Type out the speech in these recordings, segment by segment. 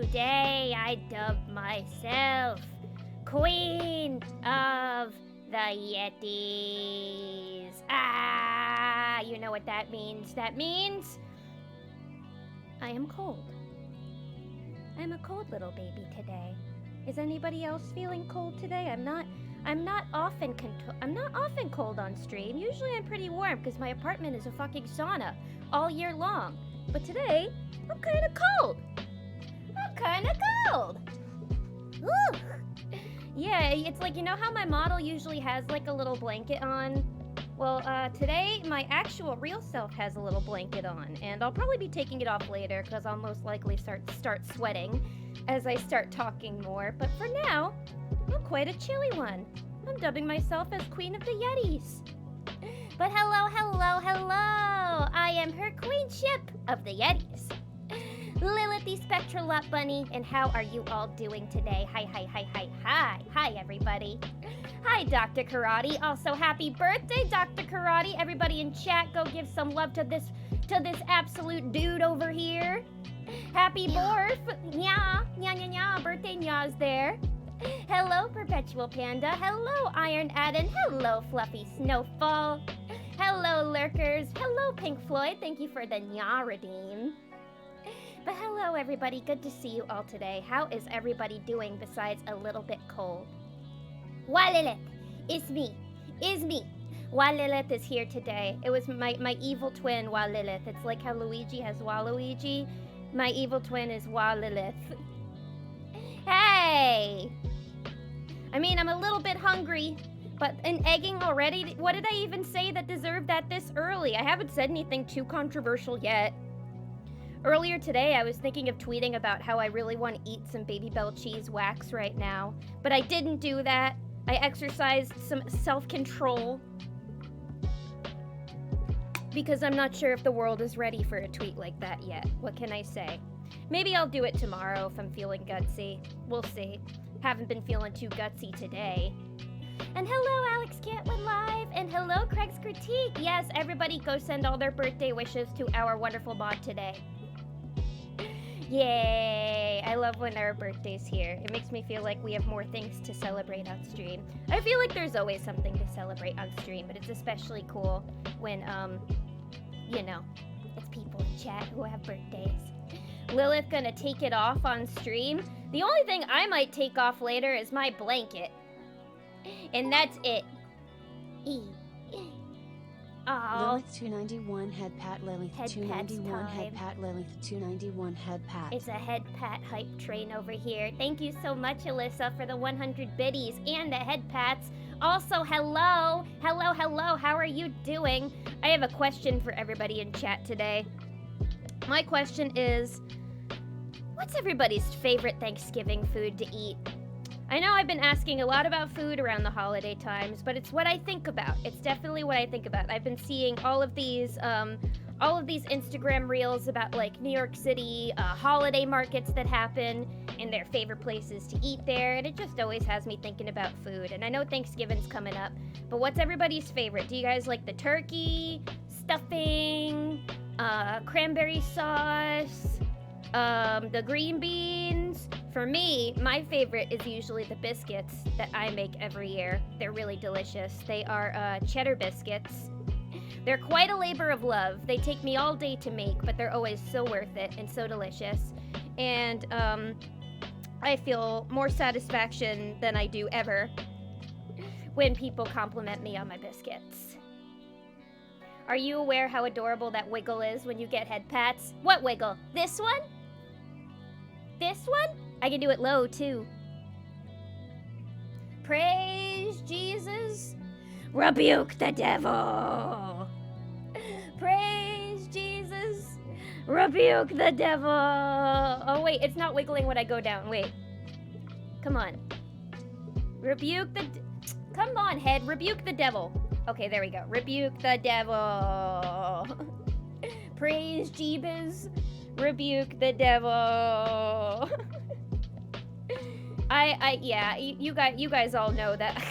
today I dubbed myself Queen of the Yetis. Ah, you know what that means. That means I am cold. I'm a cold little baby today. Is anybody else feeling cold today? I'm not often cold on stream. Usually I'm pretty warm because my apartment is a fucking sauna all year long. But today, I'm kind of cold. Ooh. Yeah, it's like, you know how my model usually has like a little blanket on? Well, today my actual real self has a little blanket on, and I'll probably be taking it off later because I'll most likely start sweating as I start talking more. But for now, I'm quite a chilly one. I'm dubbing myself as Queen of the Yetis. But hello. I am her queenship of the Yetis. Lilith the Spectral Lot Bunny, and how are you all doing today? Hi, everybody. Hi, Dr. Karate. Also, happy birthday, Dr. Karate. Everybody in chat, go give some love to this absolute dude over here. Happy birth. Nya. Birthday nya's there. Hello, Perpetual Panda. Hello, Iron Adam. Hello, Fluffy Snowfall. Hello, Lurkers. Hello, Pink Floyd. Thank you for the nya redeem. But hello, everybody. Good to see you all today. How is everybody doing besides a little bit cold? Walilith, it's me. Walilith is here today. It was my evil twin, Walilith. It's like how Luigi has Waluigi. My evil twin is Walilith. Hey! I mean, I'm a little bit hungry, but an egging already? What did I even say that deserved that this early? I haven't said anything too controversial yet. Earlier today, I was thinking of tweeting about how I really want to eat some Baby Bell cheese wax right now, but I didn't do that. I exercised some self-control because I'm not sure if the world is ready for a tweet like that yet. What can I say? Maybe I'll do it tomorrow if I'm feeling gutsy. We'll see. Haven't been feeling too gutsy today. And hello, Alex Cantwin Live, and hello, Craig's Critique. Yes, everybody go send all their birthday wishes to our wonderful mod today. Yay! I love when our birthday's here. It makes me feel like we have more things to celebrate on stream. I feel like there's always something to celebrate on stream, but it's especially cool when, you know, it's people in chat who have birthdays. Lilith gonna take it off on stream. The only thing I might take off later is my blanket. And that's it. Oh. Lilith 291 head pat. Lilith 291 head pat. Lilith 291 head pat. It's a head pat hype train over here. Thank you so much, Alyssa, for the 100 biddies and the head pats. Also, hello. How are you doing? I have a question for everybody in chat today. My question is, what's everybody's favorite Thanksgiving food to eat? I know I've been asking a lot about food around the holiday times, but it's what I think about. It's definitely what I think about. I've been seeing all of these Instagram reels about like New York City holiday markets that happen and their favorite places to eat there, and it just always has me thinking about food. And I know Thanksgiving's coming up, but what's everybody's favorite? Do you guys like the turkey, stuffing, cranberry sauce, the green beans? For me, my favorite is usually the biscuits that I make every year. They're really delicious. They are cheddar biscuits. They're quite a labor of love. They take me all day to make, but they're always so worth it and so delicious. And I feel more satisfaction than I do ever when people compliment me on my biscuits. Are you aware how adorable that wiggle is when you get head pats? What wiggle? This one? This one? I can do it low, too. Praise Jesus. Rebuke the devil. Praise Jesus. Rebuke the devil. Oh, wait, it's not wiggling when I go down. Wait. Come on. Rebuke the... Come on, head. Rebuke the devil. Okay, there we go. Rebuke the devil. Praise Jeebus. Rebuke the devil. Yeah, you guys all know that.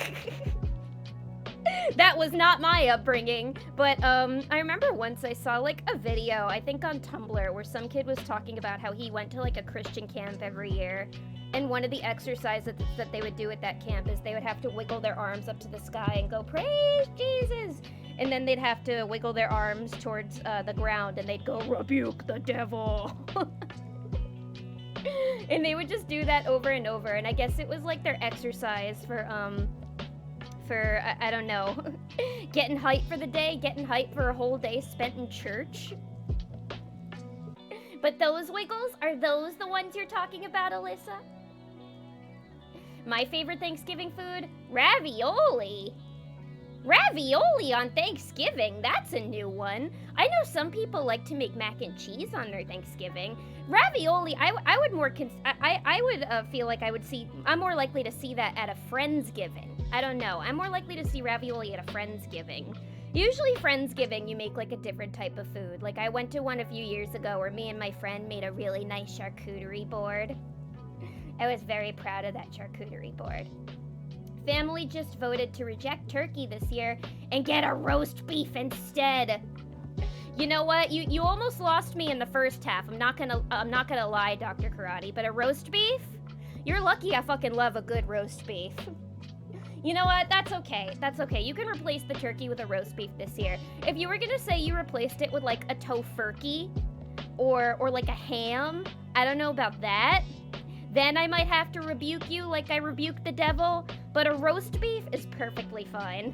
That was not my upbringing, but I remember once I saw like a video, I think on Tumblr, where some kid was talking about how he went to like a Christian camp every year, and one of the exercises that they would do at that camp is they would have to wiggle their arms up to the sky and go, "Praise Jesus!" And then they'd have to wiggle their arms towards the ground, and they'd go, "Rebuke the devil." And they would just do that over and over, and I guess it was like their exercise for I don't know, getting hyped for the day, getting hyped for a whole day spent in church. But those wiggles, are those the ones you're talking about, Alyssa? My favorite Thanksgiving food? Ravioli. Ravioli on Thanksgiving, that's a new one. I know some people like to make mac and cheese on their Thanksgiving. Ravioli, I would more, I would feel like I'm more likely to see that at a Friendsgiving. I don't know, I'm more likely to see ravioli at a Friendsgiving. Usually Friendsgiving, you make like a different type of food. Like I went to one a few years ago where me and my friend made a really nice charcuterie board. I was very proud of that charcuterie board. Family just voted to reject turkey this year and get a roast beef instead. You know what? You almost lost me in the first half. I'm not gonna lie, Dr. Karate, but a roast beef? You're lucky I fucking love a good roast beef. You know what? That's okay. That's okay. You can replace the turkey with a roast beef this year. If you were gonna say you replaced it with like a tofurkey or like a ham, I don't know about that. Then I might have to rebuke you like I rebuked the devil, but a roast beef is perfectly fine.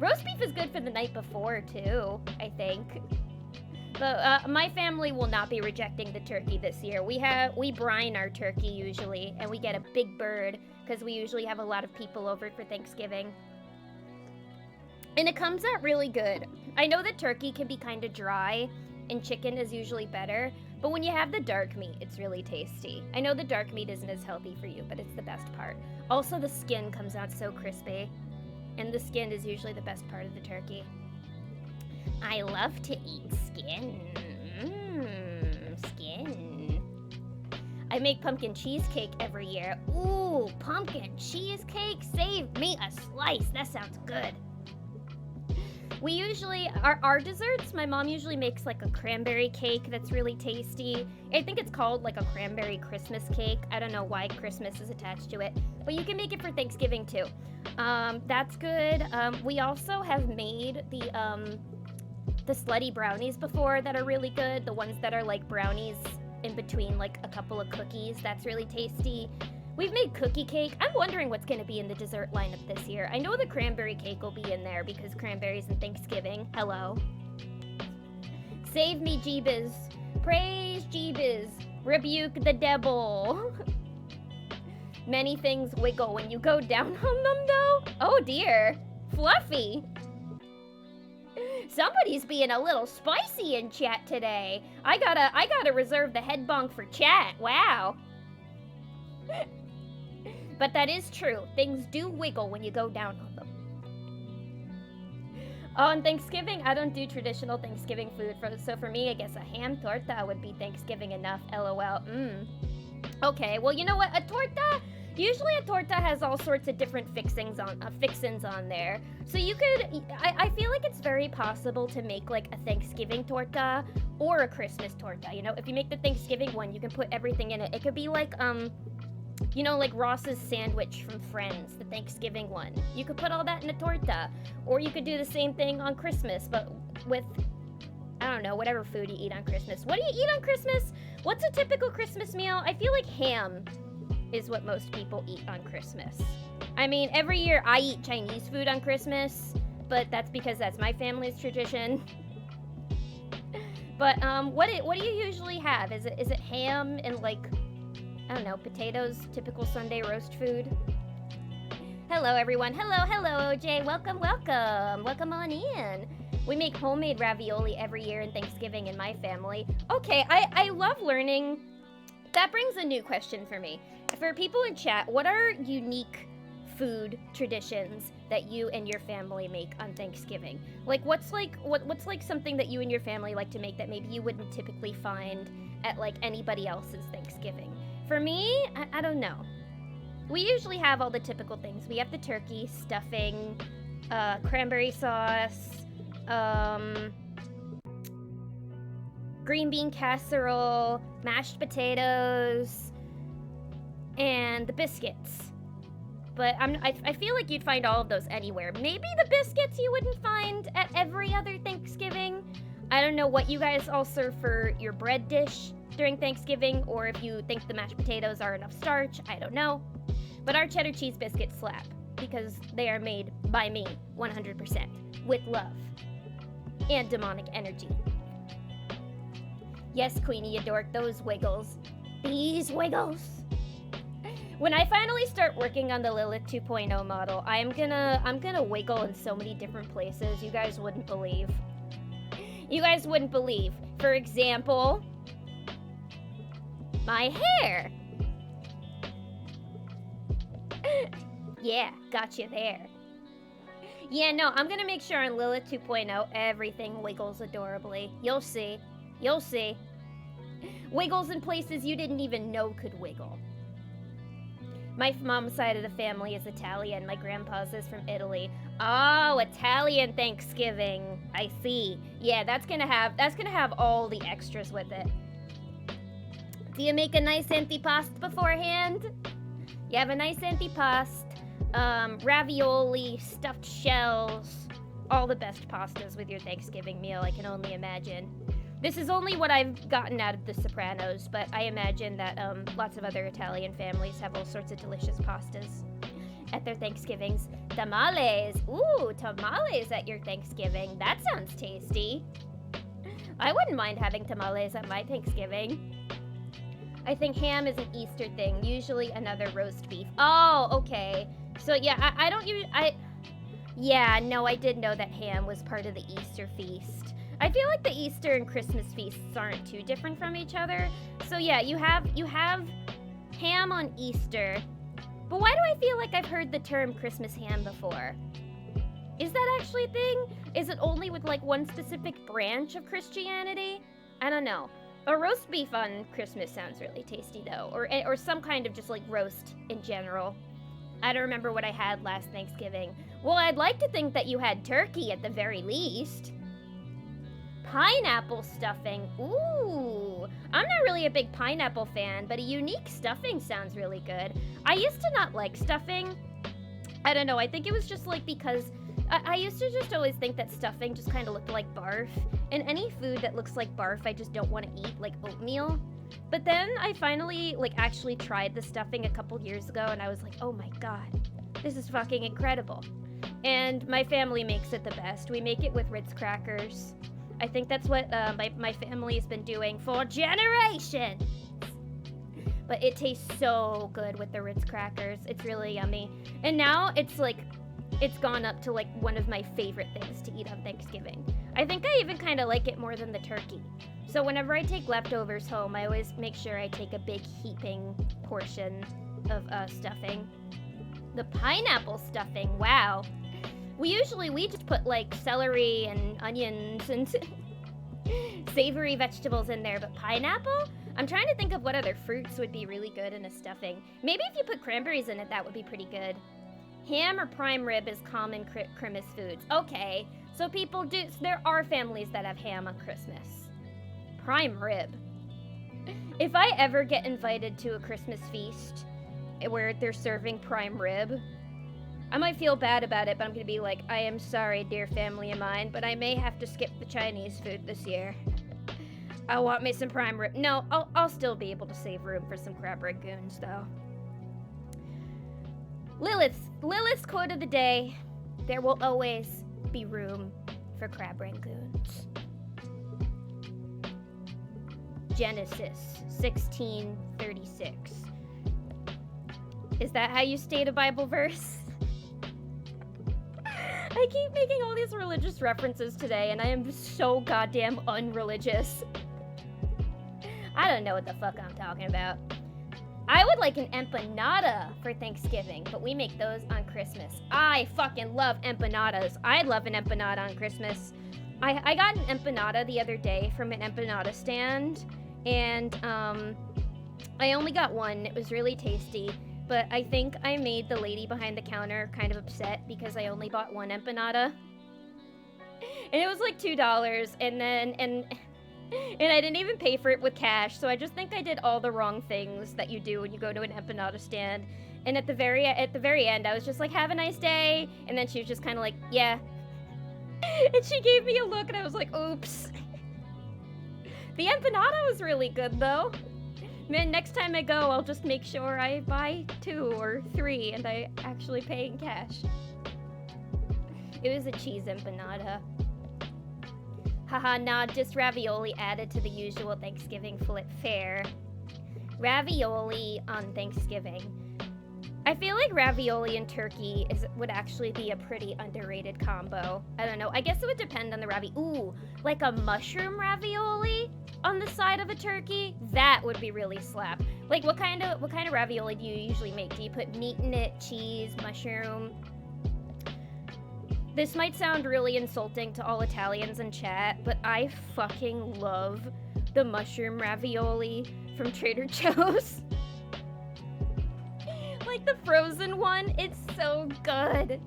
Roast beef is good for the night before, too, I think. But my family will not be rejecting the turkey this year. We brine our turkey usually, and we get a big bird, because we usually have a lot of people over for Thanksgiving. And it comes out really good. I know that turkey can be kind of dry, and chicken is usually better, but when you have the dark meat, it's really tasty. I know the dark meat isn't as healthy for you, but it's the best part. Also, the skin comes out so crispy, and the skin is usually the best part of the turkey. I love to eat skin. Skin. I make pumpkin cheesecake every year. Ooh, pumpkin cheesecake? Save me a slice. That sounds good. We usually, our desserts, my mom usually makes like a cranberry cake that's really tasty. I think it's called like a cranberry Christmas cake. I don't know why Christmas is attached to it, but you can make it for Thanksgiving too. That's good. We also have made the slutty brownies before that are really good. The ones that are like brownies in between like a couple of cookies. That's really tasty. We've made cookie cake. I'm wondering what's going to be in the dessert lineup this year. I know the cranberry cake will be in there because cranberries and Thanksgiving. Hello. Save me, Jeebus. Praise Jeebus. Rebuke the devil. Many things wiggle when you go down on them, though. Oh, dear. Fluffy. Somebody's being a little spicy in chat today. I gotta reserve the head bonk for chat. Wow. But that is true. Things do wiggle when you go down on them. On Thanksgiving, I don't do traditional Thanksgiving food. So for me, I guess a ham torta would be Thanksgiving enough. LOL. Okay, well, you know what? A torta? Usually a torta has all sorts of different fixings on there. So you could, I feel like it's very possible to make like a Thanksgiving torta or a Christmas torta. You know, if you make the Thanksgiving one, you can put everything in it. It could be like, you know, like Ross's sandwich from Friends, the Thanksgiving one. You could put all that in a torta. Or you could do the same thing on Christmas, but with, I don't know, whatever food you eat on Christmas. What do you eat on Christmas? What's a typical Christmas meal? I feel like ham is what most people eat on Christmas. I mean, every year I eat Chinese food on Christmas, but that's because that's my family's tradition. But what do you usually have? Is it ham and like, I don't know, potatoes, typical Sunday roast food? Hello everyone. Hello OJ. Welcome on in. We make homemade ravioli every year in Thanksgiving in my family. Okay, I love learning. That brings a new question for me. For people in chat, what are unique food traditions that you and your family make on Thanksgiving? Like what's like something that you and your family like to make that maybe you wouldn't typically find at like anybody else's Thanksgiving? For me, I don't know. we usually have all the typical things. We have the turkey, stuffing, cranberry sauce, green bean casserole, mashed potatoes, and the biscuits. But I feel like you'd find all of those anywhere. Maybe the biscuits you wouldn't find at every other Thanksgiving. I don't know what you guys all serve for your bread dish during Thanksgiving, or if you think the mashed potatoes are enough starch. I don't know. But our cheddar cheese biscuits slap because they are made by me 100% with love and demonic energy. Yes, Queenie, you dork, those wiggles. These wiggles. When I finally start working on the Lilith 2.0 model, I'm gonna wiggle in so many different places you guys wouldn't believe. You guys wouldn't believe. For example, my hair. Yeah, got you there. Yeah, no, I'm gonna make sure on Lilith 2.0 everything wiggles adorably. You'll see. You'll see. Wiggles in places you didn't even know could wiggle. My mom's side of the family is Italian. My grandpa's is from Italy. Oh, Italian Thanksgiving. I see. Yeah, that's gonna have all the extras with it. Do you make a nice antipasto beforehand? You have a nice antipasto, ravioli, stuffed shells, all the best pastas with your Thanksgiving meal, I can only imagine. This is only what I've gotten out of The Sopranos, but I imagine that lots of other Italian families have all sorts of delicious pastas at their Thanksgivings. Tamales! Ooh, tamales at your Thanksgiving. That sounds tasty. I wouldn't mind having tamales at my Thanksgiving. I think ham is an Easter thing, usually another roast beef. Oh, okay. So yeah, I did know that ham was part of the Easter feast. I feel like the Easter and Christmas feasts aren't too different from each other. So yeah, you have ham on Easter. But why do I feel like I've heard the term Christmas ham before? Is that actually a thing? Is it only with like one specific branch of Christianity? I don't know. A roast beef on Christmas sounds really tasty though, or some kind of just like roast in general. I don't remember what I had last Thanksgiving. Well, I'd like to think that you had turkey at the very least. Pineapple stuffing. Ooh, I'm not really a big pineapple fan, but a unique stuffing sounds really good. I used to not like stuffing. I don't know, I think it was just like because I used to just always think that stuffing just kind of looked like barf. And any food that looks like barf, I just don't want to eat, like oatmeal. But then I finally, like, actually tried the stuffing a couple years ago, and I was like, oh my god, this is fucking incredible. And my family makes it the best. We make it with Ritz crackers. I think that's what my family's been doing for generations. But it tastes so good with the Ritz crackers. It's really yummy. And now it's like, it's gone up to like one of my favorite things to eat on Thanksgiving. I think I even kind of like it more than the turkey. So whenever I take leftovers home, I always make sure I take a big heaping portion of stuffing. The pineapple stuffing, wow. We just put like celery and onions and savory vegetables in there, but pineapple? I'm trying to think of what other fruits would be really good in a stuffing. Maybe if you put cranberries in it, that would be pretty good. Ham or prime rib is common Christmas foods. Okay, so there are families that have ham on Christmas. Prime rib. If I ever get invited to a Christmas feast where they're serving prime rib, I might feel bad about it, but I'm gonna be like, I am sorry, dear family of mine, but I may have to skip the Chinese food this year. I want me some prime rib. No, I'll still be able to save room for some crab rangoons, though. Lilith's quote of the day: there will always be room for crab rangoons. Genesis 16:36. Is that how you state a Bible verse? I keep making all these religious references today, and I am so goddamn unreligious. I don't know what the fuck I'm talking about. I would like an empanada for Thanksgiving, but we make those on Christmas. I fucking love empanadas. I'd love an empanada on Christmas. I got an empanada the other day from an empanada stand, and I only got one. It was really tasty. but I think I made the lady behind the counter kind of upset because I only bought one empanada. And it was like $2, and I didn't even pay for it with cash, so I just think I did all the wrong things that you do when you go to an empanada stand. And at the very end, I was just like, have a nice day, and then she was just kind of like, yeah. And she gave me a look, and I was like, oops. The empanada was really good, though. Man, next time I go, I'll just make sure I buy 2 or 3, and I actually pay in cash. It was a cheese empanada. Haha, nah, just ravioli added to the usual Thanksgiving fare. Ravioli on Thanksgiving. I feel like ravioli and turkey would actually be a pretty underrated combo. I don't know. I guess it would depend on the Ooh, like a mushroom ravioli on the side of a turkey? That would be really slap. Like, what kind of ravioli do you usually make? Do you put meat in it, cheese, mushroom? This might sound really insulting to all Italians in chat, but I fucking love the mushroom ravioli from Trader Joe's. Like the frozen one, it's so good.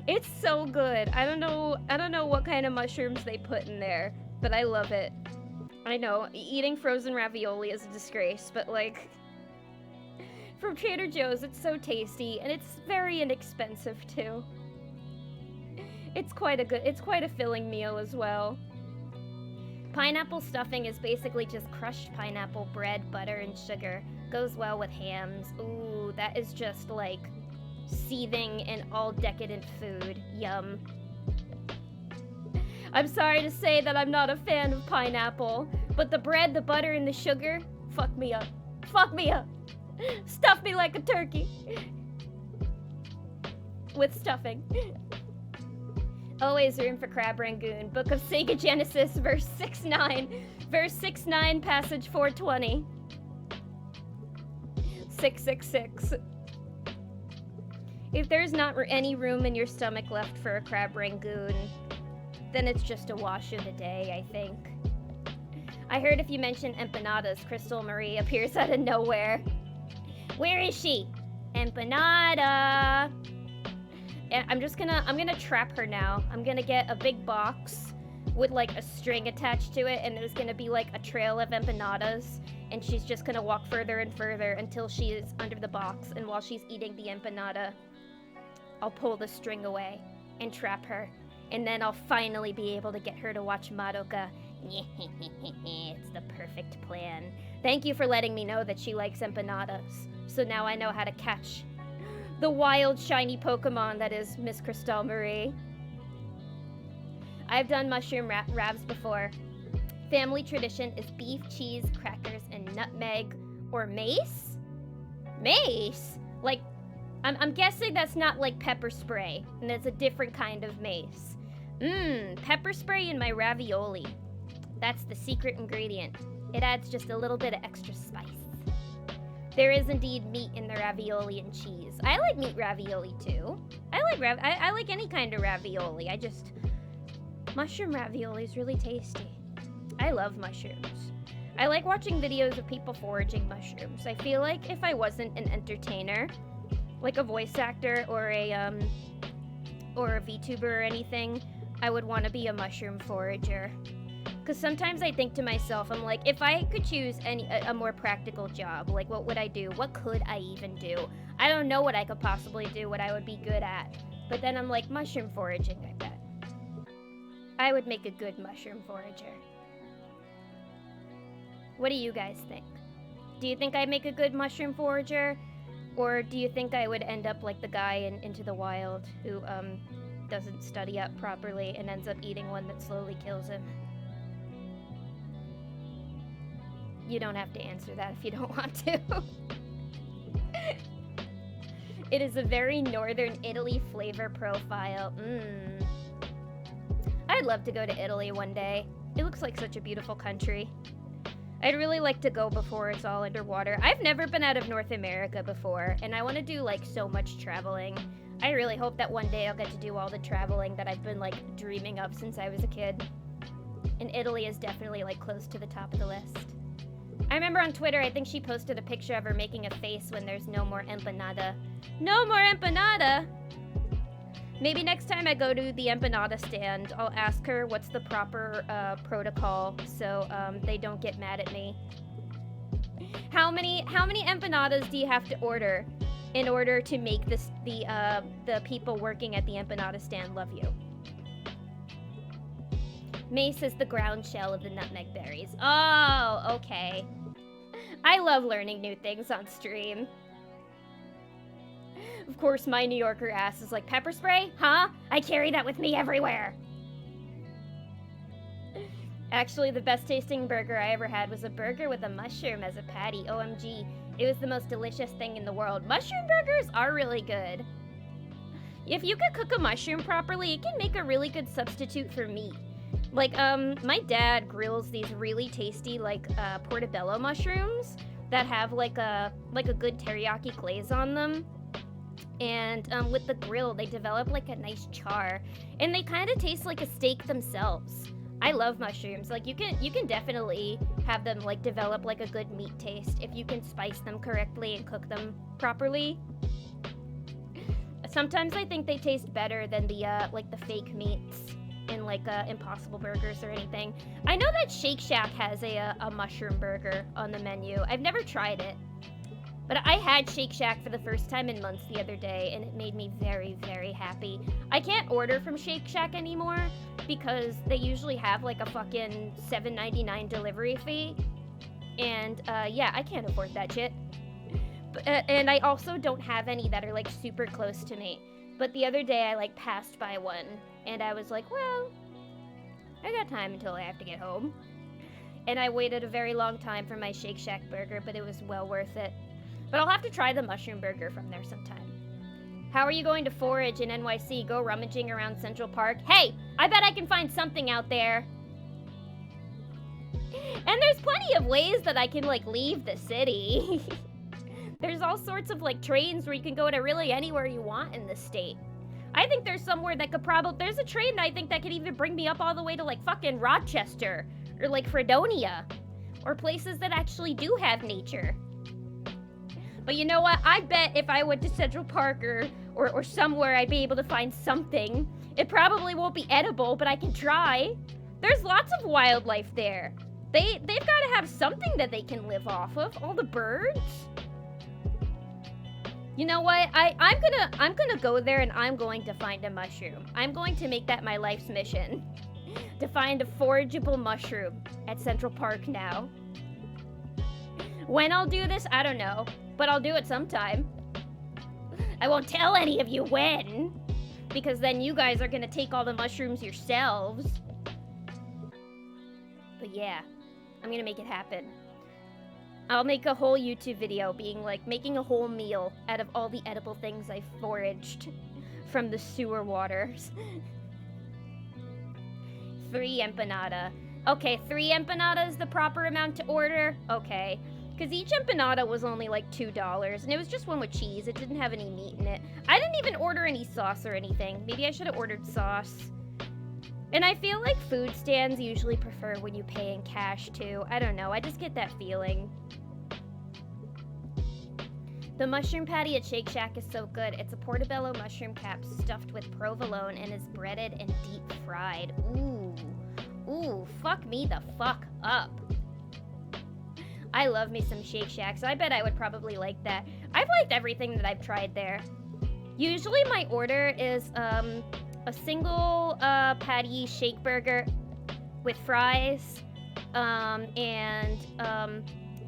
It's so good. I don't know what kind of mushrooms they put in there, but I love it. I know, eating frozen ravioli is a disgrace, but like, from Trader Joe's, it's so tasty, and it's very inexpensive too. It's quite a filling meal as well. Pineapple stuffing is basically just crushed pineapple, bread, butter, and sugar. Goes well with hams. Ooh, that is just like seething and all decadent food. Yum. I'm sorry to say that I'm not a fan of pineapple, but the bread, the butter, and the sugar, fuck me up. Fuck me up. Stuff me like a turkey. With stuffing. Always room for crab rangoon. Book of Sega Genesis, verse 6-9. Verse 6-9, passage 420. 666. If there's not any room in your stomach left for a crab rangoon, then it's just a wash of the day, I think. I heard if you mention empanadas, Crystal Marie appears out of nowhere. Where is she? Empanada! I'm gonna trap her now. I'm gonna get a big box with like a string attached to it, and there's gonna be like a trail of empanadas, and she's just gonna walk further and further until she is under the box, and while she's eating the empanada, I'll pull the string away and trap her, and then I'll finally be able to get her to watch Madoka. It's the perfect plan. Thank you for letting me know that she likes empanadas, so now I know how to catch the wild, shiny Pokemon that is Miss Crystal Marie. I've done mushroom wraps before. Family tradition is beef, cheese, crackers, and nutmeg or mace? Mace? Like, I'm guessing that's not like pepper spray, and it's a different kind of mace. Pepper spray in my ravioli. That's the secret ingredient. It adds just a little bit of extra spice. There is indeed meat in the ravioli and cheese. I like meat ravioli too. I like any kind of ravioli. Mushroom ravioli is really tasty. I love mushrooms. I like watching videos of people foraging mushrooms. I feel like if I wasn't an entertainer, like a voice actor or a VTuber or anything, I would want to be a mushroom forager. Because sometimes I think to myself, I'm like, if I could choose a more practical job, like what would I do? What could I even do? I don't know what I could possibly do, what I would be good at. But then I'm like, mushroom foraging, I bet. I would make a good mushroom forager. What do you guys think? Do you think I'd make a good mushroom forager? Or do you think I would end up like the guy in Into the Wild who doesn't study up properly and ends up eating one that slowly kills him? You don't have to answer that if you don't want to. It is a very northern Italy flavor profile. I'd love to go to Italy one day. It looks like such a beautiful country. I'd really like to go before it's all underwater. I've never been out of North America before, and I want to do like so much traveling. I really hope that one day I'll get to do all the traveling that I've been like dreaming of since I was a kid. And Italy is definitely like close to the top of the list. I remember on Twitter, I think she posted a picture of her making a face when there's no more empanada. No more empanada! Maybe next time I go to the empanada stand, I'll ask her what's the proper protocol so they don't get mad at me. How many empanadas do you have to order in order to make the people working at the empanada stand love you? Mace is the ground shell of the nutmeg berries. Oh, okay. I love learning new things on stream. Of course, my New Yorker ass is like, pepper spray? Huh? I carry that with me everywhere. Actually, the best tasting burger I ever had was a burger with a mushroom as a patty. OMG. It was the most delicious thing in the world. Mushroom burgers are really good. If you could cook a mushroom properly, it can make a really good substitute for meat. Like, my dad grills these really tasty, like, portobello mushrooms that have, like a good teriyaki glaze on them. And, with the grill, they develop, like, a nice char. And they kind of taste like a steak themselves. I love mushrooms. Like, you can definitely have them, like, develop, like, a good meat taste if you can spice them correctly and cook them properly. Sometimes I think they taste better than the, like, the fake meats in like Impossible Burgers or anything. I know that Shake Shack has a mushroom burger on the menu. I've never tried it, but I had Shake Shack for the first time in months the other day, and it made me very, very happy. I can't order from Shake Shack anymore because they usually have like a fucking $7.99 delivery fee, and yeah, I can't afford that shit. And I also don't have any that are like super close to me. But the other day I like passed by one, and I was like, well, I got time until I have to get home. And I waited a very long time for my Shake Shack burger, but it was well worth it. But I'll have to try the mushroom burger from there sometime. How are you going to forage in NYC? Go rummaging around Central Park? Hey, I bet I can find something out there. And there's plenty of ways that I can like leave the city. There's all sorts of like trains where you can go to really anywhere you want in the state. I think there's somewhere that could there's a train I think that could even bring me up all the way to like fucking Rochester or like Fredonia or places that actually do have nature. But you know what? I bet if I went to Central Park or somewhere, I'd be able to find something. It probably won't be edible, but I can try. There's lots of wildlife there. They've got to have something that they can live off of. All the birds. You know what? I'm gonna go there and I'm going to find a mushroom. I'm going to make that my life's mission. To find a forageable mushroom at Central Park now. When I'll do this, I don't know. But I'll do it sometime. I won't tell any of you when. Because then you guys are gonna take all the mushrooms yourselves. But yeah, I'm gonna make it happen. I'll make a whole YouTube video being like making a whole meal out of all the edible things I foraged from the sewer waters. 3 empanada. Okay, 3 empanadas the proper amount to order? Okay. Because each empanada was only like $2, and it was just one with cheese. It didn't have any meat in it. I didn't even order any sauce or anything. Maybe I should have ordered sauce. And I feel like food stands usually prefer when you pay in cash too. I don't know, I just get that feeling. The mushroom patty at Shake Shack is so good. It's a portobello mushroom cap stuffed with provolone and is breaded and deep fried. Ooh. Ooh, fuck me the fuck up. I love me some Shake Shack, so I bet I would probably like that. I've liked everything that I've tried there. Usually my order is a single patty shake burger with fries, and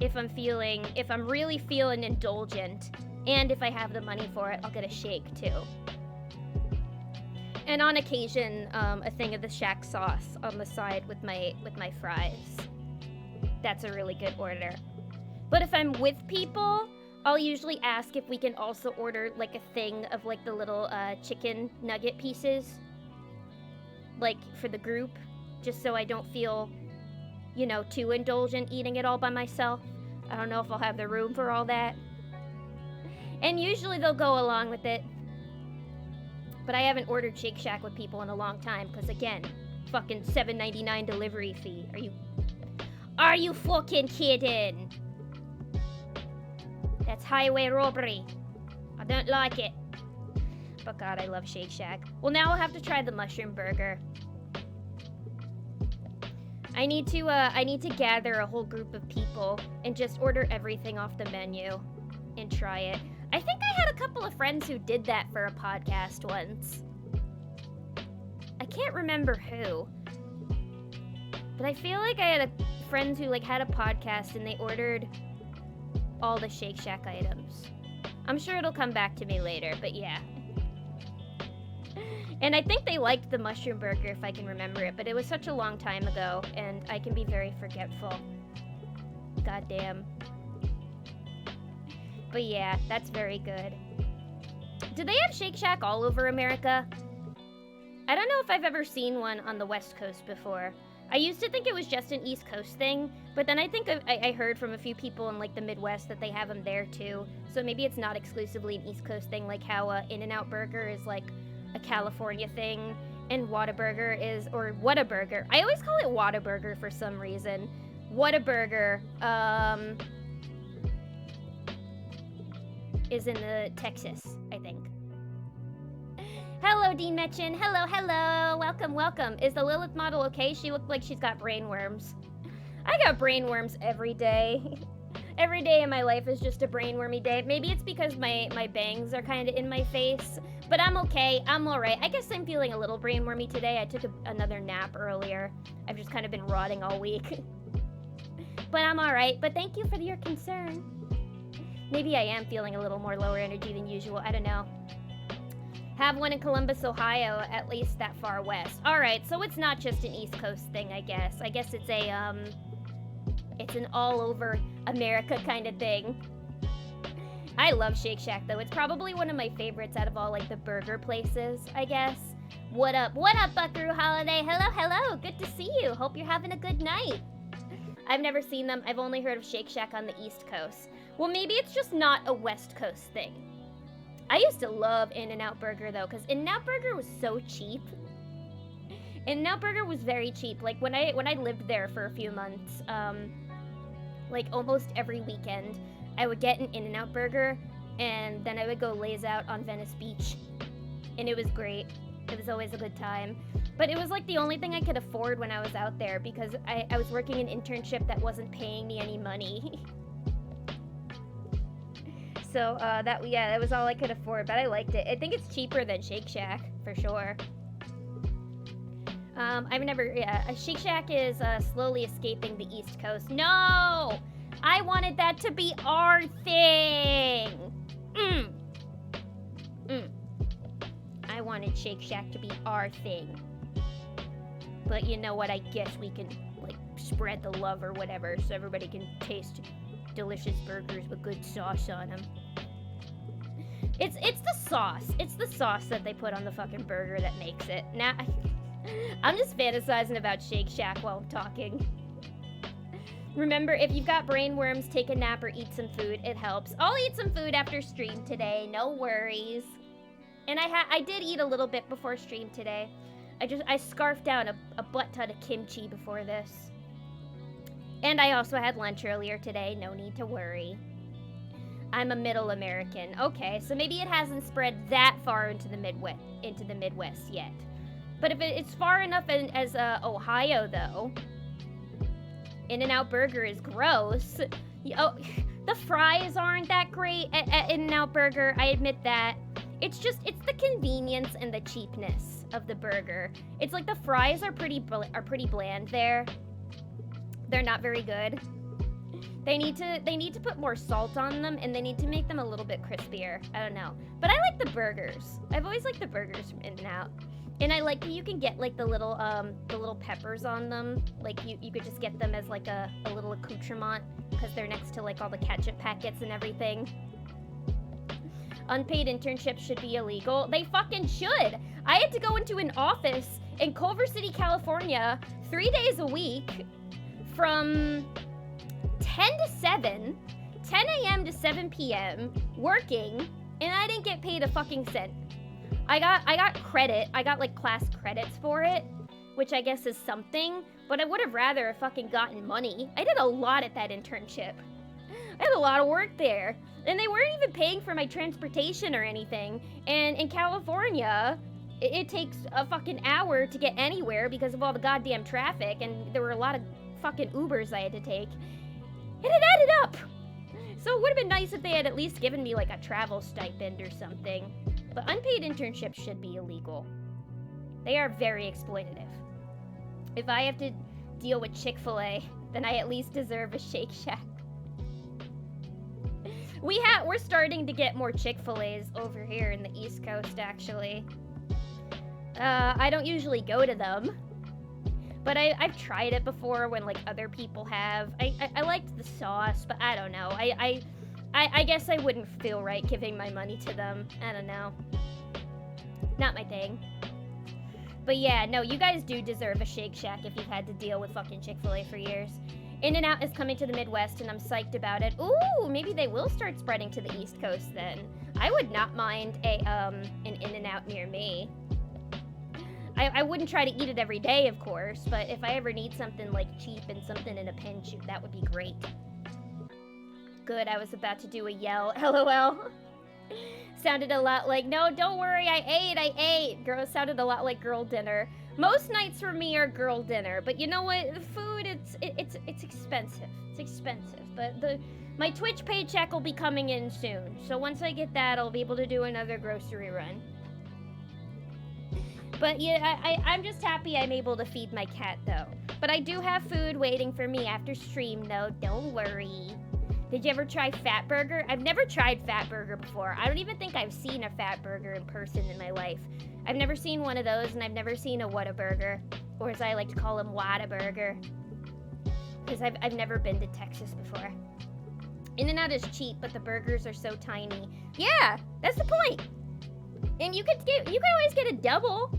if I'm really feeling indulgent, and if I have the money for it, I'll get a shake too. And on occasion, a thing of the Shack sauce on the side with my fries. That's a really good order. But if I'm with people, I'll usually ask if we can also order like a thing of like the little chicken nugget pieces, like for the group, just so I don't feel, you know, too indulgent eating it all by myself. I don't know if I'll have the room for all that. And usually they'll go along with it. But I haven't ordered Shake Shack with people in a long time, because again, fucking $7.99 delivery fee. Are you fucking kidding? That's highway robbery. I don't like it. But God, I love Shake Shack. Well, now I'll have to try the mushroom burger. I need to gather a whole group of people and just order everything off the menu and try it. I think I had a couple of friends who did that for a podcast once. I can't remember who. But I feel like I had friends who like had a podcast and they ordered all the Shake Shack items. I'm sure it'll come back to me later, but yeah. And I think they liked the mushroom burger if I can remember it, but it was such a long time ago and I can be very forgetful. Goddamn. But yeah, that's very good. Do they have Shake Shack all over America? I don't know if I've ever seen one on the West Coast before. I used to think it was just an East Coast thing, but then I think I heard from a few people in like the Midwest that they have them there too. So maybe it's not exclusively an East Coast thing, like how In-N-Out Burger is like a California thing, and Whataburger is, or Whataburger. I always call it Whataburger for some reason. Whataburger is in Texas, I think. Hello, Dean Metchin. Hello, hello. Welcome, welcome. Is the Lilith model okay? She looked like she's got brain worms. I got brain worms every day. Every day in my life is just a brain wormy day. Maybe it's because my bangs are kind of in my face, but I'm okay. I'm all right. I guess I'm feeling a little brain wormy today. I took another nap earlier. I've just kind of been rotting all week. But I'm all right. But thank you for your concern. Maybe I am feeling a little more lower energy than usual. I don't know. Have one in Columbus, Ohio, at least that far west. All right, so it's not just an East Coast thing, I guess. I guess it's it's an all over America kind of thing. I love Shake Shack though. It's probably one of my favorites out of all like the burger places, I guess. What up, Buckaroo Holiday? Hello, hello. Good to see you. Hope you're having a good night. I've never seen them. I've only heard of Shake Shack on the East Coast. Well, maybe it's just not a West Coast thing. I used to love In-N-Out Burger though, because In-N-Out Burger was so cheap. In-N-Out Burger was very cheap. Like when I lived there for a few months, like almost every weekend, I would get an In-N-Out Burger, and then I would go laze out on Venice Beach, and it was great. It was always a good time. But it was like the only thing I could afford when I was out there, because I was working an internship that wasn't paying me any money. So that was all I could afford, but I liked it. I think it's cheaper than Shake Shack, for sure. Shake Shack is slowly escaping the East Coast. No! I wanted that to be our thing! I wanted Shake Shack to be our thing. But you know what, I guess we can, like, spread the love or whatever so everybody can taste delicious burgers with good sauce on them. It's the sauce. It's the sauce that they put on the fucking burger that makes it. Now, I'm just fantasizing about Shake Shack while I'm talking. Remember, if you've got brain worms, take a nap or eat some food. It helps. I'll eat some food after stream today. No worries. And I did eat a little bit before stream today. I scarfed down a butt ton of kimchi before this. And I also had lunch earlier today. No need to worry. I'm a middle American. Okay, so maybe it hasn't spread that far into the Midwest yet. But if it's far enough as Ohio, though, In-N-Out Burger is gross. Oh, the fries aren't that great at In-N-Out Burger. I admit that. It's the convenience and the cheapness of the burger. It's like the fries are pretty bland there. They're not very good. They need to put more salt on them, and they need to make them a little bit crispier. I don't know. But I like the burgers. I've always liked the burgers from In-N-Out. And I like that you can get like the little peppers on them. Like you could just get them as like a little accoutrement because they're next to like all the ketchup packets and everything. Unpaid internships should be illegal. They fucking should. I had to go into an office in Culver City, California, 3 days a week from 10 to 7, 10 a.m. to 7 p.m. working, and I didn't get paid a fucking cent. I got credit. I got like class credits for it, which I guess is something, but I would have rather have fucking gotten money. I did a lot at that internship. I had a lot of work there. And they weren't even paying for my transportation or anything. And in California, it takes a fucking hour to get anywhere because of all the goddamn traffic, and there were a lot of fucking Ubers I had to take. And it added up! So it would have been nice if they had at least given me like a travel stipend or something. But unpaid internships should be illegal. They are very exploitative. If I have to deal with Chick-fil-A, then I at least deserve a Shake Shack. We're starting to get more Chick-fil-A's over here in the East Coast, actually. I don't usually go to them, but I've tried it before when like other people have. I liked the sauce, but I don't know. I guess I wouldn't feel right giving my money to them. I don't know. Not my thing. But yeah, no, you guys do deserve a Shake Shack if you've had to deal with fucking Chick-fil-A for years. In-N-Out is coming to the Midwest, and I'm psyched about it. Ooh, maybe they will start spreading to the East Coast then. I would not mind an In-N-Out near me. I wouldn't try to eat it every day, of course, but if I ever need something like cheap and something in a pinch, that would be great. Good, I was about to do a yell. LOL. Sounded a lot like, no, don't worry, I ate. Girl, sounded a lot like girl dinner. Most nights for me are girl dinner, but you know what? Food, it's expensive. It's expensive, but my Twitch paycheck will be coming in soon. So once I get that, I'll be able to do another grocery run. But yeah, I'm just happy I'm able to feed my cat, though. But I do have food waiting for me after stream, though. Don't worry. Did you ever try Fatburger? I've never tried Fatburger before. I don't even think I've seen a Fatburger in person in my life. I've never seen one of those, and I've never seen a Whataburger, or as I like to call them, Whataburger. Because I've never been to Texas before. In-N-Out is cheap, but the burgers are so tiny. Yeah, that's the point. And you could always get a double.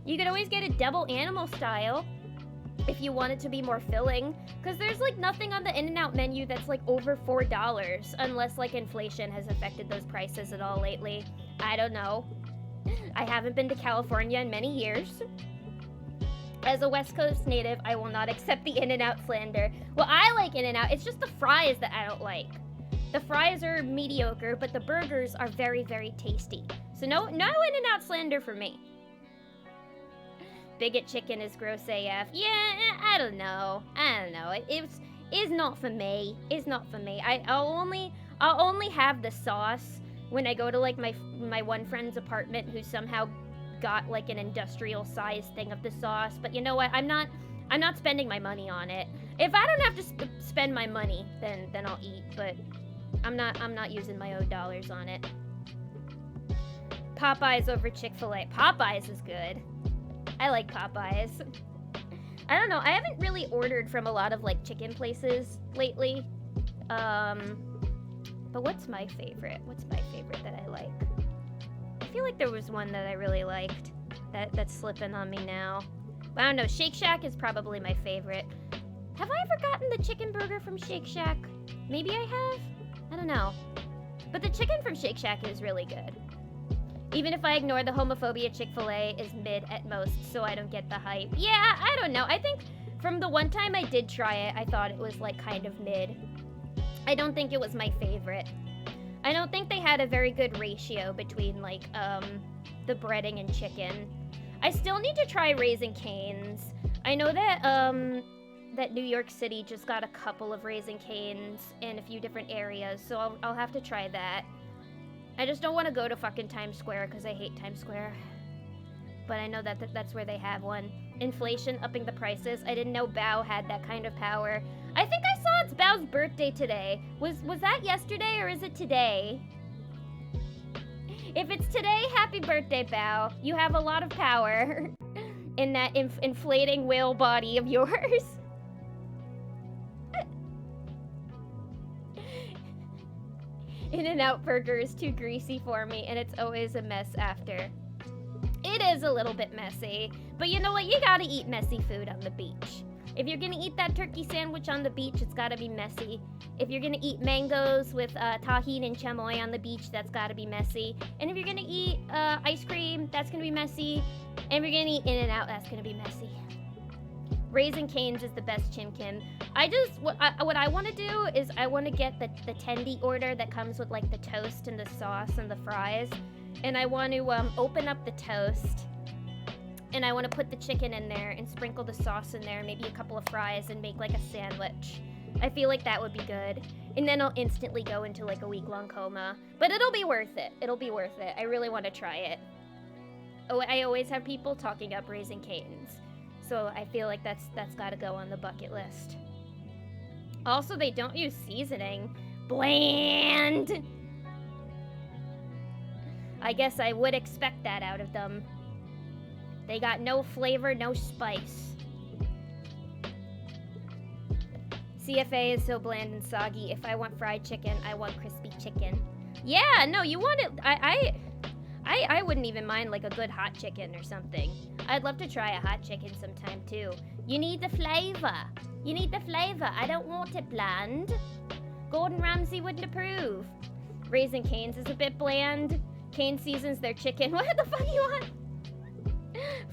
You could always get a double animal style if you want it to be more filling. Because there's like nothing on the In-N-Out menu that's like over $4, unless like inflation has affected those prices at all lately. I don't know. I haven't been to California in many years. As a West Coast native, I will not accept the In-N-Out slander. Well, I like In-N-Out. It's just the fries that I don't like. The fries are mediocre, but the burgers are very, very tasty. So no In-N-Out slander for me. Bigot chicken is gross AF. Yeah, I don't know. It's not for me. It's not for me. I'll only have the sauce when I go to like my one friend's apartment who somehow got like an industrial size thing of the sauce. But you know what? I'm not spending my money on it. If I don't have to spend my money, then I'll eat. But I'm not using my own dollars on it. Popeyes over Chick-fil-A. Popeyes is good. I like Popeyes. I don't know. I haven't really ordered from a lot of like chicken places lately. But what's my favorite? What's my favorite that I like? I feel like there was one that I really liked that's slipping on me now. But I don't know. Shake Shack is probably my favorite. Have I ever gotten the chicken burger from Shake Shack? Maybe I have? I don't know. But the chicken from Shake Shack is really good. Even if I ignore the homophobia, Chick-fil-A is mid at most, so I don't get the hype. Yeah, I don't know. I think from the one time I did try it, I thought it was like kind of mid. I don't think it was my favorite. I don't think they had a very good ratio between like the breading and chicken. I still need to try Raising Cane's. I know that that New York City just got a couple of Raising Cane's in a few different areas, so I'll have to try that. I just don't want to go to fucking Times Square because I hate Times Square. But I know that's where they have one. Inflation upping the prices. I didn't know Bao had that kind of power. I think I saw it's Bao's birthday today. Was that yesterday or is it today? If it's today, happy birthday, Bao. You have a lot of power in that inflating whale body of yours. In-N-Out burger is too greasy for me, and it's always a mess after. It is a little bit messy, but you know what? You gotta eat messy food on the beach. If you're gonna eat that turkey sandwich on the beach, it's gotta be messy. If you're gonna eat mangoes with tahini and chamoy on the beach, that's gotta be messy. And if you're gonna eat ice cream, that's gonna be messy. And if you're gonna eat In-N-Out, that's gonna be messy. Raising Cane's is the best chimkin. What I want to do is I want to get the tendy order that comes with like the toast and the sauce and the fries. And I want to open up the toast. And I want to put the chicken in there and sprinkle the sauce in there, maybe a couple of fries, and make like a sandwich. I feel like that would be good. And then I'll instantly go into like a week-long coma. But it'll be worth it. It'll be worth it. I really want to try it. Oh, I always have people talking up Raising Cane's. So I feel like that's gotta go on the bucket list. Also, they don't use seasoning. Bland! I guess I would expect that out of them. They got no flavor, no spice. CFA is so bland and soggy. If I want fried chicken, I want crispy chicken. Yeah, no, you want it. I wouldn't even mind like a good hot chicken or something. I'd love to try a hot chicken sometime too. You need the flavor. You need the flavor. I don't want it bland. Gordon Ramsay wouldn't approve. Raising Cane's is a bit bland. Cane seasons their chicken. What the fuck you want?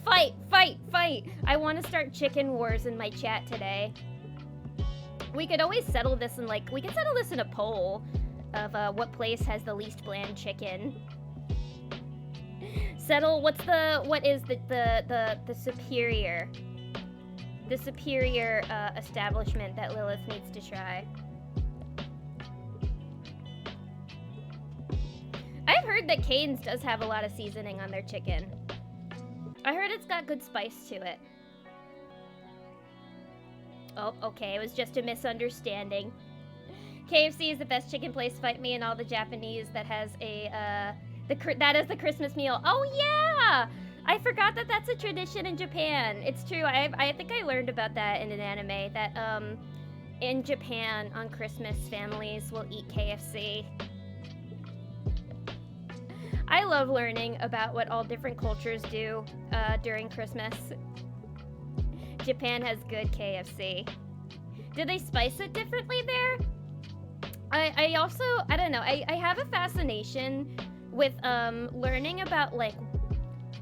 Fight, fight, fight. I want to start chicken wars in my chat today. We could always settle this in like, we could settle this in a poll of what place has the least bland chicken. Settle, what is the superior establishment that Lilith needs to try? I've heard that Cane's does have a lot of seasoning on their chicken. I heard it's got good spice to it. Oh, okay, it was just a misunderstanding. KFC is the best chicken place. Fight me and all the Japanese that has a, that is the Christmas meal. Oh yeah! I forgot that that's a tradition in Japan. It's true. I think I learned about that in an anime, that in Japan on Christmas families will eat KFC. I love learning about what all different cultures do during Christmas. Japan has good KFC. Do they spice it differently there? I also, I don't know, I have a fascination with learning about like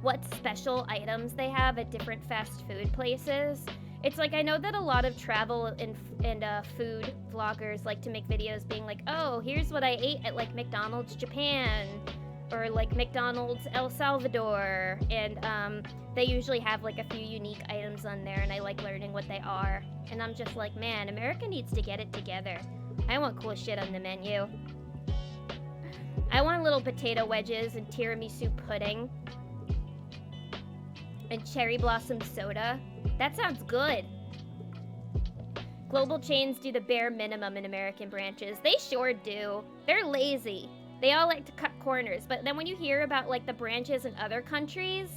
what special items they have at different fast food places. It's like, I know that a lot of travel and food vloggers like to make videos being like, oh, here's what I ate at like McDonald's Japan, or like McDonald's El Salvador, and they usually have like a few unique items on there, and I like learning what they are. And I'm just like, man, America needs to get it together. I want cool shit on the menu. I want little potato wedges and tiramisu pudding and cherry blossom soda. That sounds good. Global chains do the bare minimum in American branches. They sure do. They're lazy. They all like to cut corners, but then when you hear about like the branches in other countries,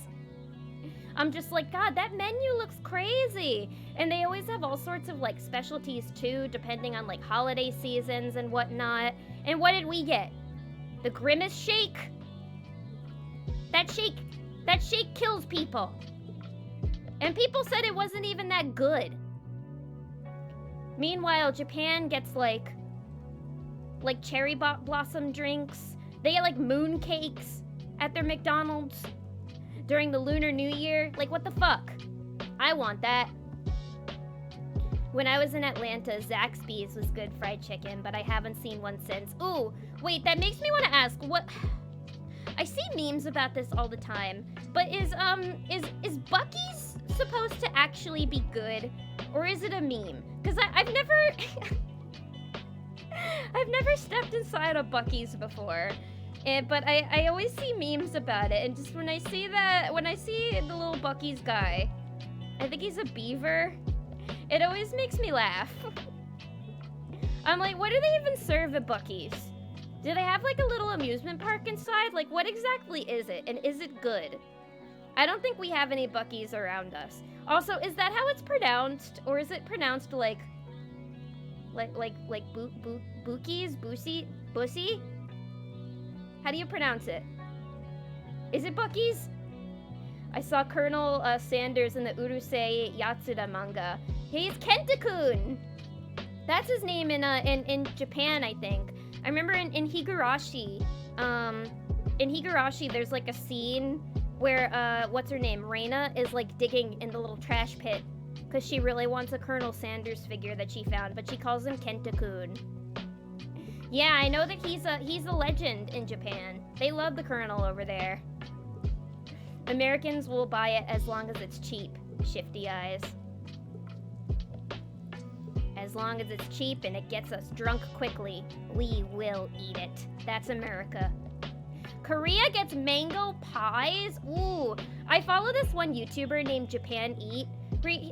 I'm just like, God, that menu looks crazy. And they always have all sorts of like specialties too, depending on like holiday seasons and whatnot. And what did we get? The Grimace shake? That shake kills people. And people said it wasn't even that good. Meanwhile, Japan gets like cherry blossom drinks. They get like moon cakes at their McDonald's during the Lunar New Year. Like, what the fuck? I want that. When I was in Atlanta, Zaxby's was good fried chicken, but I haven't seen one since. Ooh, wait, that makes me want to ask, what... I see memes about this all the time, but is Buc-ee's supposed to actually be good, or is it a meme? Because I've never... I've never stepped inside a Buc-ee's before, but I always see memes about it, and just when I see the little Buc-ee's guy, I think he's a beaver, it always makes me laugh. I'm like, what do they even serve at Buc-ee's? Do they have like a little amusement park inside? Like, what exactly is it, and is it good? I don't think we have any Buc-ee's around us. Also, is that how it's pronounced, or is it pronounced like Bookies? Bussy? How do you pronounce it? Is it Buc-ee's? I saw Colonel Sanders in the Urusei Yatsuda manga. He's Kenta-kun. That's his name in Japan, I think. I remember in Higurashi, there's like a scene where, what's her name? Reina is like digging in the little trash pit because she really wants a Colonel Sanders figure that she found, but she calls him Kenta-kun. Yeah, I know that he's a legend in Japan. They love the Colonel over there. Americans will buy it as long as it's cheap, Shifty Eyes. As long as it's cheap and it gets us drunk quickly, we will eat it. That's America. Korea gets mango pies? Ooh, I follow this one YouTuber named Japan Eat.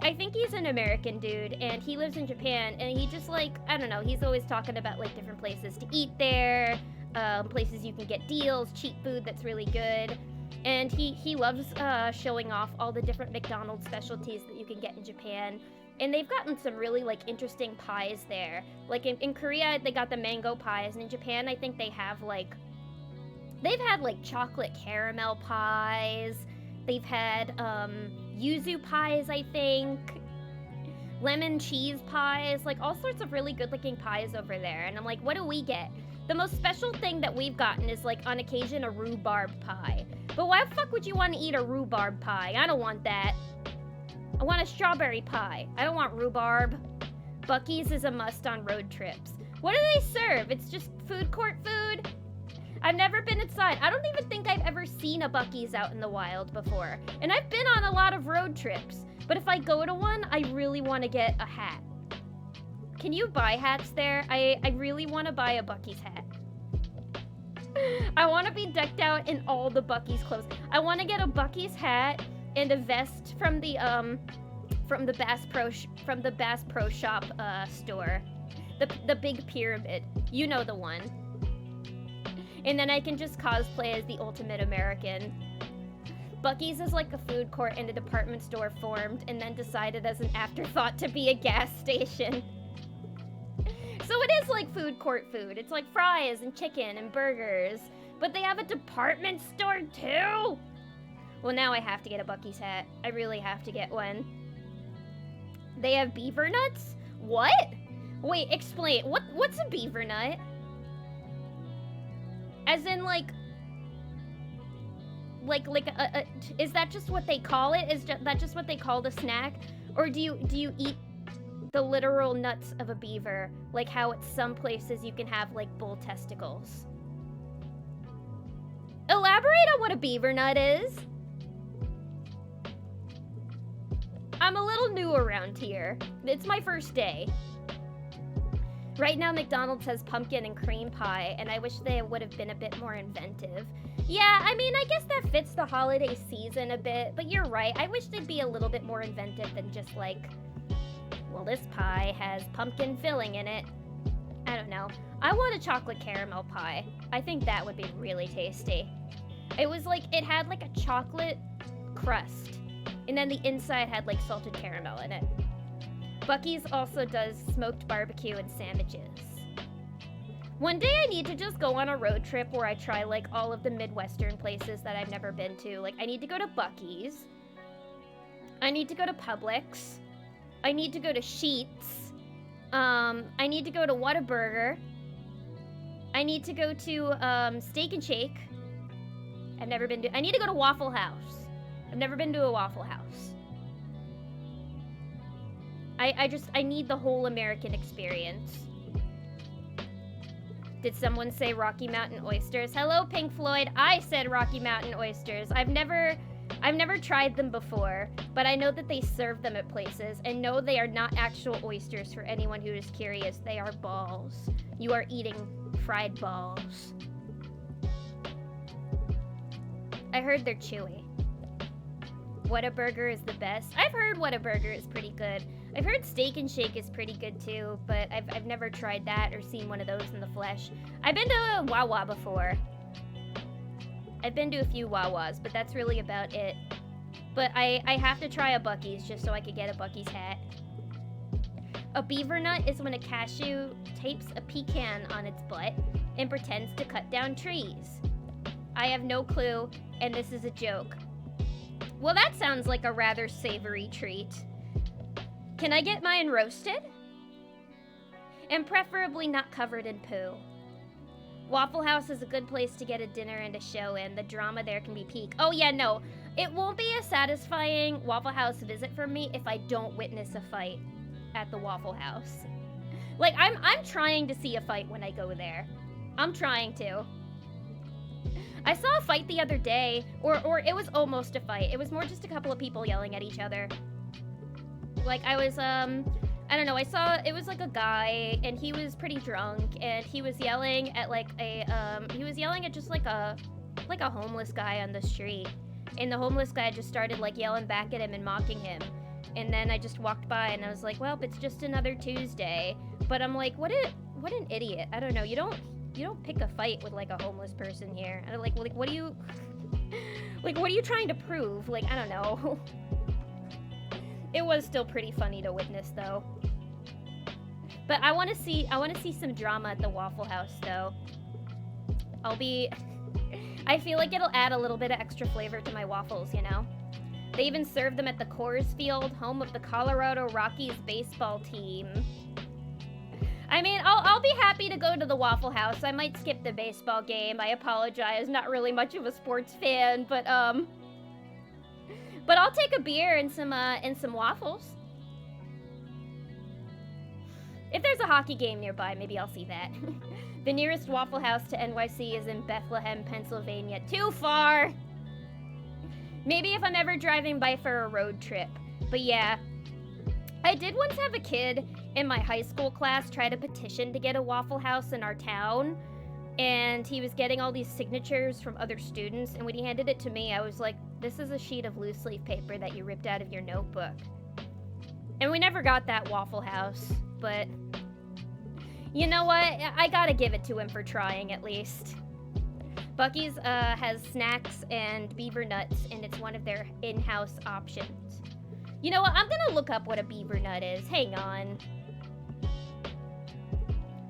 I think he's an American dude, and he lives in Japan, and he just like, I don't know, he's always talking about like different places to eat there, places you can get deals, cheap food that's really good. And he loves showing off all the different McDonald's specialties that you can get in Japan. And they've gotten some really, like, interesting pies there. Like, in Korea, they got the mango pies. And in Japan, I think they have, like... They've had, like, chocolate caramel pies. They've had, yuzu pies, I think. Lemon cheese pies. Like, all sorts of really good-looking pies over there. And I'm like, what do we get? The most special thing that we've gotten is, like, on occasion, a rhubarb pie. But why the fuck would you want to eat a rhubarb pie? I don't want that. I want a strawberry pie. I don't want rhubarb. Buc-ee's is a must on road trips. What do they serve? It's just food court food? I've never been inside. I don't even think I've ever seen a Buc-ee's out in the wild before. And I've been on a lot of road trips. But if I go to one, I really want to get a hat. Can you buy hats there? I really want to buy a Buc-ee's hat. I want to be decked out in all the Buc-ee's clothes. I want to get a Buc-ee's hat and a vest from the Bass Pro Shop store, the big pyramid. You know the one. And then I can just cosplay as the ultimate American. Buc-ee's is like a food court and a department store formed and then decided as an afterthought to be a gas station. So it is like food court food. It's like fries and chicken and burgers. But they have a department store too? Well, now I have to get a Buc-ee's hat. I really have to get one. They have beaver nuts? What? Wait, explain. What's a beaver nut? As in, is that just what they call it? Is that just what they call the snack? Or do you eat the literal nuts of a beaver? Like how at some places you can have, like, bull testicles. Elaborate on what a beaver nut is. I'm a little new around here. It's my first day. Right now, McDonald's has pumpkin and cream pie, and I wish they would have been a bit more inventive. Yeah, I mean, I guess that fits the holiday season a bit, but you're right. I wish they'd be a little bit more inventive than just like, well, this pie has pumpkin filling in it. I don't know. I want a chocolate caramel pie. I think that would be really tasty. It was like, it had like a chocolate crust. And then the inside had like salted caramel in it. Buc-ee's also does smoked barbecue and sandwiches. One day I need to just go on a road trip where I try like all of the Midwestern places that I've never been to. Like I need to go to Buc-ee's. I need to go to Publix. I need to go to Sheetz. I need to go to Whataburger. I need to go to Steak and Shake. I've never been to. I need to go to Waffle House. I've never been to a Waffle House. I need the whole American experience. Did someone say Rocky Mountain oysters? Hello, Pink Floyd. I said Rocky Mountain oysters. I've never tried them before, but I know that they serve them at places, and no, they are not actual oysters for anyone who is curious. They are balls. You are eating fried balls. I heard they're chewy. Whataburger is the best. I've heard Whataburger is pretty good. I've heard Steak and Shake is pretty good too, but I've never tried that or seen one of those in the flesh. I've been to Wawa before. I've been to a few Wawas, but that's really about it. But I have to try a Buc-ee's just so I could get a Buc-ee's hat. A beaver nut is when a cashew tapes a pecan on its butt and pretends to cut down trees. I have no clue, and this is a joke. Well, that sounds like a rather savory treat. Can I get mine roasted? And preferably not covered in poo. Waffle House is a good place to get a dinner and a show in. The drama there can be peak. Oh yeah, no. It won't be a satisfying Waffle House visit for me if I don't witness a fight at the Waffle House. Like, I'm trying to see a fight when I go there. I'm trying to. I saw a fight the other day, or it was almost a fight. It was more just a couple of people yelling at each other. Like, I was, I don't know, I saw, it was like a guy, and he was pretty drunk, and he was yelling at like he was yelling at just like a homeless guy on the street. And the homeless guy just started like yelling back at him and mocking him. And then I just walked by and I was like, well, it's just another Tuesday. But I'm like, what an idiot. I don't know, you don't pick a fight with like a homeless person here. And like what are you, like, what are you trying to prove? Like, I don't know. It was still pretty funny to witness, though. But I want to see some drama at the Waffle House, though. I feel like it'll add a little bit of extra flavor to my waffles, you know? They even serve them at the Coors Field, home of the Colorado Rockies baseball team. I mean, I'll be happy to go to the Waffle House. I might skip the baseball game. I apologize. Not really much of a sports fan, but I'll take a beer and some waffles. If there's a hockey game nearby, maybe I'll see that. The nearest Waffle House to NYC is in Bethlehem, Pennsylvania. Too far! Maybe if I'm ever driving by for a road trip. But yeah. I did once have a kid in my high school class try to petition to get a Waffle House in our town. And he was getting all these signatures from other students. And when he handed it to me, I was like, this is a sheet of loose leaf paper that you ripped out of your notebook. And we never got that Waffle House. But you know what? I gotta give it to him for trying, at least. Buc-ee's has snacks and beaver nuts, and it's one of their in-house options. You know what? I'm gonna look up what a beaver nut is. Hang on.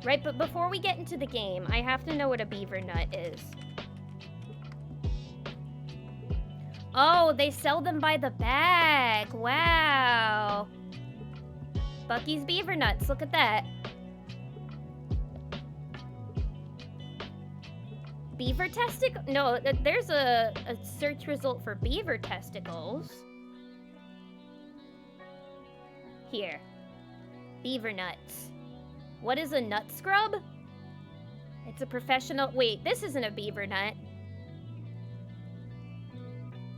Right, but before we get into the game, I have to know what a beaver nut is. Oh, they sell them by the bag. Wow. Buc-ee's beaver nuts. Look at that. Beaver testicle? No, there's a search result for beaver testicles. Here. Beaver nuts. What is a nut scrub? It's a professional... Wait, this isn't a beaver nut.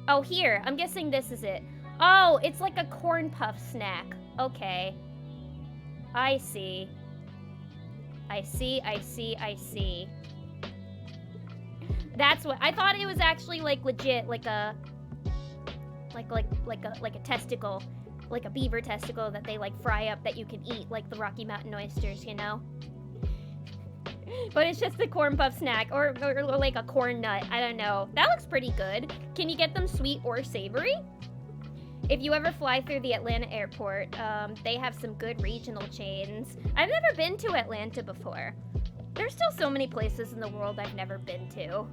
Oh, here. I'm guessing this is it. Oh, it's like a corn puff snack. Okay. I see. I see. That's what... I thought it was actually, like, legit, like a... Like a testicle. Like a beaver testicle that they, like, fry up that you can eat, like the Rocky Mountain oysters, you know? But it's just a corn puff snack, or like a corn nut. I don't know. That looks pretty good. Can you get them sweet or savory? If you ever fly through the Atlanta airport, they have some good regional chains. I've never been to Atlanta before. There's still so many places in the world I've never been to.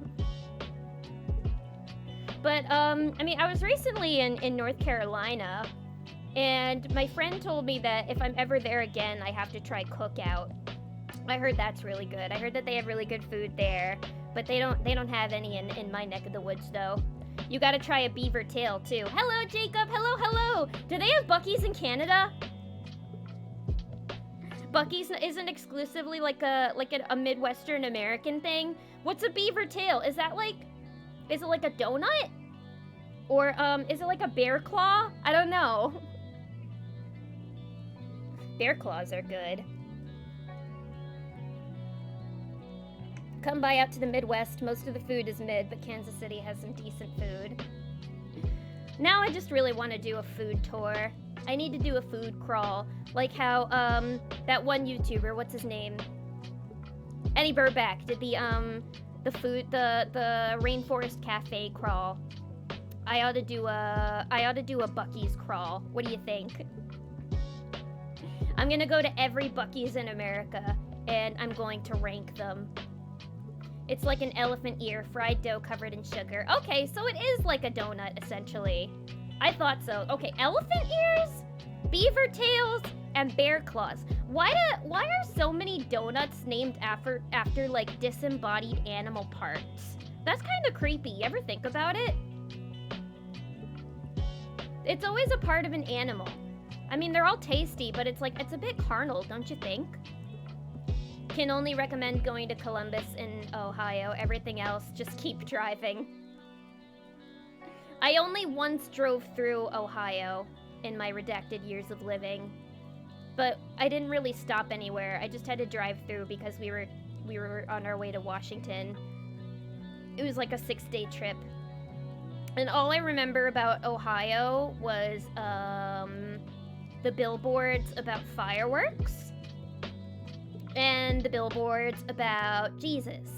But, I mean, I was recently in North Carolina, and my friend told me that if I'm ever there again, I have to try Cookout. I heard that's really good. I heard that they have really good food there, but they don't have any in my neck of the woods, though. You gotta try a beaver tail, too. Hello, Jacob! Hello! Do they have Buc-ee's in Canada? Buc-ee's isn't exclusively like a Midwestern American thing. What's a beaver tail? Is it like a donut? Or, is it like a bear claw? I don't know. Bear claws are good. Come by out to the Midwest. Most of the food is mid, but Kansas City has some decent food. Now I just really want to do a food tour. I need to do a food crawl. Like how, that one YouTuber, what's his name? Eddie Burback did the Rainforest Cafe crawl. I ought to do a Buc-ee's crawl. What do you think? I'm gonna go to every Buc-ee's in America, and I'm going to rank them. It's like an elephant ear, fried dough covered in sugar. Okay, so it is like a donut, essentially. I thought so. Okay, elephant ears? Beaver tails and bear claws. Why are so many donuts named after like disembodied animal parts? That's kind of creepy. You ever think about it? It's always a part of an animal. I mean, they're all tasty, but it's like, it's a bit carnal, don't you think? Can only recommend going to Columbus in Ohio. Everything else, just keep driving. I only once drove through Ohio in my redacted years of living, but I didn't really stop anywhere. I just had to drive through because we were on our way to Washington. It was like a 6-day trip. And all I remember about Ohio was the billboards about fireworks and the billboards about Jesus.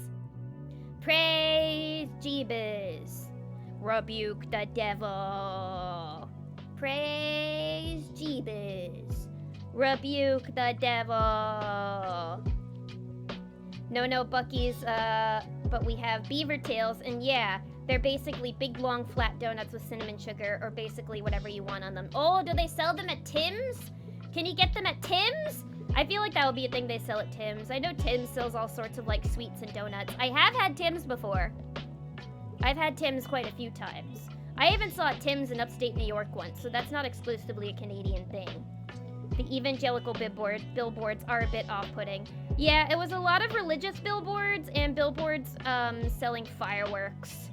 Praise Jeebus. Rebuke the devil. Praise Jeebus. Rebuke the devil. No, Buc-ee's, but we have beaver tails, and yeah, they're basically big, long, flat donuts with cinnamon sugar, or basically whatever you want on them. Oh, do they sell them at Tim's? Can you get them at Tim's? I feel like that would be a thing they sell at Tim's. I know Tim's sells all sorts of, like, sweets and donuts. I have had Tim's before. I've had Tim's quite a few times. I even saw Tim's in upstate New York once, so that's not exclusively a Canadian thing. The evangelical billboards are a bit off-putting. Yeah, it was a lot of religious billboards and billboards selling fireworks.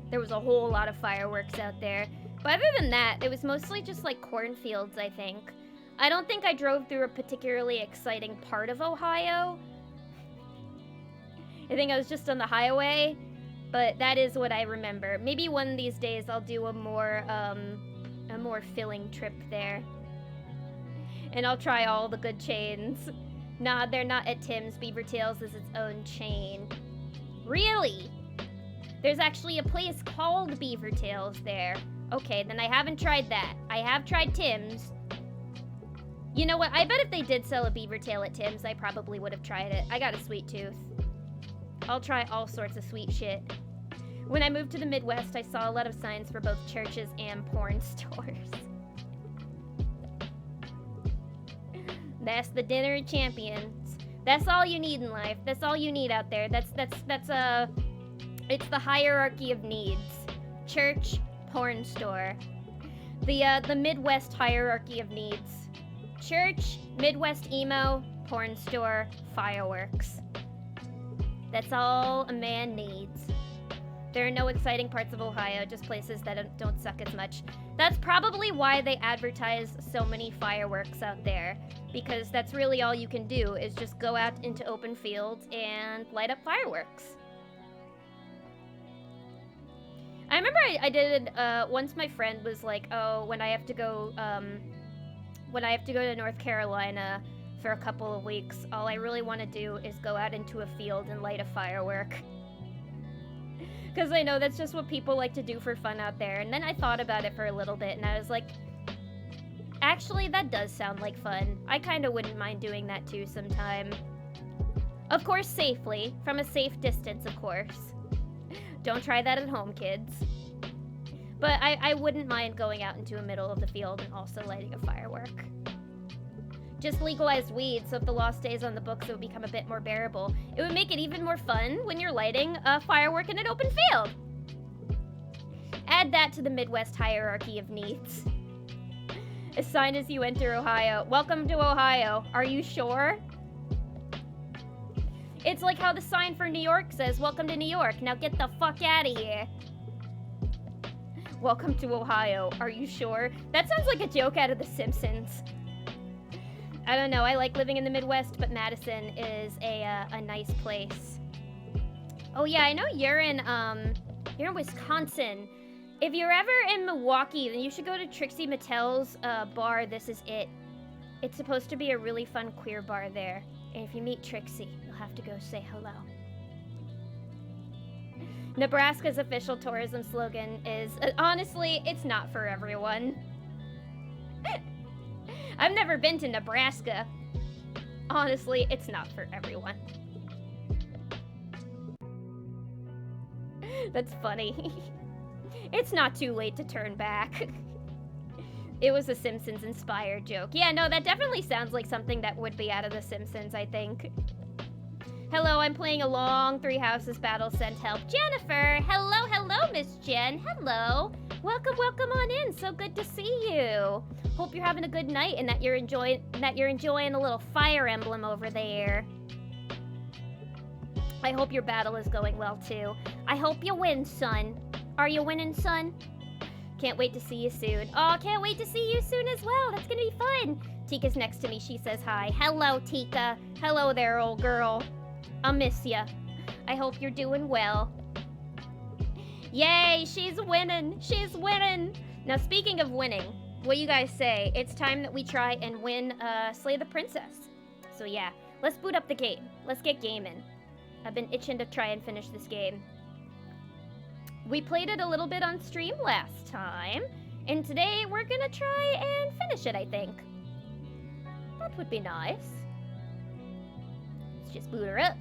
There was a whole lot of fireworks out there. But other than that, it was mostly just like cornfields, I think. I don't think I drove through a particularly exciting part of Ohio. I think I was just on the highway, but that is what I remember. Maybe one of these days I'll do a more filling trip there. And I'll try all the good chains. Nah, they're not at Tim's. Beaver Tails is its own chain. Really? There's actually a place called Beaver Tails there. Okay, then I haven't tried that. I have tried Tim's. You know what? I bet if they did sell a beaver tail at Tim's, I probably would have tried it. I got a sweet tooth. I'll try all sorts of sweet shit. When I moved to the Midwest, I saw a lot of signs for both churches and porn stores. That's the dinner of champions. That's all you need in life. That's all you need out there. It's the hierarchy of needs. Church, porn store. The Midwest hierarchy of needs. Church, Midwest emo, porn store, fireworks. That's all a man needs. There are no exciting parts of Ohio, just places that don't suck as much. That's probably why they advertise so many fireworks out there, because that's really all you can do, is just go out into open fields and light up fireworks. I remember I did, once my friend was like, oh, when I have to go to North Carolina for a couple of weeks, all I really want to do is go out into a field and light a firework. Because I know that's just what people like to do for fun out there. And then I thought about it for a little bit, and I was like, actually, that does sound like fun. I kind of wouldn't mind doing that too sometime. Of course, safely. From a safe distance, of course. Don't try that at home, kids. But I wouldn't mind going out into the middle of the field and also lighting a firework. Just legalize weed, so if the law stays on the books, it would become a bit more bearable. It would make it even more fun when you're lighting a firework in an open field. Add that to the Midwest hierarchy of needs. A sign as you enter Ohio. Welcome to Ohio. Are you sure? It's like how the sign for New York says, welcome to New York. Now get the fuck out of here. Welcome to Ohio. Are you sure? That sounds like a joke out of The Simpsons. I don't know. I like living in the Midwest, but Madison is a nice place. Oh yeah, I know you're in Wisconsin. If you're ever in Milwaukee, then you should go to Trixie Mattel's bar, This Is It. It's supposed to be a really fun queer bar there. And if you meet Trixie, you'll have to go say hello. Nebraska's official tourism slogan is, honestly, it's not for everyone. I've never been to Nebraska. Honestly, it's not for everyone. That's funny. It's not too late to turn back. It was a Simpsons-inspired joke. Yeah, no, that definitely sounds like something that would be out of The Simpsons, I think. Hello, I'm playing a long Three Houses battle. Send help. Jennifer! Hello, hello, Miss Jen. Hello. Welcome, welcome on in. So good to see you. Hope you're having a good night and that you're enjoying a little Fire Emblem over there. I hope your battle is going well, too. I hope you win, son. Are you winning, son? Can't wait to see you soon. Oh, can't wait to see you soon as well. That's gonna be fun. Tika's next to me. She says hi. Hello, Tika. Hello there, old girl. I'll miss ya. I hope you're doing well. Yay, she's winning. She's winning. Now, speaking of winning, what do you guys say? It's time that we try and win Slay the Princess. So yeah, let's boot up the game. Let's get gaming. I've been itching to try and finish this game. We played it a little bit on stream last time, and today we're gonna try and finish it, I think. That would be nice. Let's just boot her up.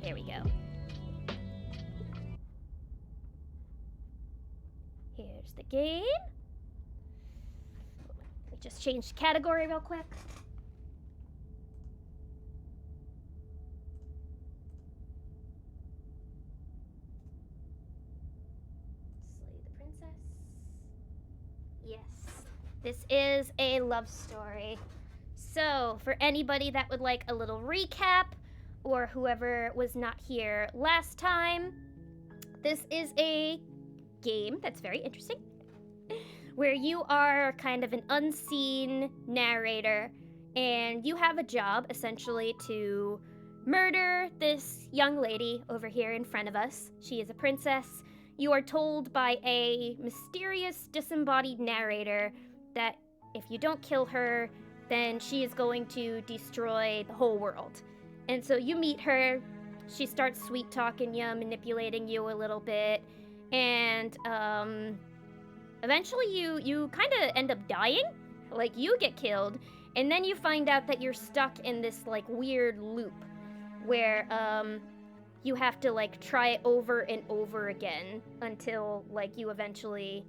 There we go. Here's the game. Let me just change category real quick. Yes, this is a love story. So, for anybody that would like a little recap, or whoever was not here last time, this is a game that's very interesting, where you are kind of an unseen narrator, and you have a job, essentially, to murder this young lady over here in front of us. She is a princess. You are told by a mysterious disembodied narrator that if you don't kill her, then she is going to destroy the whole world. And so you meet her, she starts sweet-talking you, manipulating you a little bit, and eventually you kind of end up dying, like you get killed, and then you find out that you're stuck in this like weird loop where you have to like try it over and over again until like you eventually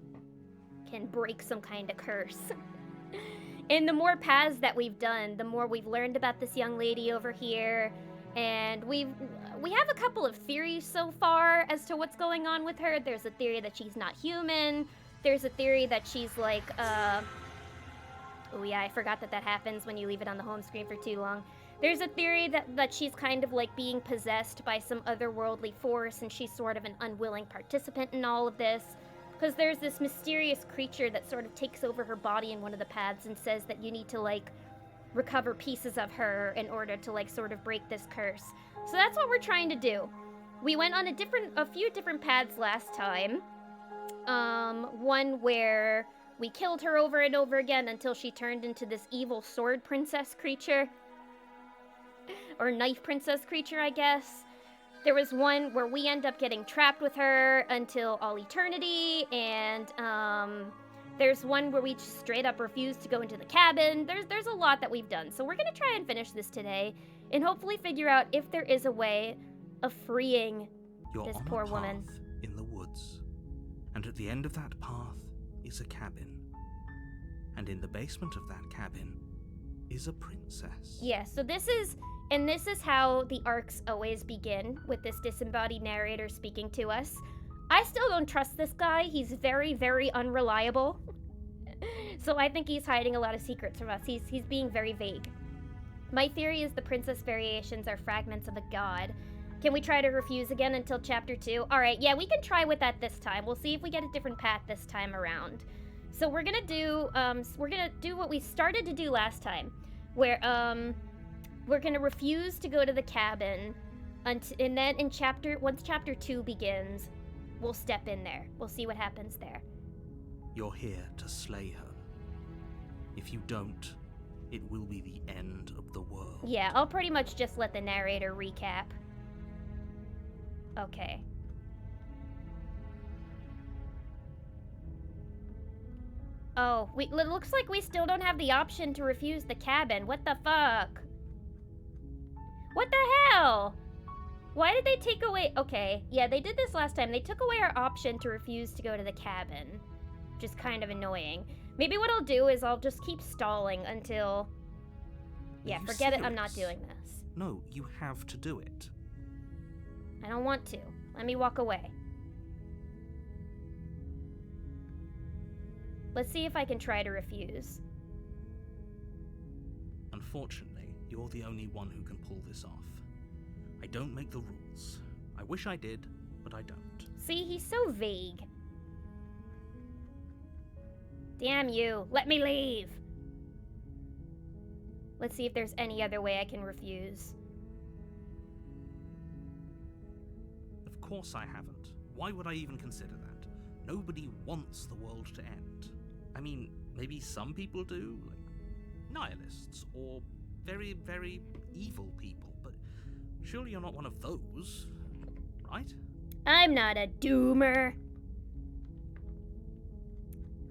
can break some kind of curse. And the more paths that we've done, the more we've learned about this young lady over here, and we have a couple of theories so far as to what's going on with her. There's a theory that she's not human. There's a theory that she's like oh yeah, I forgot that happens when you leave it on the home screen for too long. There's a theory that she's kind of like being possessed by some otherworldly force, and she's sort of an unwilling participant in all of this. Because there's this mysterious creature that sort of takes over her body in one of the paths and says that you need to like recover pieces of her in order to like sort of break this curse. So that's what we're trying to do. We went on a few different paths last time. One where we killed her over and over again until she turned into this evil sword princess creature. Or knife princess creature, I guess. There was one where we end up getting trapped with her until all eternity, and there's one where we just straight up refuse to go into the cabin. There's a lot that we've done, so we're gonna try and finish this today, and hopefully figure out if there is a way of freeing this poor woman. In the woods, and at the end of that path is a cabin, and in the basement of that cabin is a princess. Yeah, so this is how the arcs always begin, with this disembodied narrator speaking to us. I still don't trust this guy. He's very, very unreliable. So I think he's hiding a lot of secrets from us. He's being very vague. My theory is the princess variations are fragments of a god. Can we try to refuse again until chapter 2? All right, yeah, we can try with that this time. We'll see if we get a different path this time around. So we're gonna do what we started to do last time, where we're gonna refuse to go to the cabin, and then once chapter 2 begins, we'll step in there. We'll see what happens there. You're here to slay her. If you don't, it will be the end of the world. Yeah, I'll pretty much just let the narrator recap. Okay. Oh, it looks like we still don't have the option to refuse the cabin. What the fuck? What the hell? Why did they take away... Okay, yeah, they did this last time. They took away our option to refuse to go to the cabin. Which is kind of annoying. Maybe what I'll do is I'll just keep stalling until... Yeah, forget it, I'm not doing this. No, you have to do it. I don't want to. Let me walk away. Let's see if I can try to refuse. Unfortunately, you're the only one who can pull this off. I don't make the rules. I wish I did, but I don't. See, he's so vague. Damn you, let me leave! Let's see if there's any other way I can refuse. Of course I haven't. Why would I even consider that? Nobody wants the world to end. I mean, maybe some people do, like nihilists, or very, very evil people, but surely you're not one of those, right? I'm not a doomer.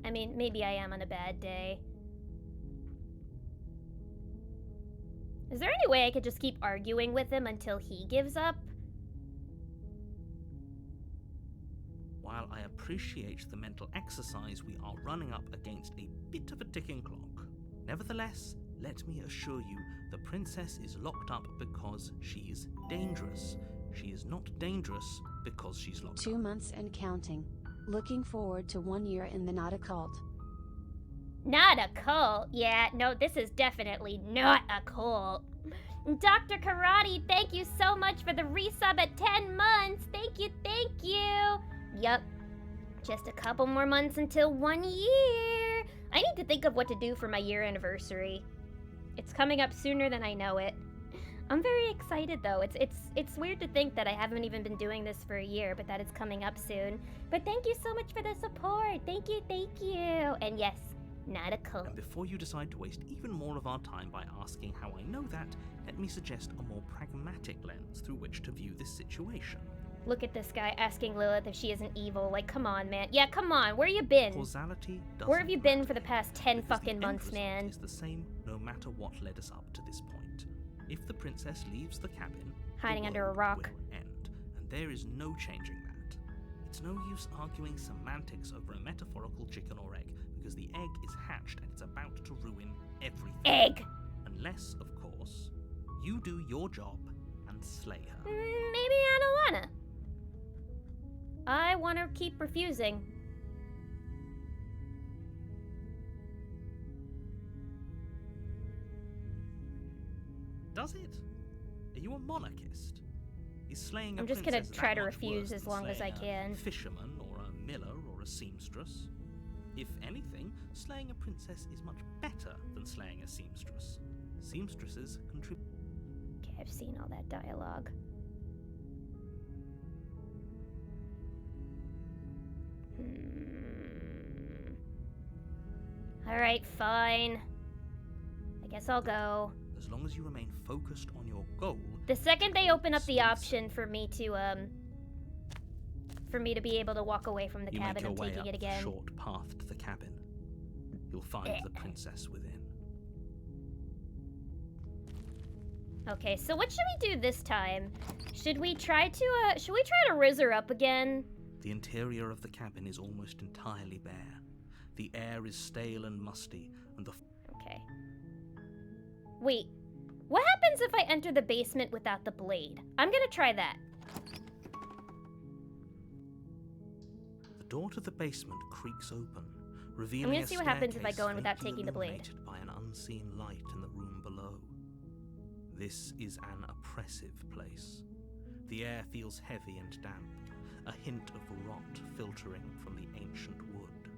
I mean, maybe I am on a bad day. Is there any way I could just keep arguing with him until he gives up? While I appreciate the mental exercise, we are running up against a bit of a ticking clock. Nevertheless, let me assure you, the princess is locked up because she's dangerous. She is not dangerous because she's locked up. 2 months and counting. Looking forward to 1 year in the Not a Cult. Not a cult? Yeah, no, this is definitely not a cult. Dr. Karate, thank you so much for the resub at 10 months. Thank you, thank you. Yup. Just a couple more months until 1 year. I need to think of what to do for my year anniversary. It's coming up sooner than I know it. I'm very excited though. It's weird to think that I haven't even been doing this for a year, but that it's coming up soon. But thank you so much for the support. Thank you, thank you. And yes, not a cult. And before you decide to waste even more of our time by asking how I know that, let me suggest a more pragmatic lens through which to view this situation. Look at this guy asking Lilith if she isn't evil. Like, come on, man. Yeah, come on. Where you been? Causality doesn't Where have you been matter, for the past 10 because fucking the end months, result man? is the same no matter what led us up to this point. If the princess leaves the cabin, Hiding the under a world rock. will end, and there is no changing that. It's no use arguing semantics over a metaphorical chicken or egg, because the egg is hatched and it's about to ruin everything. Egg! Unless, of course, you do your job and slay her. Maybe I don't wanna. I wanna keep refusing. Does it? Are you a monarchist? Is slaying a I'm just gonna princess try that to much refuse worse as than long as I slaying can. A fisherman or a miller or a seamstress? If anything, slaying a princess is much better than slaying a seamstress. Seamstresses contribute. Okay, I've seen all that dialogue. Alright, fine. I guess I'll go. As long as you remain focused on your goal. The second they open up the option for me to be able to walk away from the you cabin, make your I'm way taking up it again. the short path to the cabin. You'll find the princess within. Okay, so what should we do this time? Should we try to rizz her up again? The interior of the cabin is almost entirely bare. The air is stale and musty, and the Okay. Wait, what happens if I enter the basement without the blade? I'm gonna try that. The door to the basement creaks open, revealing I'm gonna see what happens if I go in without taking the blade. illuminated by an unseen light in the room below. This is an oppressive place. The air feels heavy and damp, a hint of rot filtering from the ancient wood.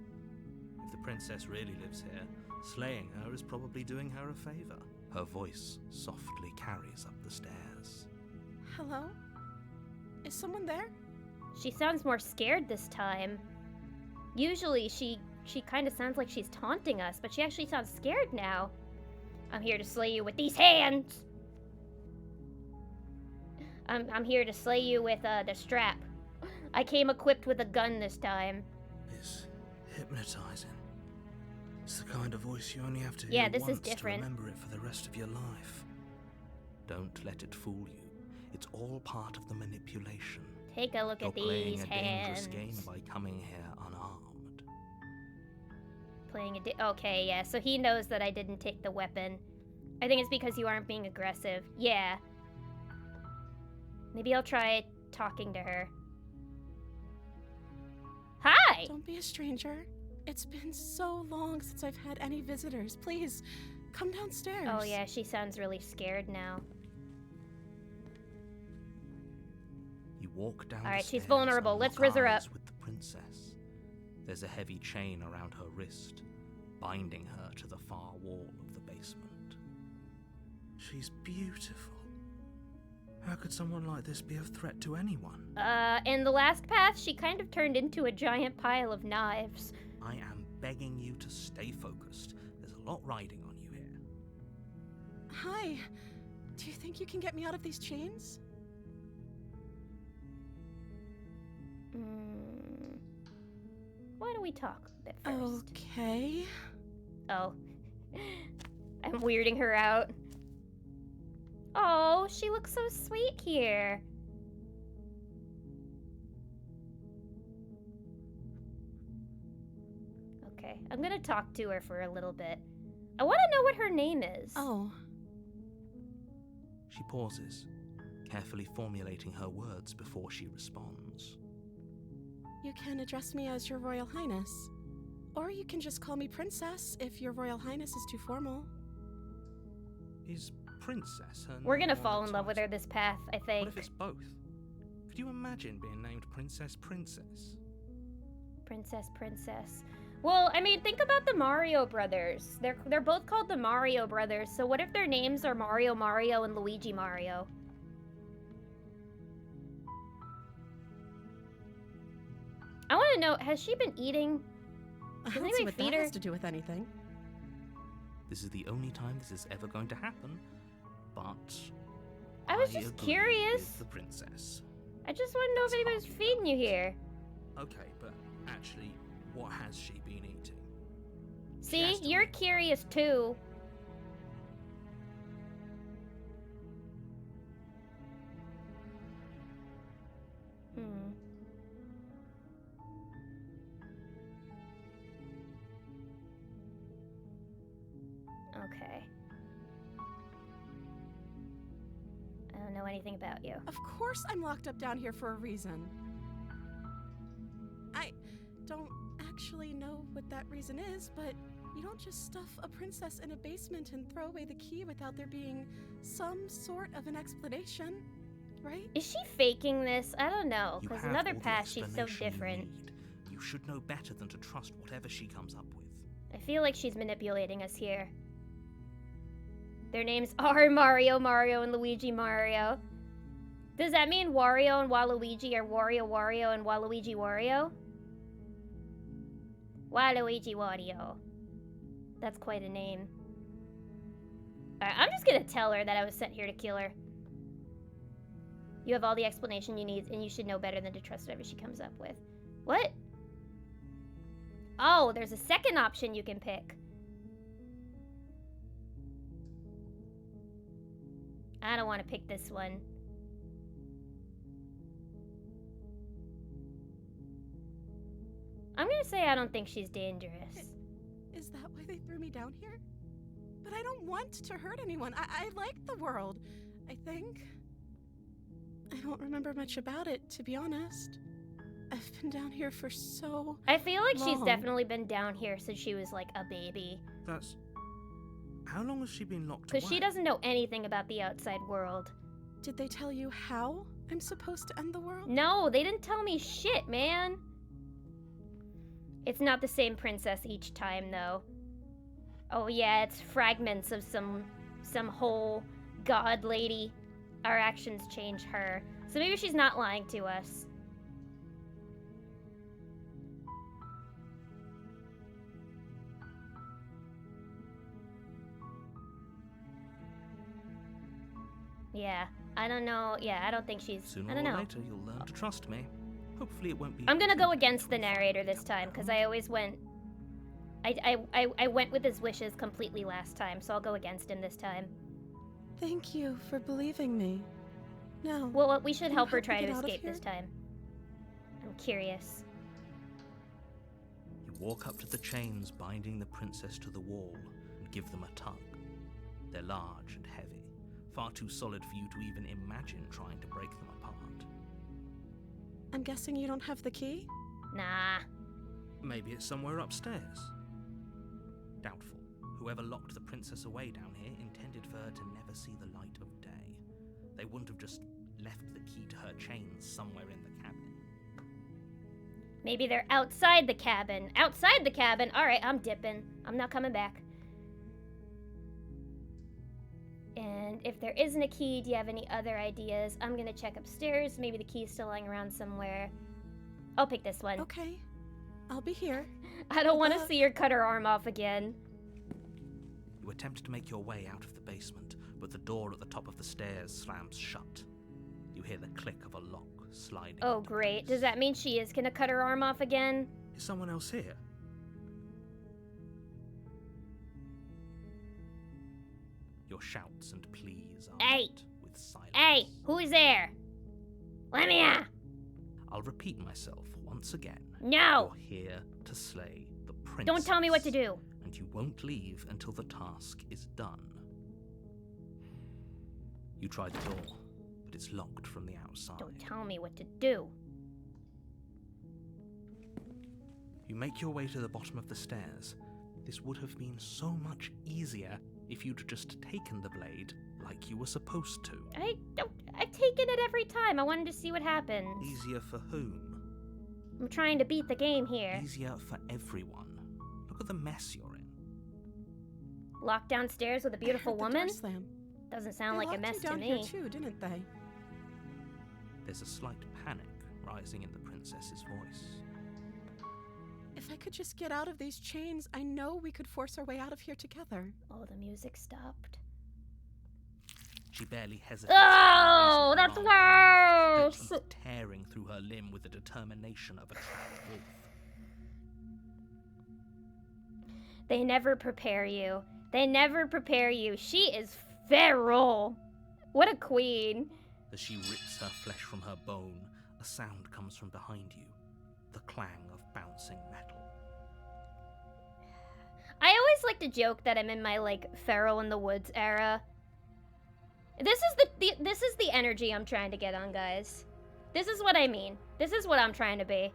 If the princess really lives here, slaying her is probably doing her a favor. Her voice softly carries up the stairs. Hello? Is someone there? She sounds more scared this time. Usually she kind of sounds like she's taunting us, but she actually sounds scared now. I'm here to slay you with these hands. I'm here to slay you with the strap. I came equipped with a gun this time. It's hypnotizing. It's the kind of voice you only have to hear Yeah, this is once different. to remember it for the rest of your life. Don't let it fool you. It's all part of the manipulation. Take a look You're at playing these a dangerous hands. game by coming here unarmed. Okay, yeah, so he knows that I didn't take the weapon. I think it's because you aren't being aggressive. Yeah. Maybe I'll try talking to her. Hi! Don't be a stranger. It's been so long since I've had any visitors. Please, come downstairs. Oh yeah, she sounds really scared now. You walk down Alright, the she's stairs vulnerable. and Let's lock riz her eyes up. with the princess. There's a heavy chain around her wrist, binding her to the far wall of the basement. She's beautiful. How could someone like this be of threat to anyone? In the last path, she kind of turned into a giant pile of knives. I am begging you to stay focused. There's a lot riding on you here. Hi. Do you think you can get me out of these chains? Why don't we talk a bit first? Okay. Oh. I'm weirding her out. Oh, she looks so sweet here. Okay, I'm gonna talk to her for a little bit. I want to know what her name is. Oh. She pauses, carefully formulating her words before she responds. You can address me as Your Royal Highness. Or you can just call me Princess if Your Royal Highness is too formal. Is Princess her We're gonna name or fall a in love with her title? this path, I What think. if it's both? Could you imagine being named Princess? Princess. Well, I mean, think about the Mario brothers. They're both called the Mario brothers, so what if their names are Mario and Luigi Mario? I want to know, has she been eating? I Does don't anybody see what feed that her? has to do with anything. This is the only time this is ever going to happen, but I was just agree curious. with the princess. I just want to know if That's anybody's hard. feeding you here. Okay, but actually, what has she been eating? See, has to you're be. curious too. Okay. I don't know anything about you. Of course I'm locked up down here for a reason. I don't actually know what that reason is, but you don't just stuff a princess in a basement and throw away the key without there being some sort of an explanation, right? Is she faking this? I don't know, You because have another all the path, she's so explanation you different. need. You should know better than to trust whatever she comes up with. I feel like she's manipulating us here. Their names are Mario, and Luigi Mario. Does that mean Wario and Waluigi are Wario, and Waluigi Wario? Waluigi Wario. That's quite a name. Alright, I'm just gonna tell her that I was sent here to kill her. You have all the explanation you need, and you should know better than to trust whatever she comes up with. What? Oh, there's a second option you can pick. I don't want to pick this one. I'm gonna say I don't think she's dangerous. Is that why they threw me down here? But I don't want to hurt anyone. I like the world, I think. I don't remember much about it, to be honest. I've been down here for so I feel like she's long. definitely been down here since she was like a baby. That's... How long has she been locked Because away? she doesn't know anything about the outside world. Did they tell you how I'm supposed to end the world? No, they didn't tell me shit, man. It's not the same princess each time, though. Oh yeah, it's fragments of some whole god lady. Our actions change her. So maybe she's not lying to us. Yeah, I don't know. Yeah, I don't think she's... Sooner I don't or know. later, you'll learn to trust me. Hopefully it won't be... I'm gonna too go against the painful narrator for this you. time, because I always went... I went with his wishes completely last time, so I'll go against him this time. Thank you for believing me. No. Well, we should Can you help her help me try to get out of escape this here? time. I'm curious. You walk up to the chains binding the princess to the wall and give them a tug. They're large and heavy, far too solid for you to even imagine trying to break them apart. I'm guessing you don't have the key? Nah. Maybe it's somewhere upstairs. Doubtful. Whoever locked the princess away down here intended for her to never see the light of day. They wouldn't have just left the key to her chains somewhere in the cabin. Maybe they're outside the cabin. Outside the cabin? Alright, I'm dipping. I'm not coming back. And if there isn't a key, do you have any other ideas? I'm gonna check upstairs. Maybe the key's still lying around somewhere. I'll pick this one. Okay. I'll be here. I don't want to luck. see her cut her arm off again. You attempt to make your way out of the basement, but the door at the top of the stairs slams shut. You hear the click of a lock sliding. Oh, into great. place. Does that mean she is gonna cut her arm off again? Is someone else here? Your shouts and pleas are Hey! met with silence. Hey, who's there? Let me out! I'll repeat myself once again. No! You're here to slay the princess. Don't tell me what to do. And you won't leave until the task is done. You try the door, but it's locked from the outside. Don't tell me what to do. You make your way to the bottom of the stairs. This would have been so much easier if you'd just taken the blade like you were supposed to. I've taken it every time. I wanted to see what happens. Easier for whom? I'm trying to beat the game here. Easier for everyone. Look at the mess you're in. Locked downstairs with a beautiful I heard the woman? door slam. Doesn't sound They like a locked mess you to down me. here too, didn't they? There's a slight panic rising in the princess's voice. If I could just get out of these chains, I know we could force our way out of here together. Oh, the music stopped. She barely hesitates. Oh, raising her that's arm, her worse! teeth tearing through her limb with the determination of a trapped wolf. They never prepare you. They never prepare you. She is feral. What a queen. As she rips her flesh from her bone, a sound comes from behind you. The clang of bouncing metal. I always like to joke that I'm in my, like, feral in the woods era. This is the energy I'm trying to get on, guys. This is what I mean. This is what I'm trying to be.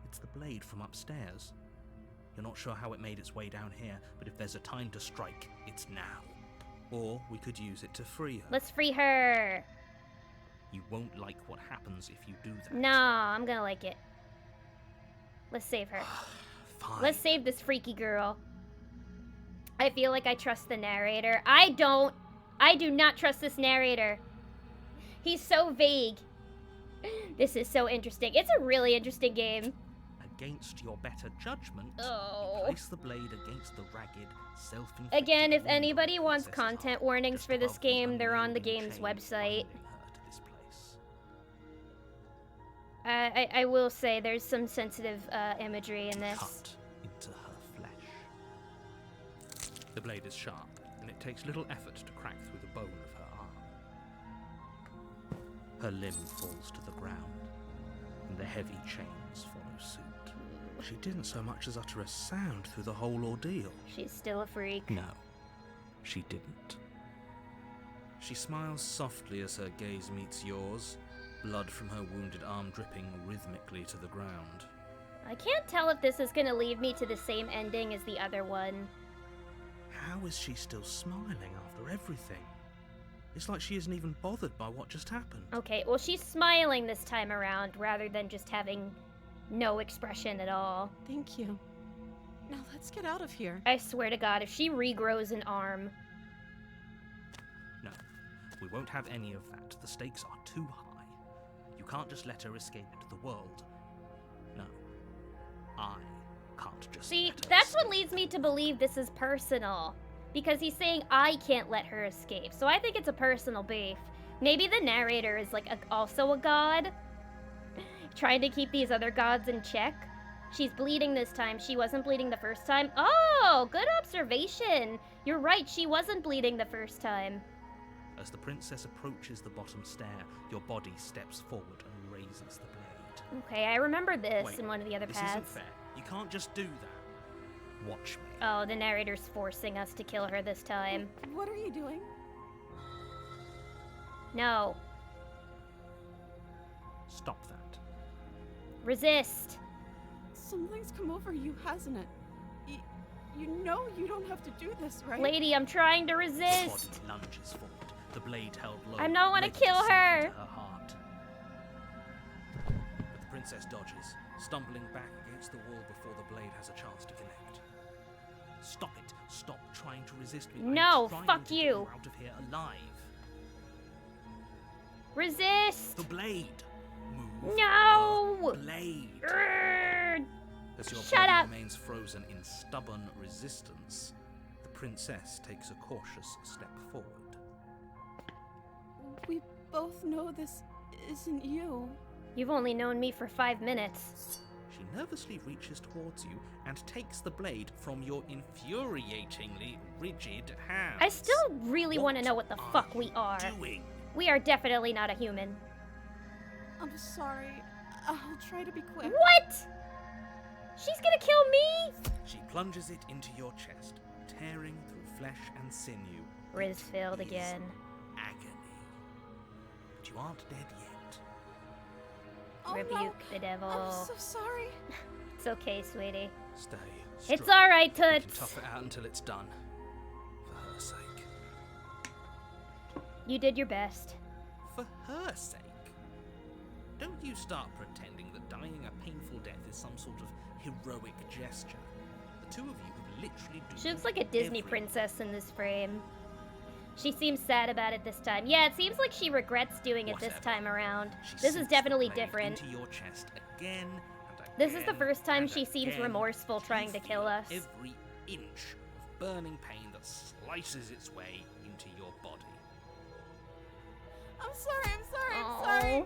It's the blade from upstairs. You're not sure how it made its way down here, but if there's a time to strike, it's now. Or we could use it to free her. Let's free her. You won't like what happens if you do that. No, I'm gonna like it. Let's save her. Fine. Let's save this freaky girl. I feel like I trust the narrator. I don't. I do not trust this narrator. He's so vague. This is so interesting. It's a really interesting game. Against your better judgment, Oh. you place the blade against the ragged, self-inflicted Again, if wound anybody on the wants princess's content arm, warnings just for this above the game, they're on the unwinding game's chain website. binding her to this place. I will say there's some sensitive imagery in this. Cut into her flesh. The blade is sharp, and it takes little effort to crack through the bone of her arm. Her limb falls to the ground, and the heavy chains follow suit. She didn't so much as utter a sound through the whole ordeal. She's still a freak. No, she didn't. She smiles softly as her gaze meets yours, blood from her wounded arm dripping rhythmically to the ground. I can't tell if this is gonna lead me to the same ending as the other one. How is she still smiling after everything? It's like she isn't even bothered by what just happened. Okay, well, she's smiling this time around rather than just having no expression at all. Thank you. Now let's get out of here. I swear to God, if she regrows an arm. No, we won't have any of that. The stakes are too high. You can't just let her escape into the world. No, I can't just See, let her that's escape. what leads me to believe this is personal. Because he's saying I can't let her escape. So I think it's a personal beef. Maybe the narrator is like also a god. Trying to keep these other gods in check. She's bleeding this time. She wasn't bleeding the first time. Oh, good observation. You're right, she wasn't bleeding the first time. As the princess approaches the bottom stair, your body steps forward and raises the blade. Okay, I remember this Wait, in one of the other this isn't paths. fair. You can't just do that. Watch me. Oh, the narrator's forcing us to kill her this time. What are you doing? No. Stop that. Resist. Something's come over you, hasn't it? You know you don't have to do this, right? Lady, I'm trying to The resist. body lunges forward, the blade held low. I don't want to ready kill sink her. into her heart. But the princess dodges, stumbling back against the wall before the blade has a chance to connect. Stop it. Stop trying to resist me. No, I'm trying fuck to you. Get you out of here alive. Resist. The blade. Move. No. The blade. Urgh. As your Shut body up. remains frozen in stubborn resistance, the princess takes a cautious step forward. We both know this isn't you. You've only known me for 5 minutes. She nervously reaches towards you and takes the blade from your infuriatingly rigid hands. I still really want to know what the fuck we are. Doing? We are definitely not a human. I'm sorry. I'll try to be quick. What? She's gonna kill me? She plunges it into your chest, tearing through flesh and sinew. Riz It failed is again. Agony. But you aren't dead yet. Oh, Rebuke no. the devil. I'm so sorry. It's okay, sweetie. Stay. It's strong. alright, We can Toots. tough it out until it's done. For her sake. You did your best. For her sake. Don't you start pretending that dying a painful death is some sort of heroic gesture. The two of you have literally doomed She looks like a Disney everyone. princess in this frame. She seems sad about it this time. Yeah, it seems like she regrets doing it this Whatever. time around. She This is sinks definitely the blade different. Into your chest again and This is the again first time and she seems again. remorseful trying You to kill feel us. Every inch of burning pain that slices its way into your body. I'm sorry. I'm sorry.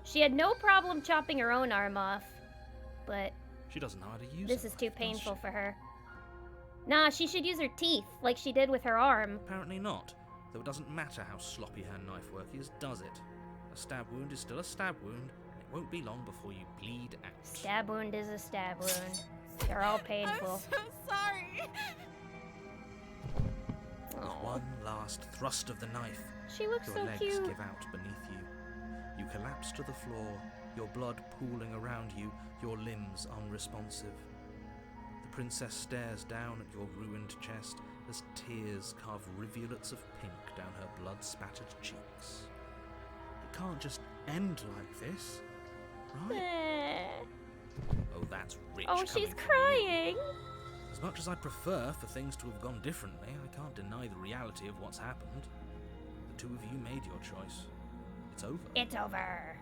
She had no problem chopping her own arm off, but She doesn't know how to use this a is too knife, does painful she? for her. Nah, she should use her teeth, like she did with her arm. Apparently not. Though it doesn't matter how sloppy her knife work is, does it? A stab wound is still a stab wound, and it won't be long before you bleed out. Stab wound is a stab wound. They're all painful. I'm so sorry. With one last thrust of the knife, She looks your so legs cute. give out beneath you. You collapse to the floor, your blood pooling around you, your limbs unresponsive. The princess stares down at your ruined chest as tears carve rivulets of pink down her blood-spattered cheeks. It can't just end like this, right? Eh. Oh, that's rich. Oh, coming she's from you. crying. As much as I'd prefer for things to have gone differently, I can't deny the reality of what's happened. The two of you made your choice. It's over. It's over.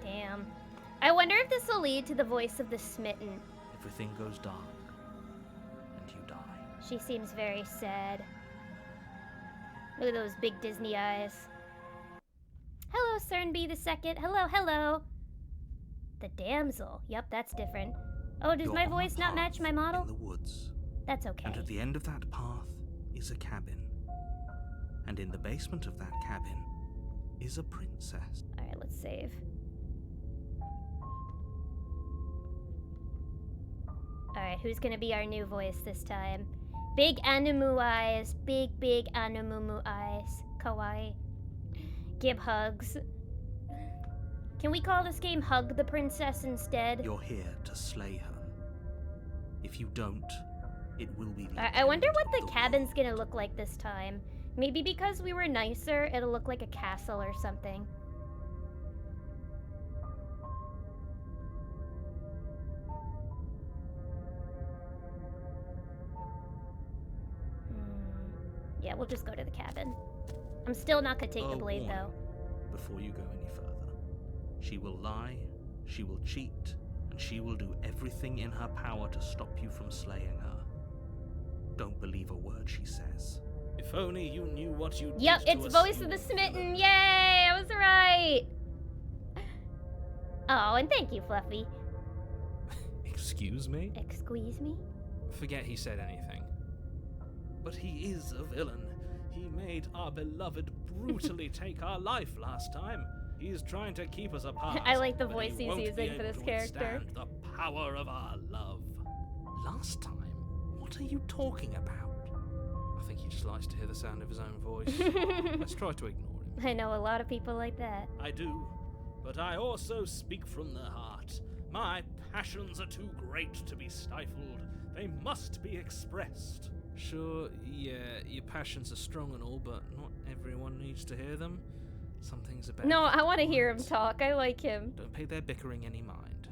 Damn. I wonder if this will lead to the voice of the smitten. Everything goes dark, and you die. She seems very sad. Look at those big Disney eyes. Hello, Cernby the Second. Hello, hello. The damsel. Yep, that's different. Oh, does You're my on a voice not match path my model? In the woods, That's okay. and at the end of that path is a cabin. And in the basement of that cabin is a princess. Alright, let's save. Alright, who's gonna be our new voice this time? Big Anumu eyes. Big Anumu eyes. Kawaii. Give hugs. Can we call this game Hug the Princess instead? You're here to slay her. If you don't, it will be the I wonder end what of the cabin's world. gonna look like this time. Maybe because we were nicer, it'll look like a castle or something. Yeah, we'll just go to the cabin. I'm still not gonna take the blade, though. Before you go any further, she will lie, she will cheat, and she will do everything in her power to stop you from slaying her. Don't believe a word she says. If only you knew what you Yep, did to it's us, Voice you of the would Smitten. never- Yay! I was right. Oh, and thank you, Fluffy. Excuse me? Excuse me? Forget he said anything. But he is a villain. He made our beloved brutally take our life last time. He's trying to keep us apart. I like the but voice he he's won't be using for able this to character. withstand the power of our love. Last time? What are you talking about? I think he just likes to hear the sound of his own voice. Let's try to ignore him. I know a lot of people like that. I do, but I also speak from the heart. My passions are too great to be stifled. They must be expressed. Sure, yeah, your passions are strong and all, but not everyone needs to hear them. Some things are better. No, I want to hear him talk. I like him. Don't pay their bickering any mind.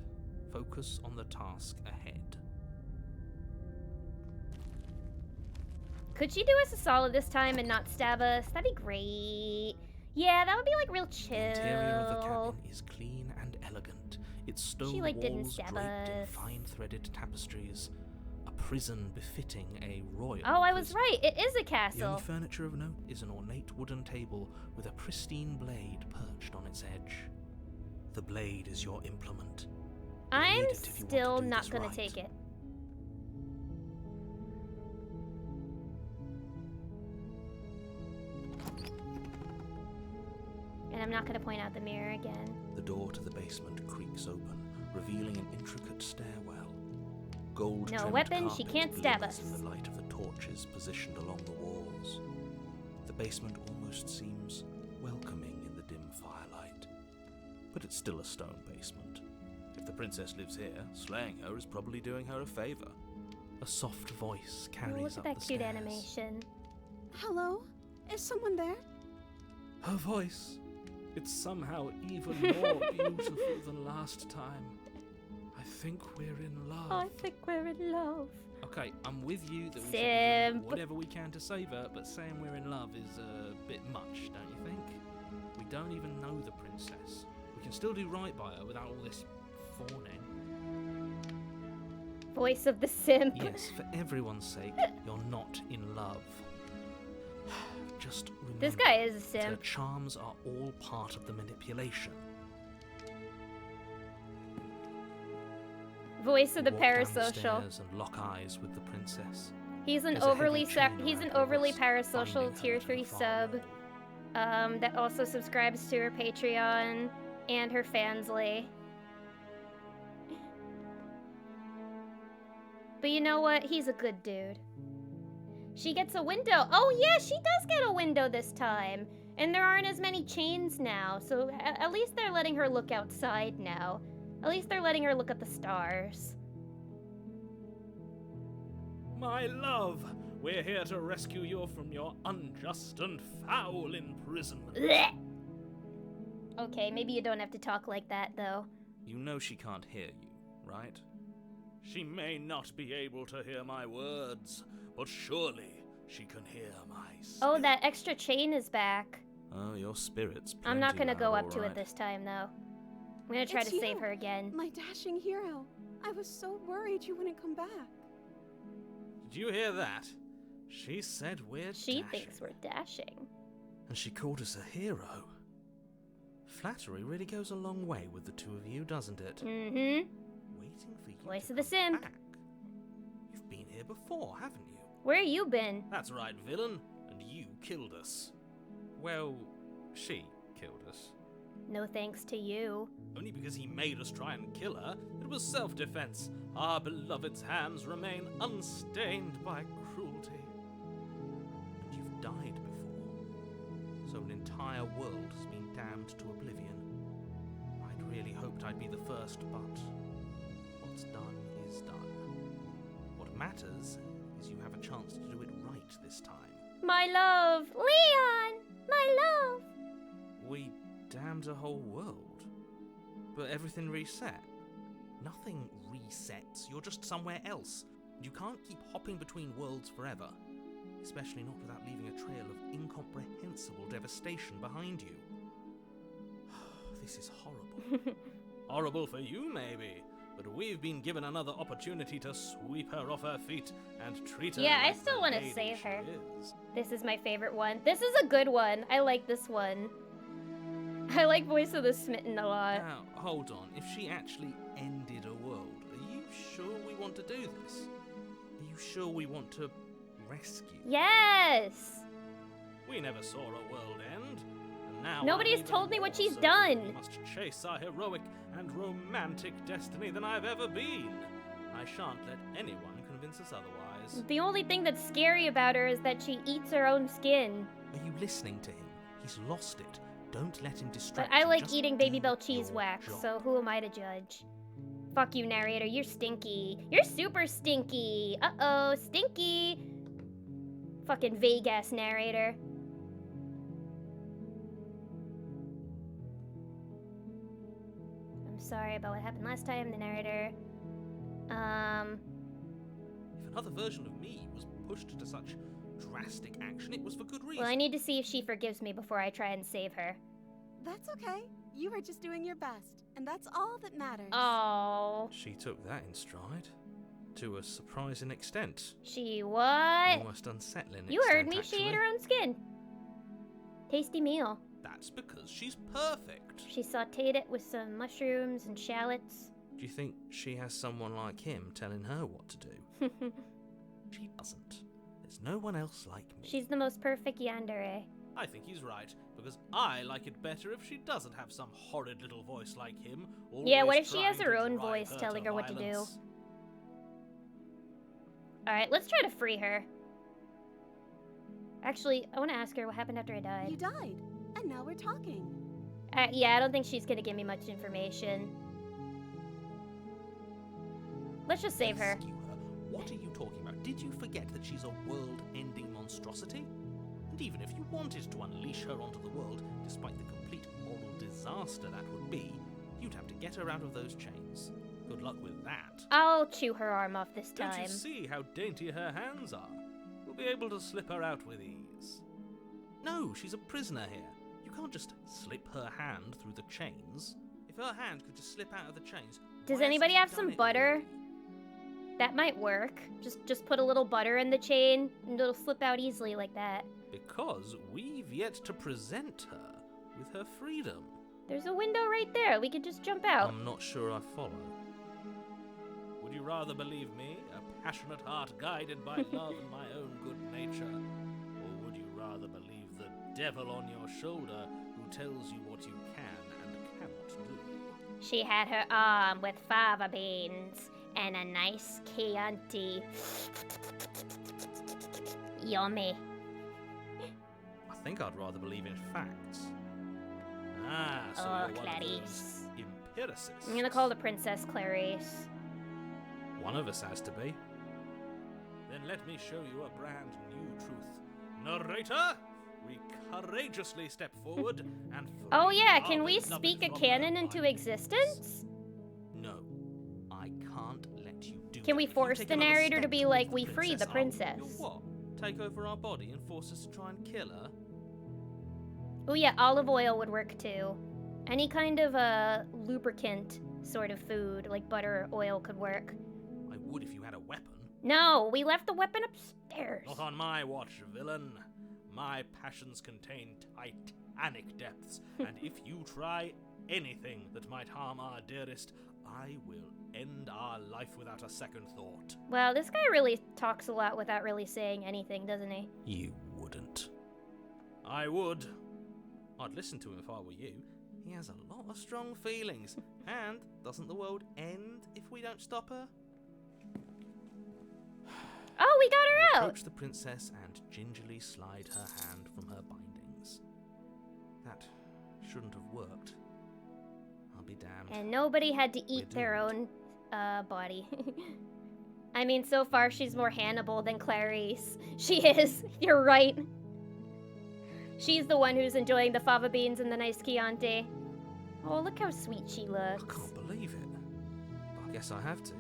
Focus on the task ahead. Could she do us a solid this time and not stab us? That'd be great. Yeah, that would be like real chill. The interior of the cabin is clean and elegant. Its stone She, like, didn't walls stab draped in us. fine-threaded tapestries. A prison befitting a royal Oh, I was prison. right. It is a The castle. only furniture of note is an ornate wooden table with a pristine blade perched on its edge. The blade is your implement. You'll I'm need it if you want to still do not this gonna right. take it. And I'm not gonna point out the mirror again. The door to the basement creaks open, revealing an intricate stairwell. Gold No weapon, she can't stab glimmers us. in the light of the torches positioned along the walls. The basement almost seems welcoming in the dim firelight. But it's still a stone basement. If the princess lives here, slaying her is probably doing her a favor. A soft voice Oh, carries look at up that the cute stairs. animation. Hello? Is someone there? Her voice. It's somehow even more beautiful than last time. I think we're in love. Oh, I think we're in love. Okay, I'm with you that we should be Simp. doing whatever we can to save her, but saying we're in love is a bit much, don't you think? We don't even know the princess. We can still do right by her without all this fawning. Voice of the simp. Yes, for everyone's sake, you're not in love. Just remember, This guy is a that her simp. charms are all part of the manipulation. Voice of the Walk down parasocial. stairs and lock eyes with the princess. He's an There's a overly heavy chain he's an around her overly wrist, parasocial binding her tier to 3 the far sub wall. that also subscribes to her Patreon and her Fansly. But you know what? He's a good dude. She gets a window. Oh yeah, she does get a window this time. And there aren't as many chains now, so at least they're letting her look outside now. At least they're letting her look at the stars. My love, we're here to rescue you from your unjust and foul imprisonment. Blech. Okay, maybe you don't have to talk like that, though. You know she can't hear you, right? She may not be able to hear my words, but surely she can hear my spirit. Oh, that extra chain is back. Oh, your spirit's I'm not plenty gonna go loud, up to all it right. this time, though. I'm gonna try It's to save you, her again. My dashing hero. I was so worried you wouldn't come back. Did you hear that? She said we're She dashing. thinks we're dashing. And she called us a hero. Flattery really goes a long way with the two of you, doesn't it? Mm-hmm. Waiting for you Voice to of the come simp. back. You've been here before, haven't you? Where you been? That's right, villain. And you killed us. Well, she killed us. No thanks to you. Only because he made us try and kill her. It was self-defense. Our beloved's hands remain unstained by cruelty. And you've died before. So an entire world has been damned to oblivion. I'd really hoped I'd be the first, but what's done is done. What matters is you have a chance to do it right this time. My love! Leon! My love! We damned a whole world. But everything reset. Nothing resets. You're just somewhere else. You can't keep hopping between worlds forever. Especially not without leaving a trail of incomprehensible devastation behind you. This is horrible. Horrible for you, maybe. But we've been given another opportunity to sweep her off her feet and treat her Yeah, I like still the wanna lady save she her. is. This is my favorite one. This is a good one. I like this one. I like Voice of the Smitten a lot. Now, hold on. If she actually ended a world, are you sure we want to do this? Are you sure we want to rescue. Yes! We never saw a world end, and now Nobody's I'm even told me what more she's certain done. We must chase our heroic and romantic destiny than I've ever been. I shan't let anyone convince us otherwise. The only thing that's scary about her is that she eats her own skin. Are you listening to him? He's lost it. Don't let him But distract I you. like Just eating do Baby Bell cheese your wax, job. so who am I to judge? Fuck you, narrator. You're stinky. You're super stinky. Uh-oh, stinky. Fucking vague-ass narrator. I'm sorry about what happened last time, the narrator. If another version of me was pushed to such drastic action, it was for good reason. Well, I need to see if she forgives me before I try and save her. That's okay. You were just doing your best, and that's all that matters. Oh. She took that in stride. To a surprising extent. She what? Almost unsettling You heard extent, me, actually. she ate her own skin. Tasty meal. That's because she's perfect. She sauteed it with some mushrooms and shallots. Do you think she has someone like him telling her what to do? She doesn't. There's no one else like me. She's the most perfect yandere. I think he's right, because I like it better if she doesn't have some horrid little voice like him. Yeah, what always if she has trying her to own drive voice her telling to her what to do? violence. Alright, let's try to free her. Actually, I want to ask her what happened after I died. You died, and now we're talking. Yeah, I don't think she's gonna give me much information. Let's just save her. Rescue her? What are you talking about? Did you forget that she's a world-ending monstrosity? And even if you wanted to unleash her onto the world, despite the complete moral disaster that would be, you'd have to get her out of those chains. Good luck with that. I'll chew her arm off this Don't time. you see how dainty her hands are? You'll be able to slip her out with ease. No, she's a prisoner here. You can't just slip her hand through the chains. If her hand could just slip out of the chains, Does why anybody hasn't have she some done it butter? already? That might work. Just put a little butter in the chain, and it'll slip out easily like that. Because we've yet to present her with her freedom. There's a window right there. We could just jump out. I'm not sure I follow. Would you rather believe me, a passionate heart guided by love and my own good nature? Or would you rather believe the devil on your shoulder who tells you what you can and cannot do? She had her arm with fava beans and a nice Chianti. Yummy. I think I'd rather believe in facts. Ah, so Oh, you're one of Clarice. those empiricists. I'm gonna call the princess Clarice. One of us has to be. Then let me show you a brand new truth. Narrator, we courageously step forward and free Oh yeah, our can we beloved speak a from canon her into bindings. existence? No, I can't let you do Can that. we If you force take the another narrator to step be towards like, the we freed the You'll princess? what? Take over our body and force us to try and kill her? Oh yeah, olive oil would work too. Any kind of lubricant sort of food, like butter or oil, could work. I would if you had a weapon. No, we left the weapon upstairs. Not on my watch, villain. My passions contain titanic depths, and if you try anything that might harm our dearest, I will end our life without a second thought. Well, this guy really talks a lot without really saying anything, doesn't he? You wouldn't. I would. I'd listen to him if I were you. He has a lot of strong feelings. And doesn't the world end if we don't stop her? Oh, we got her out! Approach the princess and gingerly slide her hand from her bindings. That shouldn't have worked. I'll be damned. And nobody had to eat their own body. I mean, so far she's more Hannibal than Clarice. She is. You're right. She's the one who's enjoying the fava beans and the nice Chianti. Oh, look how sweet she I looks. can't believe it. But I guess I have to.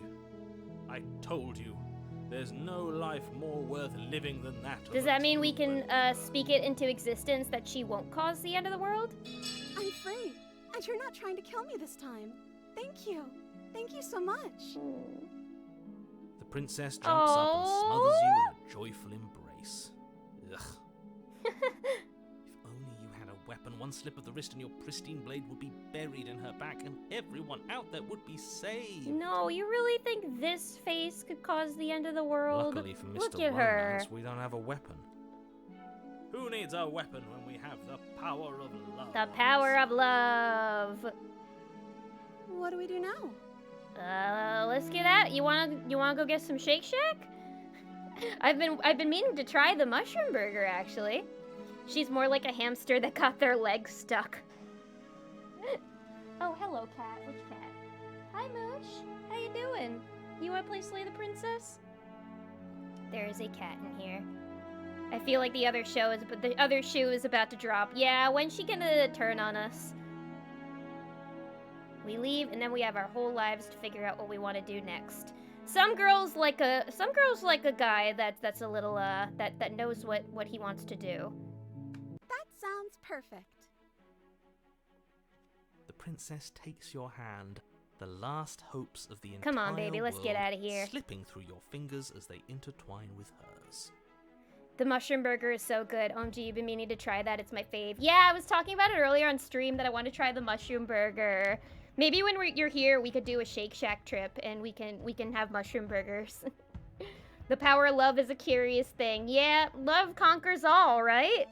I told you. There's no life more worth living than that. of Does a that mean we true can believer. speak it into existence that she won't cause the end of the world? I'm free, and you're not trying to kill me this time. Thank you. Thank you so much. The princess jumps up and smothers you in a joyful embrace. Ugh. If only you had a weapon weapon, one slip of the wrist and your pristine blade would be buried in her back, and everyone out there would be saved. No, you really think this face could cause the end of the world? Luckily for Mr. Look at her. Romance, we don't have a weapon. Who needs a weapon when we have the power of love? The power of love. What do we do now? Let's get out. You wanna go get some Shake Shack? I've been meaning to try the mushroom burger, actually. She's more like a hamster that got their legs stuck. Oh, hello, cat. Which cat? Hi, Moosh. How you doing? You wanna play Slay the Princess? There is a cat in here. I feel like the other shoe is about to drop. Yeah, when's she gonna turn on us? We leave, and then we have our whole lives to figure out what we want to do next. Some girls like a guy that's a little that knows what he wants to do. That sounds perfect. The princess takes your hand, the last hopes of the entire Come on, baby, let's get world out of here. slipping through your fingers as they intertwine with hers. The mushroom burger is so good. OMG, you've been meaning to try that. It's my fave. Yeah, I was talking about it earlier on stream that I want to try the mushroom burger. Maybe when you're here, we could do a Shake Shack trip, and we can have mushroom burgers. The power of love is a curious thing. Yeah, love conquers all, right?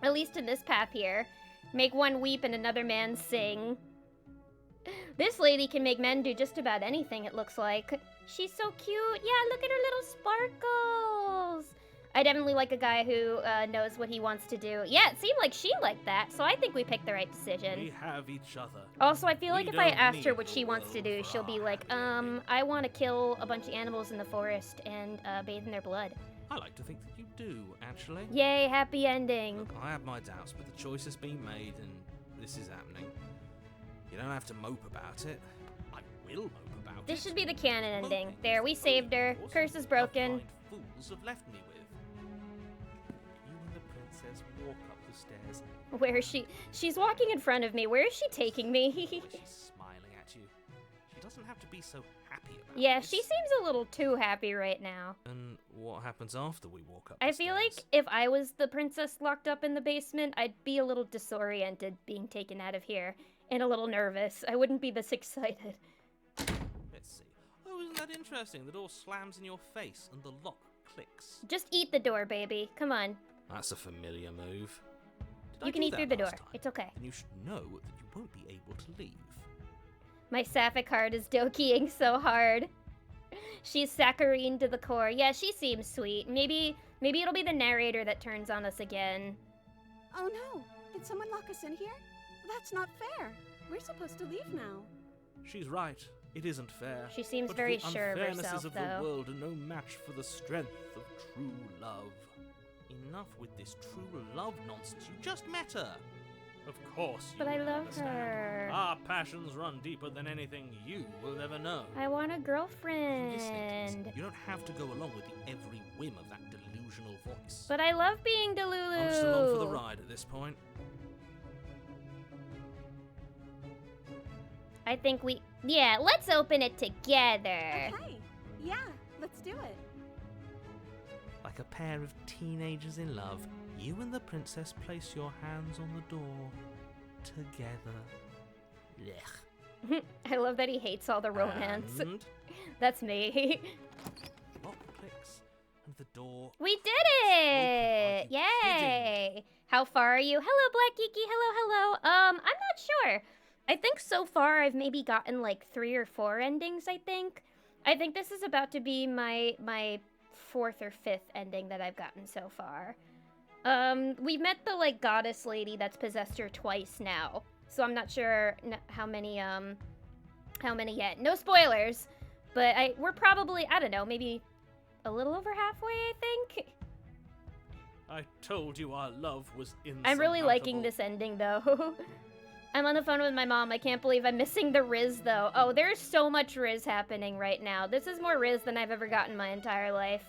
At least in this path here. Make one weep and another man sing. This lady can make men do just about anything, it looks like. She's so cute. Yeah, look at her little sparkles. I definitely like a guy who knows what he wants to do. Yeah, it seemed like she liked that, so I think we picked the right decision. We have each other. Also, I feel like We if I don't asked her need what the she wants to do, world for she'll be our like, happy ending. I want to kill a bunch of animals in the forest and bathe in their blood. I like to think that you do, actually. Yay, happy ending. Look, I have my doubts, but the choice has been made, and this is happening. You don't have to mope about it. I will mope about it. This should be the canon ending. Moping There, we is the saved her. only course Curse is a broken. blind fools have left me with. You and the princess walk up the stairs. Where is she? She's walking in front of me. Where is she taking me? She's smiling at you. She doesn't have to be so happy about Yeah, this. she seems a little too happy right now. And what happens after we walk up I the feel stairs? like if I was the princess locked up in the basement, I'd be a little disoriented being taken out of here and a little nervous. I wouldn't be this excited. Let's see. Oh, isn't that interesting? The door slams in your face and the lock clicks. Just eat the door, baby. Come on. That's a familiar move. Did I You can do eat that through the door. last time? It's okay. Then you should know that you won't be able to leave. My sapphic heart is dokiing so hard. She's saccharine to the core. Yeah, she seems sweet. Maybe it'll be the narrator that turns on us again. Oh no! Did someone lock us in here? That's not fair. We're supposed to leave now. She's right. It isn't fair. She seems But very the sure of unfairnesses herself, of though. the world are no match for the strength of true love. Enough with this true love nonsense. You just met her. Of course you But I will love understand. her. Our passions run deeper than anything you will ever know. I want a If you're listening to girlfriend. this, you don't have to go along with the every whim of that delusional voice. But I love being Delulu. I'm just along for the ride at this point. I think yeah, let's open it together. Okay. Yeah, let's do it. Like a pair of teenagers in love, you and the princess place your hands on the door together. Blech. I love that he hates all the romance. And That's me. lock clicks, and the door. We did it! Open. Are you Yay! How far are you? Hello, Black Geeky. Hello. I'm not sure. I think so far I've maybe gotten like 3 or 4 endings, I think. I think this is about to be my 4th or 5th ending that I've gotten so far. We've met the like goddess lady that's possessed her twice now. So I'm not sure how many yet. No spoilers, but we're probably, I don't know, maybe a little over halfway, I think. I told you our love was insurmountable. I'm really liking this ending, though. I'm on the phone with my mom. I can't believe I'm missing the Riz, though. Oh, there's so much Riz happening right now. This is more Riz than I've ever gotten my entire life.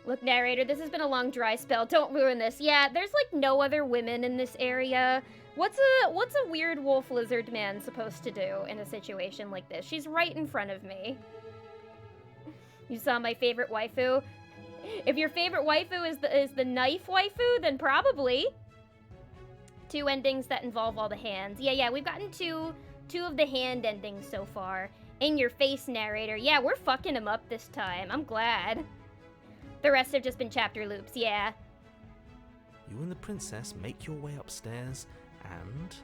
Look, narrator, this has been a long dry spell. Don't ruin this. Yeah, there's like no other women in this area. What's a weird wolf lizard man supposed to do in a situation like this? She's right in front of me. You saw my favorite waifu? If your favorite waifu is the knife waifu, then probably. 2 endings that involve all the hands. Yeah, we've gotten two of the hand endings so far. In your face, narrator. Yeah, we're fucking him up this time. I'm glad. The rest have just been chapter loops, yeah. You and the princess make your way upstairs, and...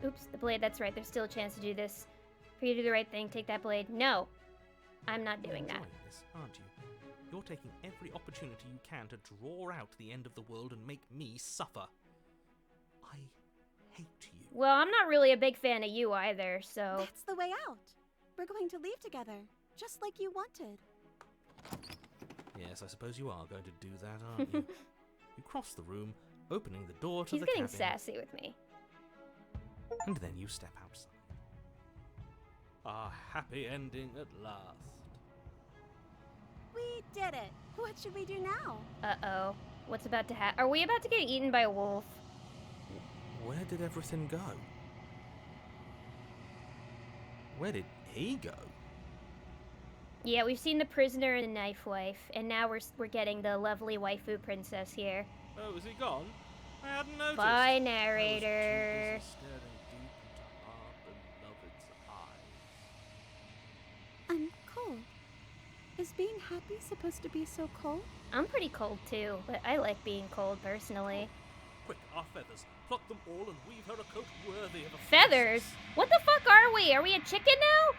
Oops, the blade, that's right. There's still a chance to do this. For you to do the right thing, take that blade. No, I'm not doing that. You're enjoying this, aren't you? You're taking every opportunity you can to draw out the end of the world and make me suffer. I hate you. Well, I'm not really a big fan of you either, so... That's the way out. We're going to leave together, just like you wanted. Yes, I suppose you are going to do that, aren't you? You cross the room, opening the door to the cabin. He's getting sassy with me. And then you step outside. A happy ending at last. We did it. What should we do now? Uh-oh. What's about to happen? Are we about to get eaten by a wolf? Where did everything go? Where did he go? Yeah, we've seen the prisoner and the knife wife, and now we're getting the lovely waifu princess here. Oh, is he gone? I hadn't noticed. Bye, narrator. I was too busy staring deep into our beloved's eyes. I'm cold. Is being happy supposed to be so cold? I'm pretty cold too, but I like being cold personally. Quick, our feathers. Pluck them all and weave her a coat worthy of a Feathers? What the fuck are we? Are we a chicken now?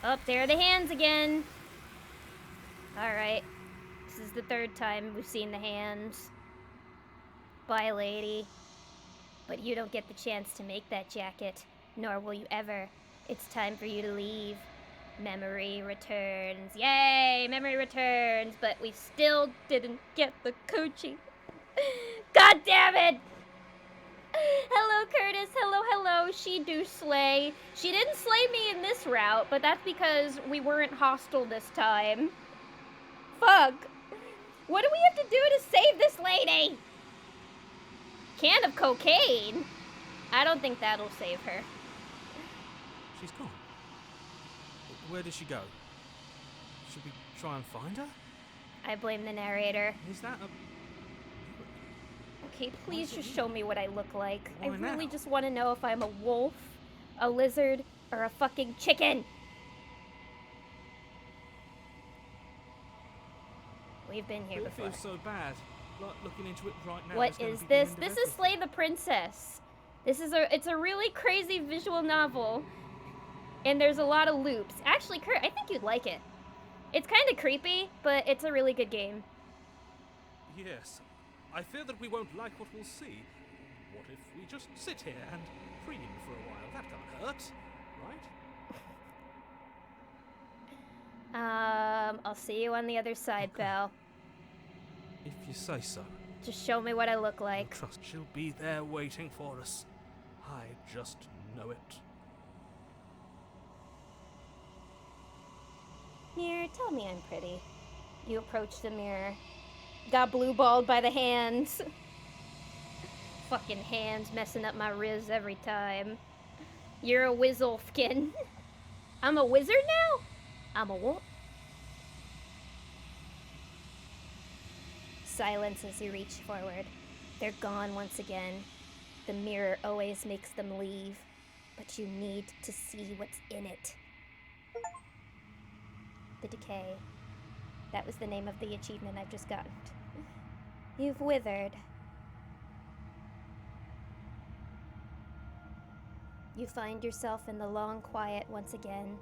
Oh, there are the hands again. Alright. This is the 3rd time we've seen the hands. Bye, lady. But you don't get the chance to make that jacket, nor will you ever. It's time for you to leave. Memory returns. Yay! Memory returns. But we still didn't get the coochie. God damn it! Hello, Curtis. Hello. She do slay. She didn't slay me in this route, but that's because we weren't hostile this time. Fuck. What do we have to do to save this lady? Can of cocaine? I don't think that'll save her. She's gone. Where did she go? Should we try and find her? I blame the narrator. Is that a... Okay, please just show me what I look like. Why I really now? just want to know if I'm a wolf, a lizard, or a fucking chicken. We've been here It before. feels so bad. Like looking into it right now. What is this? This is Slay the Princess. It's a really crazy visual novel. And there's a lot of loops. Actually, Kurt, I think you'd like it. It's kind of creepy, but it's a really good game. Yes. I fear that we won't like what we'll see. What if we just sit here and preen for a while? That can't hurt, right? I'll see you on the other side, Okay. pal. If you say so. Just show me what I look I like. trust she'll be there waiting for us. I just know it. Mirror, tell me I'm pretty. You approach the mirror. Got blue-balled by the hands. Fucking hands messing up my riz every time. You're a Wizzolfkin. I'm a wizard now? I'm a what? Silence as you reach forward. They're gone once again. The mirror always makes them leave, but you need to see what's in it. The Decay. That was the name of the achievement I've just gotten. You've withered. You find yourself in the long quiet once again.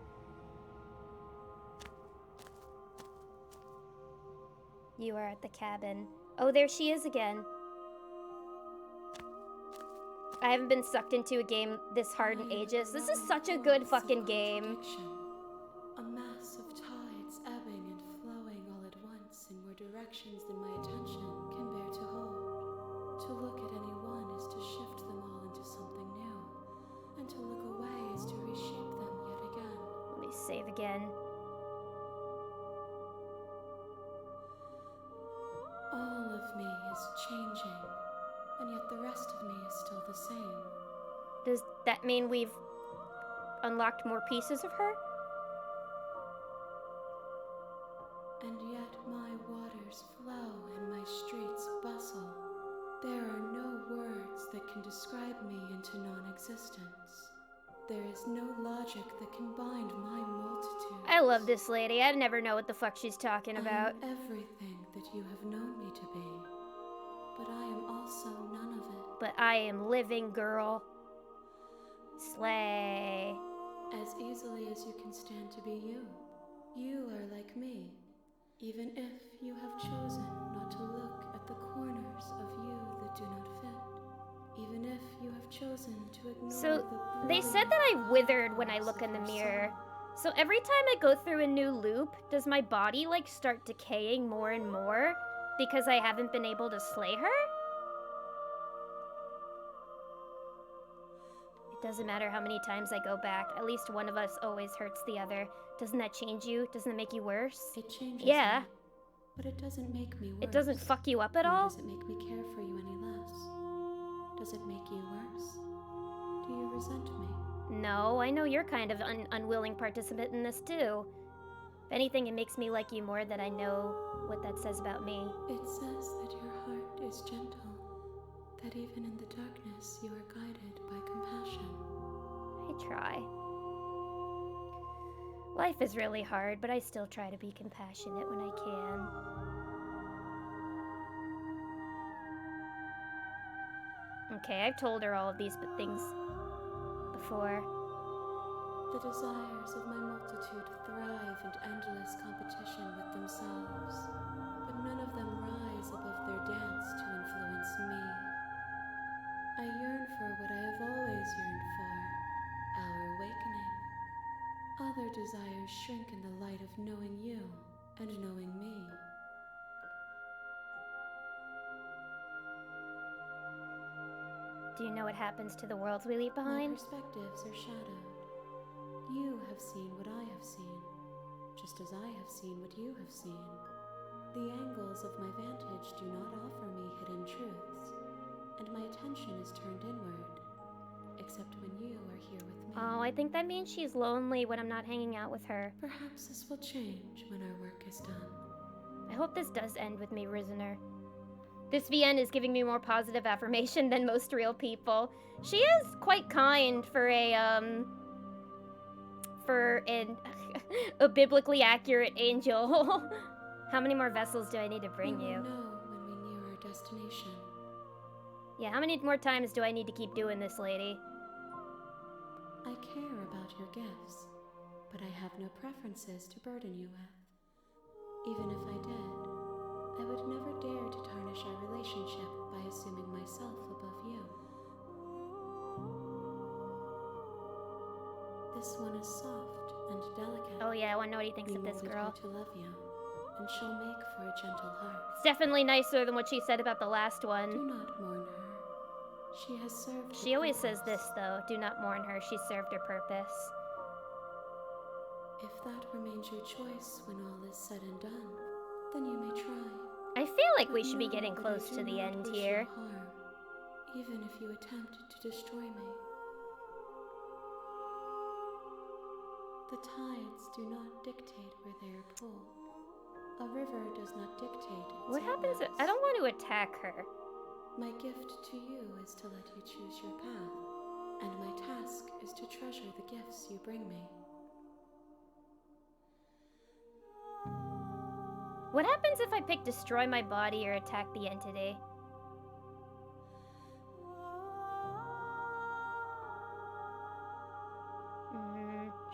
You are at the cabin. Oh, there she is again. I haven't been sucked into a game this hard in ages. This is such a good fucking game. A mass of tides ebbing and flowing all at once in more directions than my attention can bear to hold. To look at any one is to shift them all into something new, and to look away is to reshape them yet again. Let me save again. All of me is changing, and yet the rest of me is still the same. Does that mean we've unlocked more pieces of her? And yet my waters flow and my streets bustle. There are no words describe me into non-existence. There is no logic that can bind my multitude. I love this lady. I never know what the fuck she's talking about. I am everything that you have known me to be, but I am also none of it. But I am living, girl. Slay. As easily as you can stand to be you. You are like me, even if you have chosen not to look at the corners of you that do not fit. Even if you have chosen to ignore So, the they said that I withered when I look in the mirror. So every time I go through a new loop, does my body, like, start decaying more and more because I haven't been able to slay her? It doesn't matter how many times I go back. At least one of us always hurts the other. Doesn't that change you? Doesn't it make you worse? It changes Yeah. me, but it doesn't make me worse. It doesn't fuck you up at Nor all? does it make me care for you any less? Does it make you worse? Do you resent me? No, I know you're kind of an unwilling participant in this too. If anything, it makes me like you more that I know what that says about me. It says that your heart is gentle, that even in the darkness you are guided by compassion. I try. Life is really hard, but I still try to be compassionate when I can. Okay, I've told her all of these things before. The desires of my multitude thrive in endless competition with themselves, but none of them rise above their dance to influence me. I yearn for what I have always yearned for, our awakening. Other desires shrink in the light of knowing you and knowing me. Do you know what happens to the worlds we leave My behind? perspectives are shadowed. You have seen what I have seen, just as I have seen what you have seen. The angles of my vantage do not offer me hidden truths, and my attention is turned inward, except when you are here with me. Oh, I think that means she's lonely when I'm not hanging out with her. Perhaps this will change when our work is done. I hope this does end with me, Rizener. This VN is giving me more positive affirmation than most real people. She is quite kind for a biblically accurate angel. How many more vessels do I need to bring We you? will know when we near our destination. Yeah, how many more times do I need to keep doing this, lady? I care about your gifts, but I have no preferences to burden you with. Even if I did, I would never dare to tarnish our relationship by assuming myself above you. This one is soft and delicate. Oh yeah, I want to know what he thinks We of this molded girl. her to love you, and she'll make for a gentle heart. It's definitely nicer than what she said about the last Do one. not mourn her. She has served She her always says purpose. this, though. Do not mourn her. She served her purpose. If that remains your choice when all is said and done, then you may try. I feel like we But should be know getting that I close do to the not end wish you here. harm, even if you attempt to destroy me. The tides do not dictate where they are pulled. A river does not dictate its What happens if... outlets. I don't want to attack her. My gift to you is to let you choose your path, and my task is to treasure the gifts you bring me. What happens if I pick destroy my body or attack the entity?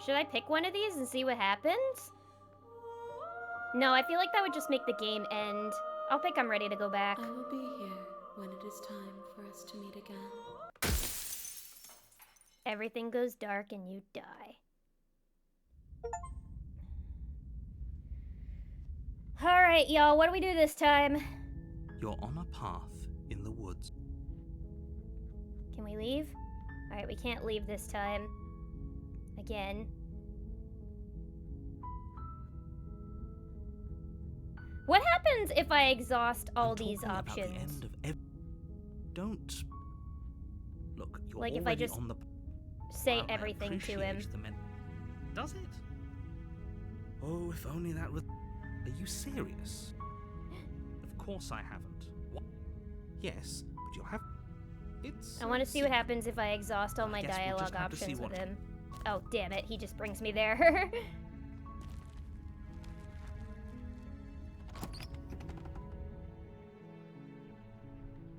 Should I pick one of these and see what happens? No, I feel like that would just make the game end. I'll pick I'm ready to go back. I will be here when it is time for us to meet again. Everything goes dark and you die. Alright, y'all, what do we do this time? You're on a path in the woods. Can we leave? Alright, we can't leave this time. Again. What happens if I exhaust all I'm these talking about the options? end of Don't. Look, you're Like if I already just on the. Say Well, I everything to him. appreciate the Does it? Oh, if only that was. Are you serious? Of course I haven't. What? Yes, but you'll have. It's. I want to see what happens if I exhaust all my guess we'll dialogue just have to see options with what- him. Oh, damn it. He just brings me there.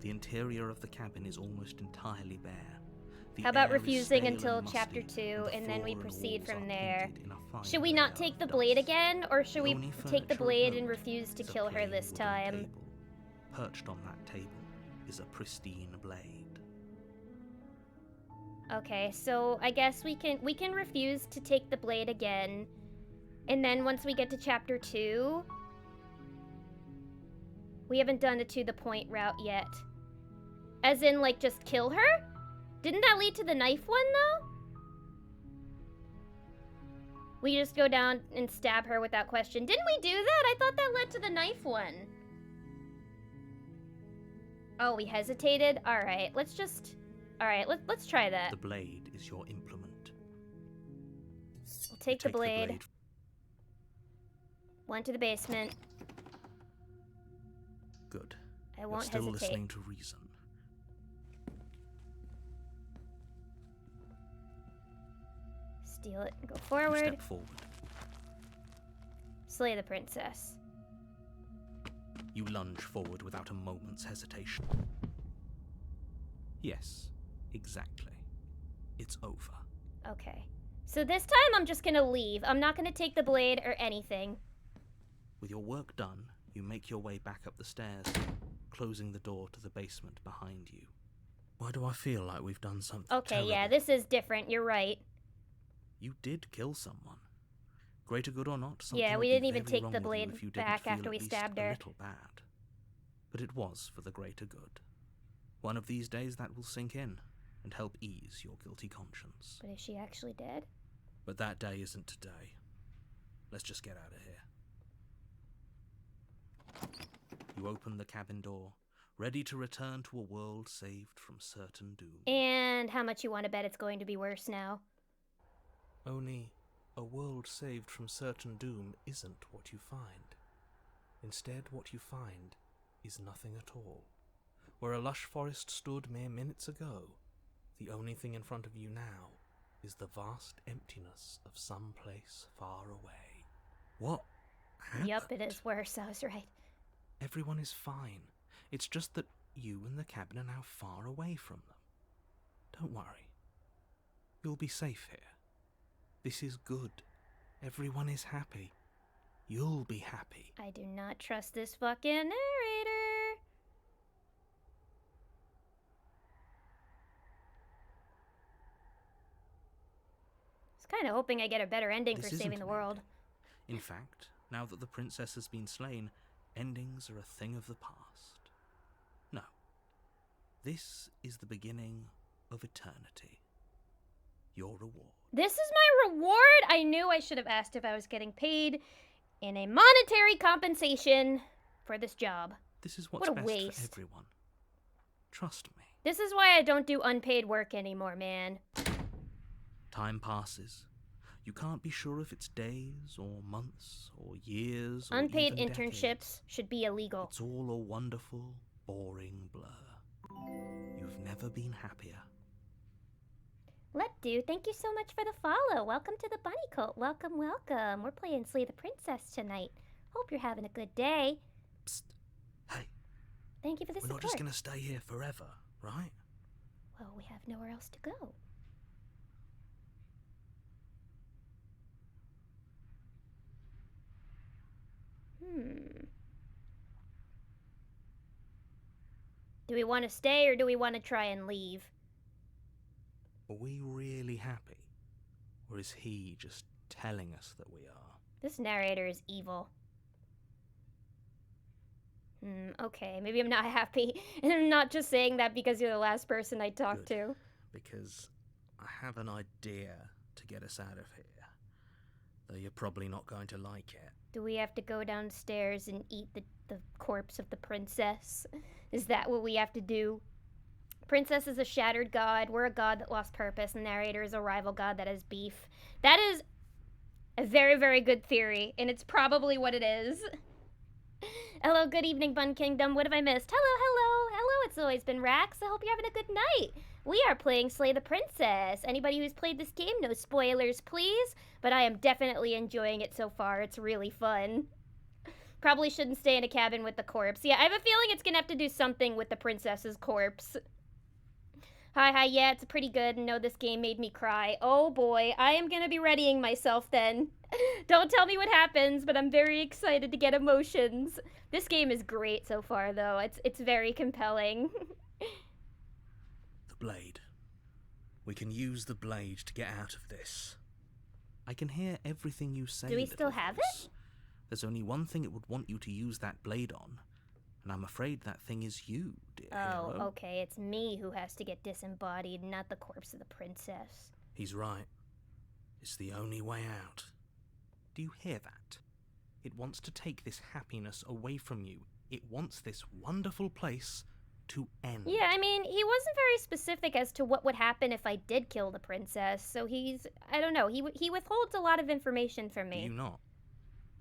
The interior of the cabin is almost entirely bare. The How about air is refusing stale until and chapter musty, 2, and then we floor proceed walls from are there? painted in a fine Should we layer not take of the blade dust. again, or should we Only take the furniture of blade and note refuse to is a kill her plain this wooden time? table. Perched on that table is a pristine blade. Okay, so I guess we can refuse to take the blade again. And then once we get to chapter 2, we haven't done the to the point route yet. As in, like, just kill her? Didn't that lead to the knife one, though? We just go down and stab her without question. Didn't we do that? I thought that led to the knife one. Oh, we hesitated? Alright, let's just... Alright, let's try that. The blade is your implement. We'll You take the blade. Went to the basement. Good. I You're won't still hesitate. listening to reason. Steal it and go You forward. step forward. Slay the princess. You lunge forward without a moment's hesitation. Yes, exactly. It's over. Okay. So this time I'm just gonna leave. I'm not gonna take the blade or anything. With your work done, you make your way back up the stairs, closing the door to the basement behind you. Why do I feel like we've done something Okay, yeah, terrible? this is different. You're right. You did kill someone. Greater good or not, something Yeah, would we be didn't even very take wrong the with you blade if you didn't back feel after at we least stabbed a her. little bad. But it was for the greater good. One of these days that will sink in and help ease your guilty conscience. But is she actually dead? But that day isn't today. Let's just get out of here. You open the cabin door, ready to return to a world saved from certain doom. And how much you want to bet it's going to be worse now? Only a world saved from certain doom isn't what you find. Instead, what you find is nothing at all. Where a lush forest stood mere minutes ago, the only thing in front of you now is the vast emptiness of some place far away. What happened? Yup, it is worse. I was right. Everyone is fine. It's just that you and the cabin are now far away from them. Don't worry. You'll be safe here. This is good. Everyone is happy. You'll be happy. I do not trust this fucking narrator. I was kind of hoping I get a better ending This for isn't saving the an world. In fact, now that the princess has been slain, endings are a thing of the past. No. This is the beginning of eternity. Your reward. This is my reward? I knew I should have asked if I was getting paid in a monetary compensation for this job. This is what's What a best waste. for everyone. Trust me. This is why I don't do unpaid work anymore, man. Time passes. You can't be sure if it's days or months or years or Unpaid even internships decades. should be illegal. It's all a wonderful, boring blur. You've never been happier. Let do, thank you so much for the follow. Welcome to the Bunny Cult. Welcome, welcome. We're playing Slay the Princess tonight. Hope you're having a good day. Psst. Hey, Thank you for the we're support. not just gonna stay here forever, right? Well, we have nowhere else to go. Do we want to stay or do we want to try and leave? Are we really happy? Or is he just telling us that we are? This narrator is evil. Okay, maybe I'm not happy. And I'm not just saying that because you're the last person I talked Good. to. Because I have an idea to get us out of here. Though you're probably not going to like it. Do we have to go downstairs and eat the corpse of the princess? Is that what we have to do? Princess is a shattered god. We're a god that lost purpose. The narrator is a rival god that has beef. That is a very, very good theory, and it's probably what it is. Hello, good evening, Bun Kingdom. What have I missed? Hello, hello, hello, It's always been Rax. I hope you're having a good night. We are playing Slay the Princess. Anybody who's played this game, no spoilers, please. But I am definitely enjoying it so far. It's really fun. Probably shouldn't stay in a cabin with the corpse. Yeah, I have a feeling it's gonna have to do something with the princess's corpse. Hi, yeah, it's pretty good. No, this game made me cry. Oh boy, I am gonna be readying myself then. Don't tell me what happens, but I'm very excited to get emotions. This game is great so far, though. It's very compelling. The blade. We can use the blade to get out of this. I can hear everything you say. Do we still have it? There's only one thing it would want you to use that blade on, and I'm afraid that thing is you, dear hero. Oh, okay, it's me who has to get disembodied, not the corpse of the princess. He's right. It's the only way out. Do you hear that? It wants to take this happiness away from you. It wants this wonderful place to end. Yeah, I mean, he wasn't very specific as to what would happen if I did kill the princess, so I don't know, he withholds a lot of information from me. Do you not?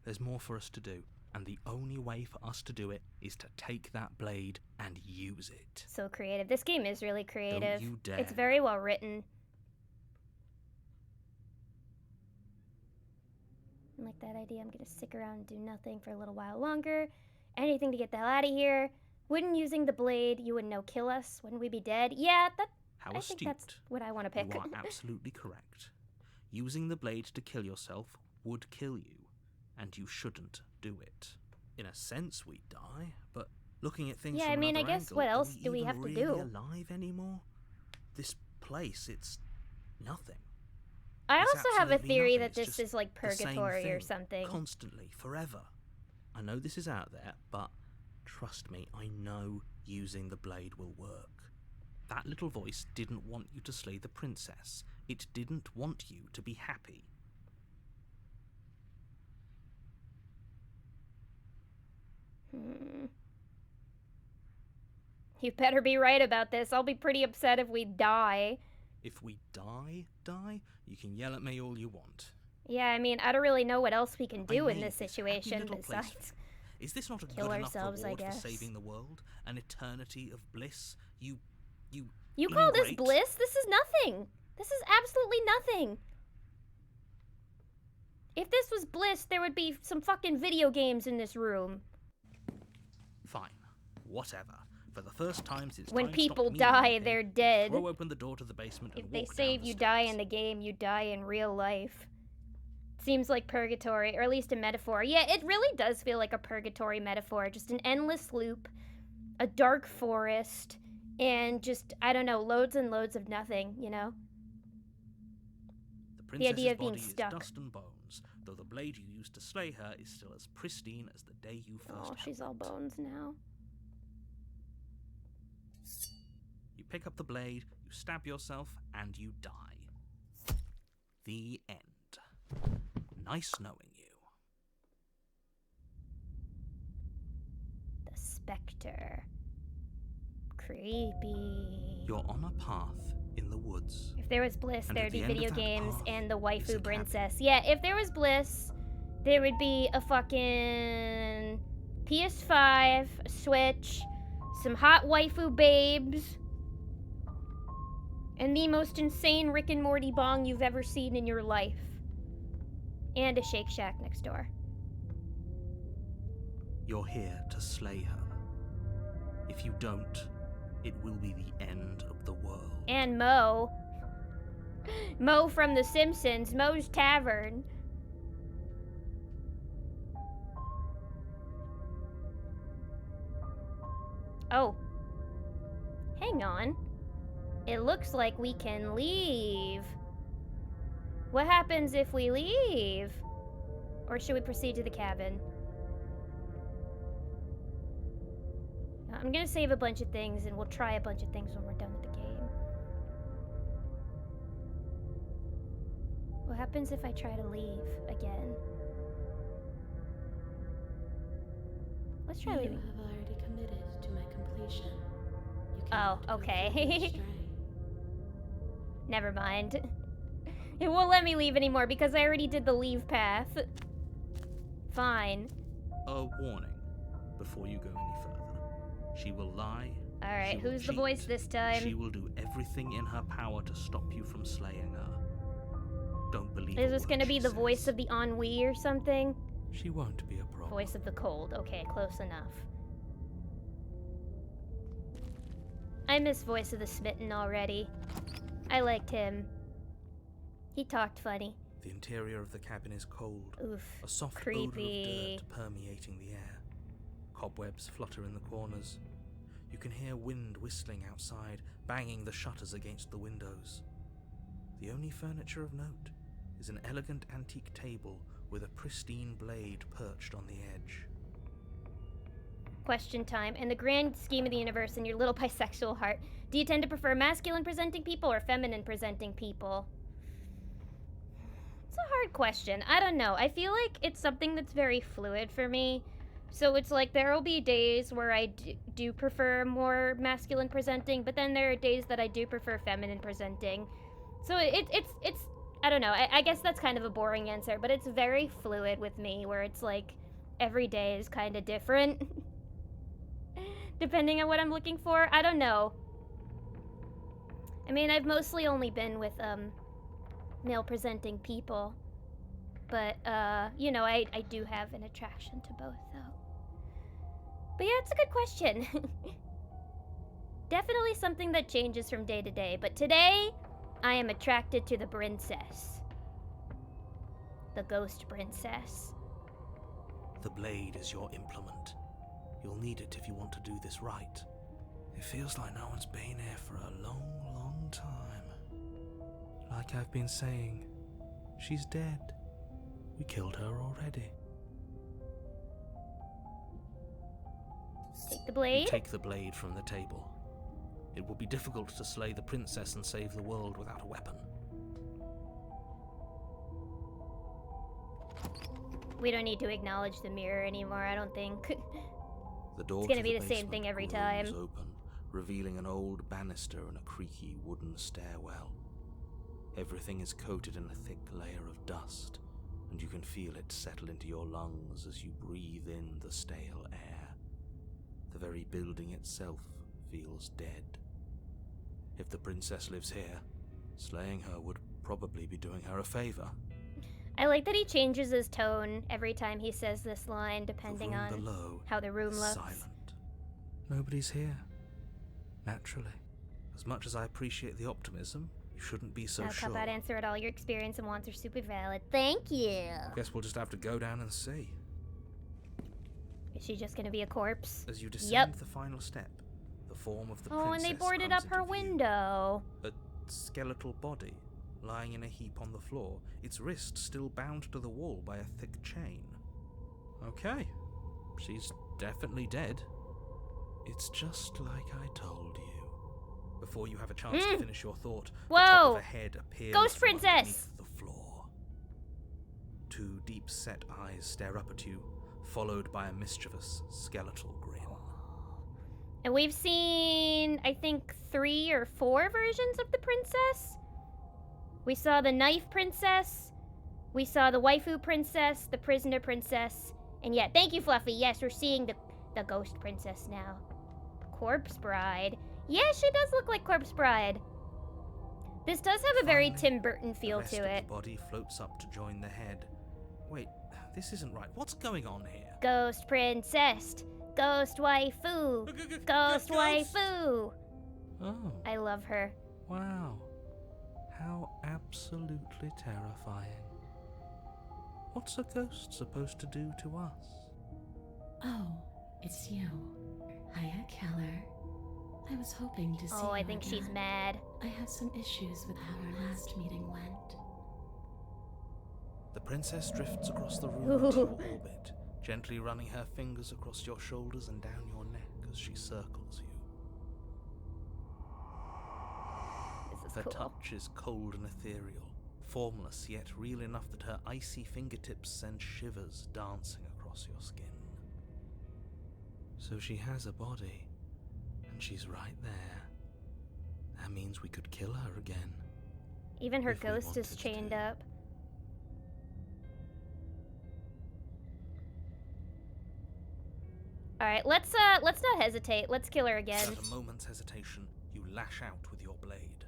There's more for us to do, and the only way for us to do it is to take that blade and use it. So creative. This game is really creative. Don't you dare. It's very well written. I like that idea. I'm gonna stick around and do nothing for a little while longer. Anything to get the hell out of here. Wouldn't using the blade, you would kill us? Wouldn't we be dead? Yeah, How I astute. think that's what I want to pick. You are absolutely correct. Using the blade to kill yourself would kill you, and you shouldn't do it. In a sense, we die, but looking at things Yeah, from I mean, I another guess angle, what else are do we even have to really do? alive anymore? This place, it's nothing. I It's also have a absolutely theory nothing. that It's this just is like the same purgatory or thing, something. Constantly, forever. I know this is out there, but trust me, I know using the blade will work. That little voice didn't want you to slay the princess. It didn't want you to be happy. You better be right about this. I'll be pretty upset if we die. If we die, you can yell at me all you want. Yeah, I mean, I don't really know what else we can do I in made this happy situation little place besides... for you. Is this not a kill good enough ourselves, I reward for guess. saving the world? An eternity of bliss? You call this ingrate? bliss? This is nothing. This is absolutely nothing. If this was bliss, there would be some fucking video games in this room. Fine. Whatever. For the first time since When time people stopped meaning die, anything, they're dead. throw open the door to the basement If and they walk say down the you die stairs. in the game, you die in real life. Seems like purgatory, or at least a metaphor. Yeah, it really does feel like a purgatory metaphor. Just an endless loop, a dark forest, and just, I don't know, loads and loads of nothing, you know? The princess's idea of being body stuck. is dust and bones, though the blade you used to slay her is still as pristine as the day you first Oh, held she's all it. bones now. You pick up the blade, you stab yourself, and you die. The end. Nice knowing you. The Spectre. Creepy. You're on a path in the woods. If there was bliss, And there'd at be the end of video that games path and the is waifu a cabin. princess. Yeah, if there was bliss, there would be a fucking PS5, a Switch, some hot waifu babes, and the most insane Rick and Morty bong you've ever seen in your life. And a Shake Shack next door. You're here to slay her. If you don't, it will be the end of the world. And Mo. Mo from The Simpsons, Mo's Tavern. Oh. Hang on. It looks like we can leave. What happens if we leave? Or should we proceed to the cabin? I'm gonna save a bunch of things and we'll try a bunch of things when we're done with the game. What happens if I try to leave again? Let's try You leaving. have already committed to my completion. You Oh, cannot go okay. further astray. Never mind. It won't let me leave anymore because I already did the leave path. Fine. A warning before you go any further. She will lie Alright, She will who's the voice cheat. this time? She will do everything in her power to stop you from slaying her. Don't believe Is a this word gonna be she the voice says. of the ennui or something? She won't be a problem. Voice of the cold. Okay, close enough. I miss Voice of the Smitten already. I liked him. He talked funny. The interior of the cabin is cold. Oof. A soft Creepy. odor of dirt permeating the air. Cobwebs flutter in the corners. You can hear wind whistling outside, banging the shutters against the windows. The only furniture of note is an elegant antique table with a pristine blade perched on the edge. Question time. In the grand scheme of the universe, in your little bisexual heart, do you tend to prefer masculine presenting people or feminine presenting people? It's a hard question. I don't know. I feel like it's something that's very fluid for me. So it's like there will be days where I do prefer more masculine presenting, but then there are days that I do prefer feminine presenting. So it's I don't know. I guess that's kind of a boring answer, but it's very fluid with me, where it's like every day is kind of different. Depending on what I'm looking for. I don't know. I mean, I've mostly only been with male presenting people. But you know, I do have an attraction to both though. But yeah, it's a good question. Definitely something that changes from day to day, but today I am attracted to the princess. The ghost princess. The blade is your implement. You'll need it if you want to do this right. It feels like no one's been here for a long, long time. Like I've been saying, she's dead. We killed her already. Take the You blade. take the blade from the table. It will be difficult to slay the princess and save the world without a weapon. We don't need to acknowledge the mirror anymore, I don't think. The door It's gonna to be the the same basement thing every rooms time. open, revealing an old banister and a creaky wooden stairwell. Everything is coated in a thick layer of dust, and you can feel it settle into your lungs as you breathe in the stale air. The very building itself feels dead. If the princess lives here, slaying her would probably be doing her a favor. I like that he changes his tone every time he says this line, depending the room on below how the room is looks. silent. Nobody's here. Naturally. As much as I appreciate the optimism, you shouldn't be so I'll sure. cut that answer at all. Your experience and wants are super valid. Thank you. Guess we'll just have to go down and see. Is she just gonna be a corpse? As you descend Yep. the final step, the form of the Oh, and princess they boarded comes up her into view. window. A skeletal body, lying in a heap on the floor, its wrist still bound to the wall by a thick chain. Okay, she's definitely dead. It's just like I told you. Before you have a chance to finish your thought, the top Whoa! of a head appears Ghost from princess! underneath the floor. Two deep-set eyes stare up at you, followed by a mischievous skeletal grin. And we've seen, I think, 3 or 4 versions of the princess. We saw the knife princess, we saw the waifu princess, the prisoner princess, and yeah, thank you, Fluffy. Yes, we're seeing the ghost princess now. Corpse Bride. Yeah, she does look like Corpse Bride. This does have a very Finally, Tim Burton feel the rest to of it. The body floats up to join the head. Wait, this isn't right. What's going on here? Ghost princess. Ghost waifu. Ghost waifu. Oh, I love her. wow. How absolutely terrifying. What's a ghost supposed to do to us? Oh, it's you. Hiya, Keller. I was hoping to see Oh, I you think she's again. mad. I have some issues with how our last meeting went. The princess drifts across the room into your orbit, gently running her fingers across your shoulders and down your neck as she circles you. This is Her cool. touch is cold and ethereal, formless yet real enough that her icy fingertips send shivers dancing across your skin. So she has a body, and she's right there. That means we could kill her again. Even her if we ghost is wanted chained to. up. All right, let's not hesitate. Let's kill her again. Without a moment's hesitation, you lash out with your blade.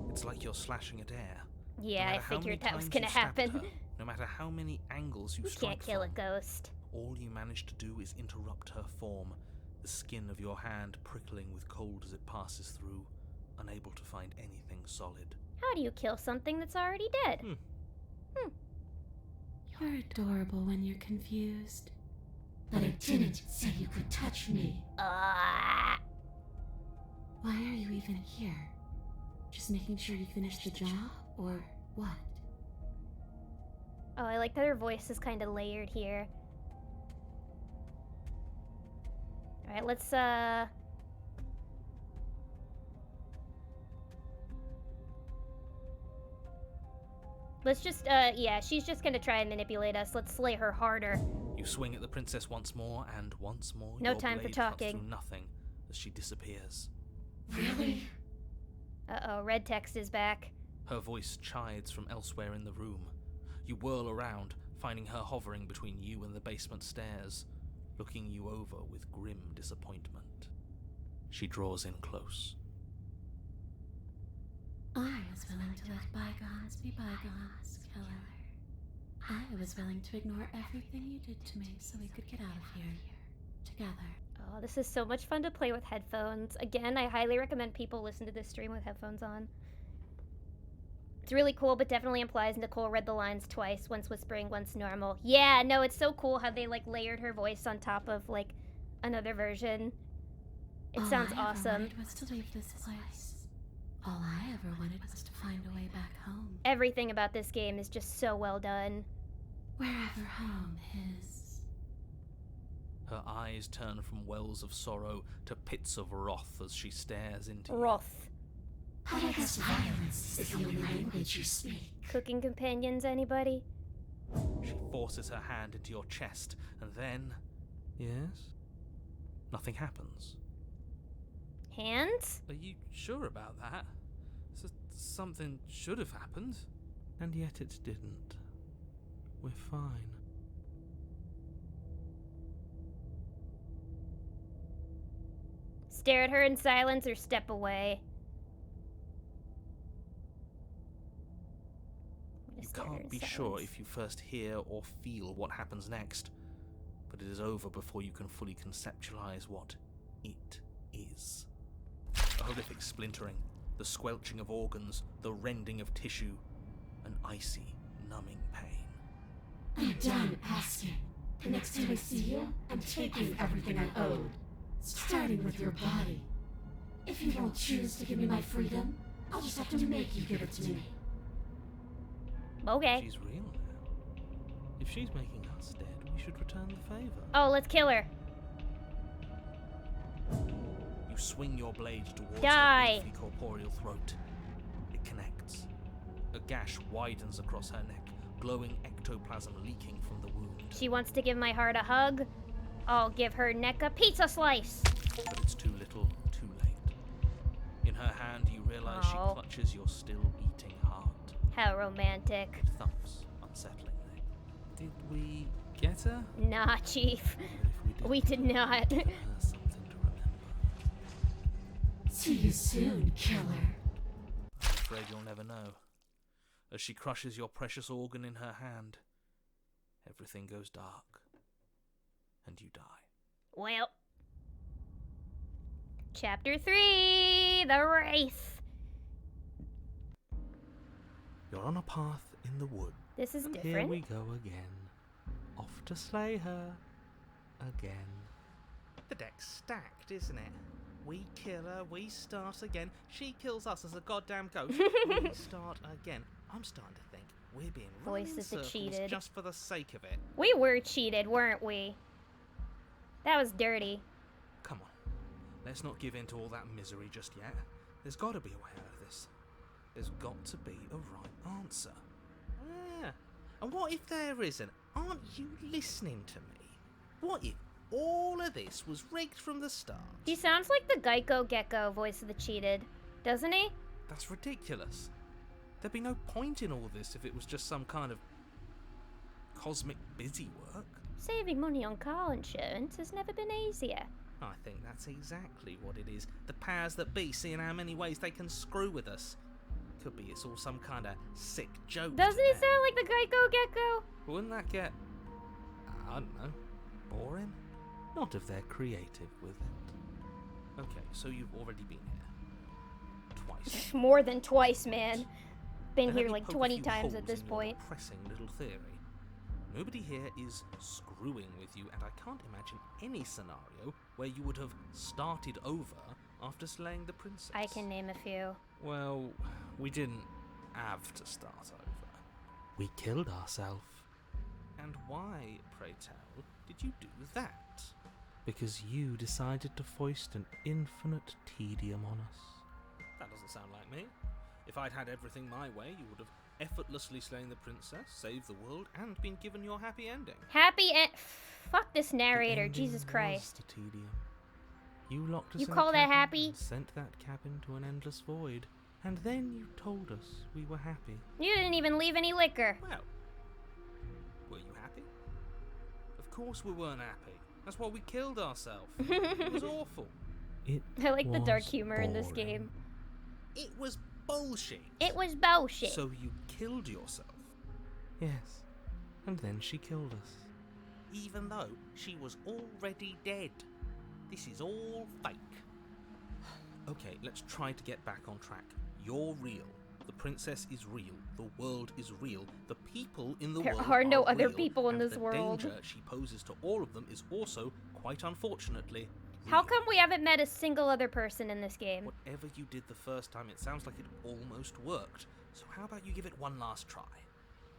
It's like you're slashing at air. Yeah, I figured that was gonna happen. No matter how many angles you You strike can't kill a from, ghost. all you manage to do is interrupt her form, the skin of your hand prickling with cold as it passes through, unable to find anything solid. How do you kill something that's already dead? You're adorable when you're confused. But I didn't say you could touch me. Ah. Why are you even here? Just making sure you finish the job, or what? Oh, I like that her voice is kind of layered here. All right, let's just yeah, she's just gonna try and manipulate us. Let's slay her harder. You swing at the princess once more, and once more No your time for blade cuts talking. through nothing as she disappears. Really? Uh-oh, red text is back. Her voice chides from elsewhere in the room. You whirl around, finding her hovering between you and the basement stairs, looking you over with grim disappointment. She draws in close. I was willing to let bygones be bygones, Killer. I was willing to ignore everything you did to me so we could get out of here. Together. Oh, this is so much fun to play with headphones. Again, I highly recommend people listen to this stream with headphones on. It's really cool, but definitely implies Nicole read the lines twice, once whispering, once normal. Yeah, no, it's so cool how they, like, layered her voice on top of, like, another version. It sounds All I ever awesome. wanted was to leave this place. All I ever wanted was to find a way back home. Everything about this game is just so well done. Wherever home is. Her eyes turn from wells of sorrow to pits of wrath as she stares into you. Wrath. I guess violence is the only language you speak. Cooking companions, anybody? She forces her hand into your chest, and then... Yes? Nothing happens. Hands? Are you sure about that? Something should have happened. And yet it didn't. We're fine. Stare at her in silence or step away. You can't be sure if you first hear or feel what happens next, but it is over before you can fully conceptualize what it is. A horrific splintering, the squelching of organs, the rending of tissue, an icy, numbing pain. I'm done asking. The next time I see you, I'm taking everything I owed. Starting with your body. If you won't choose to give me my freedom, I'll just have to make you give it to me. Okay. She's real now. If she's making us dead, we should return the favor. Oh, let's kill her. You swing your blade towards Die. her briefly corporeal throat. It connects. A gash widens across her neck, glowing ectoplasm leaking from the wound. She wants to give my heart a hug. I'll give her neck a pizza slice. But it's too little, too late. In her hand, you realize she Oh. clutches your still beating heart. How romantic. It thumps unsettlingly. Did we get her? Nah, Chief. Or if We did not. give her something to remember. See you soon, killer. I'm afraid you'll never know. As she crushes your precious organ in her hand, everything goes dark, and you die. Well. Chapter 3, The Wraith. You're on a path in the wood. This is And here different. we go again. Off to slay her. Again. The deck's stacked, isn't it? We kill her, we start again. She kills us as a goddamn ghost. We start again. I'm starting to think we're being run in Voices that circles cheated. just for the sake of it. We were cheated, weren't we? That was dirty. Come on. Let's not give in to all that misery just yet. There's got to be a way out of this. There's got to be a right answer. Yeah. And what if there isn't? Aren't you listening to me? What if all of this was rigged from the start? He sounds like the Geico Gecko voice of the cheated, doesn't he? That's ridiculous. There'd be no point in all this if it was just some kind of cosmic busy work. Saving money on car insurance has never been easier. I think that's exactly what it is. The powers that be seeing how many ways they can screw with us. Could be it's all some kind of sick joke. Doesn't it sound like the Geico Gecko? Wouldn't that get, I don't know, boring? Not if they're creative with it. Okay, so you've already been here. Twice. More than twice, man. Been Then here let me like poke a 20 few times at holes this in your point. depressing little theory. Nobody here is screwing with you, and I can't imagine any scenario where you would have started over after slaying the princess. I can name a few. Well, we didn't have to start over. We killed ourselves. And why, pray tell, did you do that? Because you decided to foist an infinite tedium on us. That doesn't sound like me. If I'd had everything my way, you would have effortlessly slain the princess, saved the world, and been given your happy ending. Happy Fuck this The narrator, ending Jesus was Christ. the tedium. You locked us You in a call that cabin happy? and sent that cabin to an endless void. And then you told us we were happy. You didn't even leave any liquor. Well, were you happy? Of course we weren't happy. That's why we killed ourselves. It was awful. I like the dark humor in this game. It was bullshit. It was bullshit. So you killed yourself? Yes. And then she killed us. Even though she was already dead. This is all fake. Okay, let's try to get back on track. You're real. The princess is real. The world is real. The people in the world There are no are other real, people in and this world. The danger she poses to all of them is also, quite unfortunately, How real. come we haven't met a single other person in this game? Whatever you did the first time, it sounds like it almost worked. So how about you give it one last try?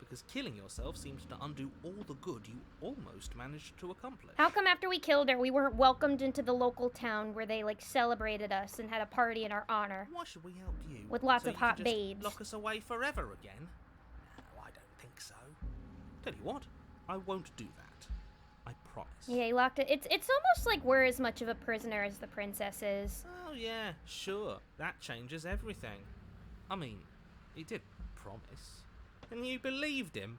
Because killing yourself seems to undo all the good you almost managed to accomplish. How come after we killed her, we weren't welcomed into the local town where they, like, celebrated us and had a party in our honor? Why should we help you? With lots So of you can hot just babes. Lock us away forever again? No, I don't think so. Tell you what, I won't do that. I promise. Yeah, he locked it. It's almost like we're as much of a prisoner as the princess is. Oh yeah, sure. That changes everything. I mean, he did promise. And you believed him?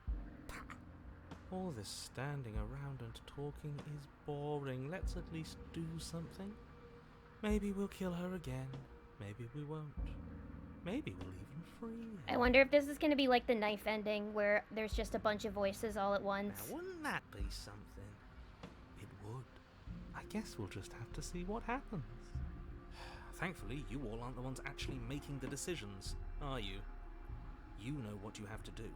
All this standing around and talking is boring. Let's at least do something. Maybe we'll kill her again. Maybe we won't. Maybe we'll even free her. I wonder if this is going to be like the knife ending where there's just a bunch of voices all at once. Now, wouldn't that be something? It would. I guess we'll just have to see what happens. Thankfully, you all aren't the ones actually making the decisions, are you? You know what you have to do.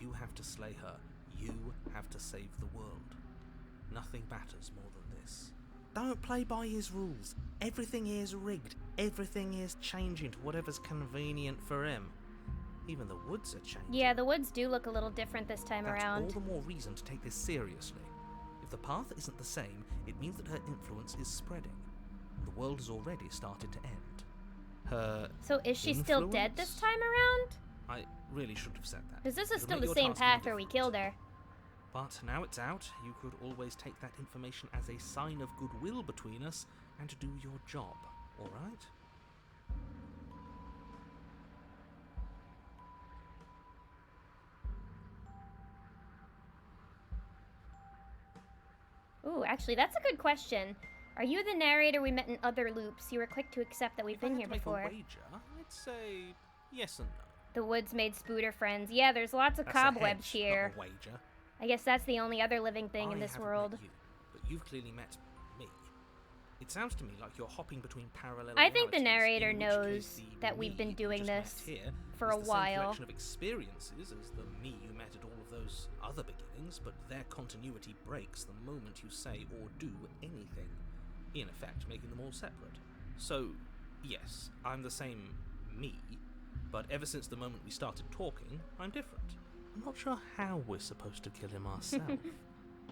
You have to slay her. You have to save the world. Nothing matters more than this. Don't play by his rules. Everything here is rigged. Everything is changing to whatever's convenient for him. Even the woods are changing. Yeah, the woods do look a little different this time That's around. all the more reason to take this seriously. If the path isn't the same, it means that her influence is spreading. The world has already started to end. Her So is she still dead this influence? time around? I really should have said that. Because this is It'll still make the your same task more path where we difficult. killed her. But now it's out, you could always take that information as a sign of goodwill between us and do your job, alright? Ooh, actually, that's a good question. Are you the narrator we met in other loops? You were quick to accept that we've If I been had here to make before. a wager, I'd say yes and no. The woods made Spooter friends. Yeah, there's lots of That's a cobwebs hedge, here. not a wager. I guess that's the only other living thing in I this haven't world. Met you, but you've clearly met me. It sounds to me like you're hopping between parallel I think the realities, narrator in which knows case the that we've me been you doing just met this here for is a the same while. collection of experiences as the me you met at all of those other beginnings, but their continuity breaks the moment you say or do anything, in effect making them all separate. So, yes, I'm the same me, but ever since the moment we started talking, I'm different. I'm not sure how we're supposed to kill him ourselves,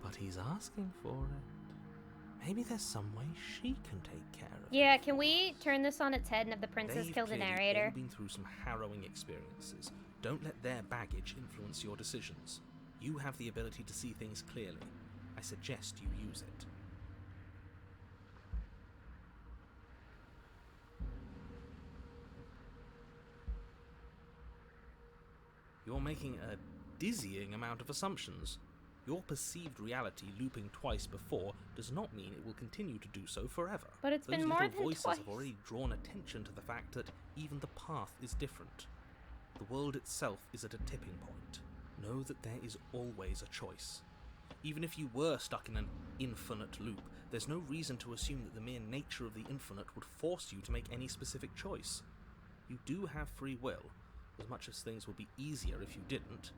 but he's asking for it. Maybe there's some way she can take care of it. Yeah, can we turn this on its head and have the princess They've kill the clearly narrator? all been through some harrowing experiences. Don't let their baggage influence your decisions. You have the ability to see things clearly. I suggest you use it. You're making a dizzying amount of assumptions. Your perceived reality looping twice before does not mean it will continue to do so forever. But it's Those been more little than voices twice. have already drawn attention to the fact that even the path is different. The world itself is at a tipping point. Know that there is always a choice. Even if you were stuck in an infinite loop, there's no reason to assume that the mere nature of the infinite would force you to make any specific choice. You do have free will, as much as things would be easier if you didn't.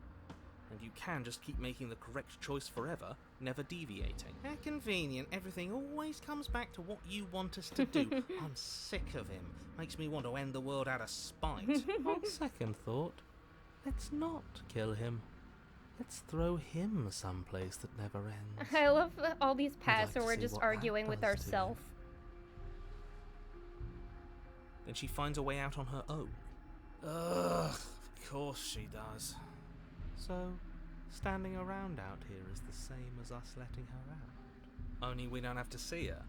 And you can just keep making the correct choice forever, never deviating. How convenient, everything always comes back to what you want us to do. I'm sick of him. Makes me want to end the world out of spite. On second thought, let's not kill him. Let's throw him someplace that never ends. I love all these paths like where to we're see just what that arguing with does to you. ourselves. Then she finds a way out on her own. Ugh, of course she does. So, standing around out here is the same as us letting her out. Only we don't have to see her.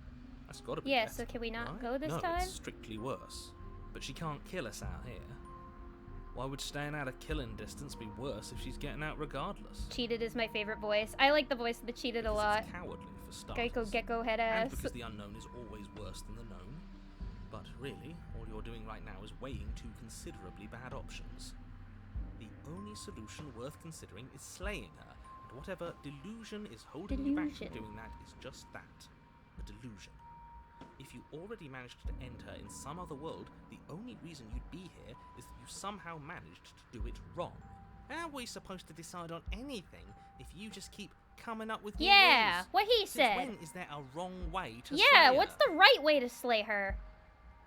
That's gotta be Yeah, better, so can we not right? go this no, time? It's strictly worse. But she can't kill us out here. Why would staying out of killing distance be worse if she's getting out regardless? Cheated is my favorite voice. I like the voice of the cheated a Because lot. it's cowardly for starters. Gecko Gecko head And ass. because the unknown is always worse than the known. But really, all you're doing right now is weighing two considerably bad options. The only solution worth considering is slaying her, and whatever delusion is holding you back from Delusion. doing that is just that, a delusion. If you already managed to end her in some other world, the only reason you'd be here is that you somehow managed to do it wrong. How are we supposed to decide on anything if you just keep coming up with new Yeah, rules? what he Since said. when is there a wrong way to Yeah, slay what's her? the right way to slay her?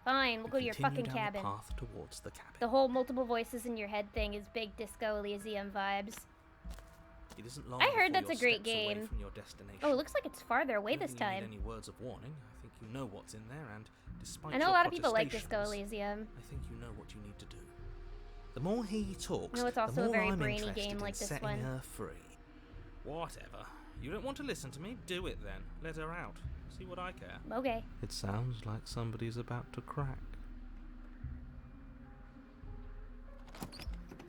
Fine, we'll go to your Continue fucking down cabin. The path towards the cabin. The whole multiple voices in your head thing is big Disco Elysium vibes. It isn't long I heard before that's a you're great steps away game. from your destination. Oh, it looks like it's farther away I don't this think you time. need any words of warning. I think you know what's in there, and despite I know a your lot of people like Disco protestations, Elysium. I think you know what you need to do. The more he talks, No, it's also the a more very I'm brainy interested game in like this setting one. her free. Whatever. You don't want to listen to me? Do it then. Let her out. See what I care. Okay. It sounds like somebody's about to crack.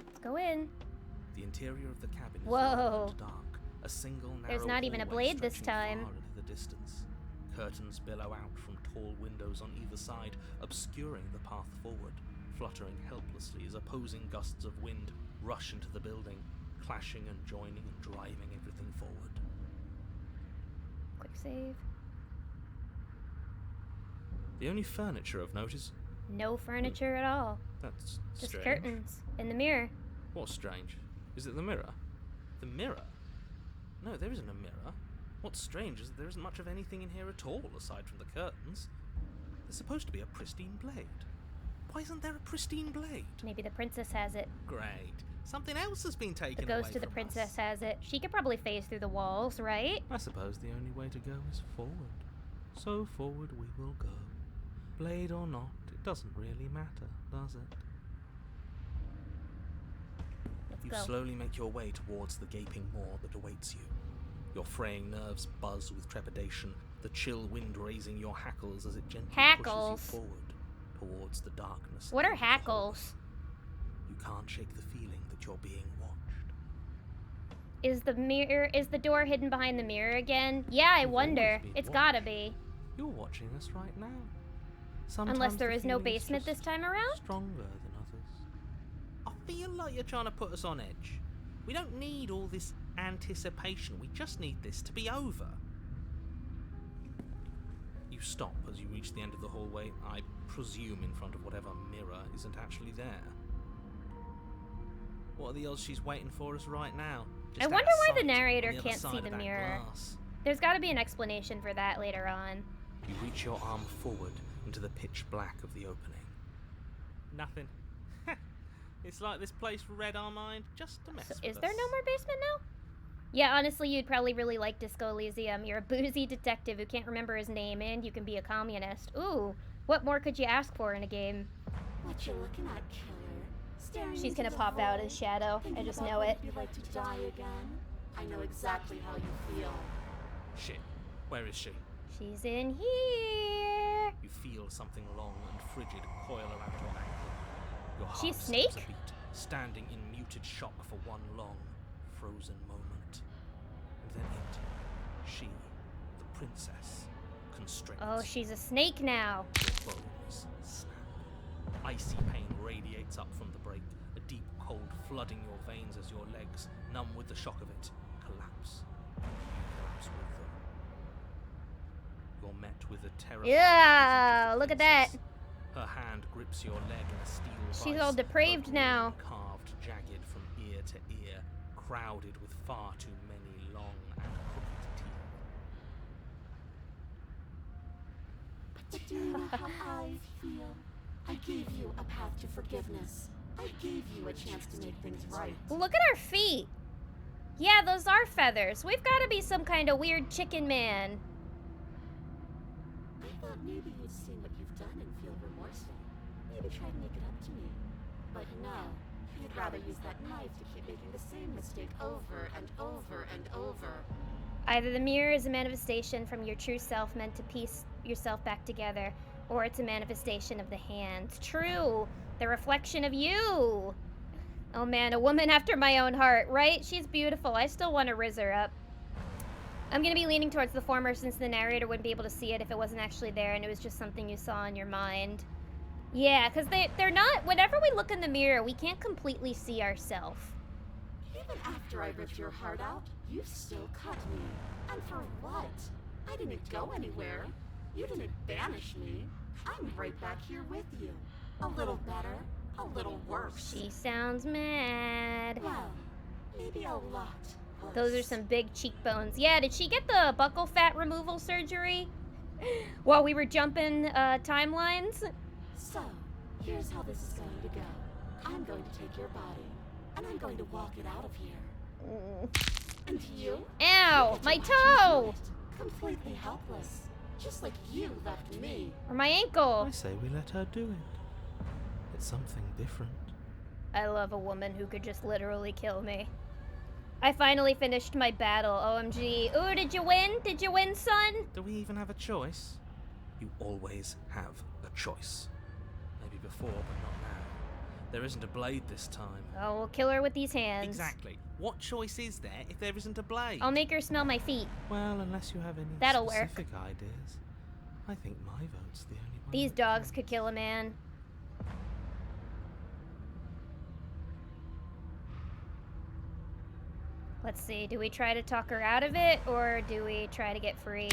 Let's go in. The interior of the cabin is Whoa. low and dark. A single narrow There's not even a hallway blade this stretching time. far into the distance. Curtains billow out from tall windows on either side, obscuring the path forward, fluttering helplessly as opposing gusts of wind rush into the building, clashing and joining and driving everything forward. Quick save. The only furniture of note is... No furniture at all. That's Just strange. curtains. In the mirror. What's strange? Is it the mirror? The mirror? No, there isn't a mirror. What's strange is that there isn't much of anything in here at all, aside from the curtains. There's supposed to be a pristine blade. Why isn't there a pristine blade? Maybe the princess has it. Great. Something else has been The taken away ghost of the from princess us. has it. She could probably phase through the walls, right? I suppose the only way to go is forward. So forward we will go. Blade or not, it doesn't really matter, does it? Let's You go. slowly make your way towards the gaping maw that awaits you. Your fraying nerves buzz with trepidation, the chill wind raising your hackles as it gently Hackles? pushes you forward towards the darkness. What are and the horror. hackles? You can't shake the feeling that you're being watched. Is the door hidden behind the mirror again? Yeah, I You've wonder. always been It's watched. gotta be. You're watching us right now. Unless Sometimes there the is no feeling basement this just time around? Stronger than others. I feel like you're trying to put us on edge. We don't need all this anticipation. We just need this to be over. You stop as you reach the end of the hallway, I presume in front of whatever mirror isn't actually there. What are the odds she's waiting for us right now? I Just wonder out of why the sight, narrator on the other can't see side the of that mirror. glass. There's gotta be an explanation for that later on. You reach your arm forward into the pitch black of the opening. Nothing. It's like this place read our mind just to mess So with is there us. no more basement now? Yeah, honestly, you'd probably really like Disco Elysium. You're a boozy detective who can't remember his name, and you can be a communist. Ooh, what more could you ask for in a game? What you looking at, killer? Staring She's into gonna the pop out void, as Shadow. I thinking just about know what it. it'd be like to die again. I know exactly how you feel. Shit. Where is she? She's in here. You feel something long and frigid coil around your ankle. Your heart She's skips Snake? a beat, standing in muted shock for one long, frozen moment. And Then she, the princess, constricts. Oh, she's a snake now. Your bones snap. Icy pain radiates up from the break, a deep cold flooding your veins as your legs, numb with the shock of it, collapse. You collapse with them. You're met with a terrifying Yeah, visage of the look at that. princess. Her hand grips your leg in a steel She's vice, all depraved her now. brain carved jagged from ear to ear, crowded with far too many long and crooked teeth. But do you know how I feel? I gave you a path to forgiveness. I gave you a chance to make things right. Look at her feet. Yeah, those are feathers. We've got to be some kind of weird chicken man. I thought maybe you'd seen what you've done and feel remorseful. Maybe try to make it up to me. But no, you'd rather use that knife to keep making the same mistake over and over and over. Either the mirror is a manifestation from your true self meant to piece yourself back together, or it's a manifestation of the hands. True, the reflection of you. Oh man, a woman after my own heart, right? She's beautiful. I still want to riz her up. I'm gonna be leaning towards the former since the narrator wouldn't be able to see it if it wasn't actually there and it was just something you saw in your mind. Yeah, because they're not, whenever we look in the mirror, we can't completely see ourselves. Even after I ripped your heart out, you still cut me. And for what? I didn't go anywhere. You didn't banish me. I'm right back here with you. A little better, a little worse. She sounds mad. Well, maybe a lot worse. Those are some big cheekbones. Yeah, did she get the buccal fat removal surgery while we were jumping timelines? So, here's how this is going to go. I'm going to take your body, and I'm going to walk it out of here. And you? Ow, my toe! Completely helpless. Just like you left me. Or my ankle. I say we let her do it. It's something different. I love a woman who could just literally kill me. I finally finished my battle, OMG. Ooh, did you win? Did you win, son? Do we even have a choice? You always have a choice. Maybe before, but not now. There isn't a blade this time. Oh, we'll kill her with these hands. Exactly. What choice is there if there isn't a blade? I'll make her smell my feet. Well, unless you have any That'll work. specific ideas. I think my vote's the only one. These that dogs counts. could kill a man. Let's see, do we try to talk her out of it, or do we try to get free?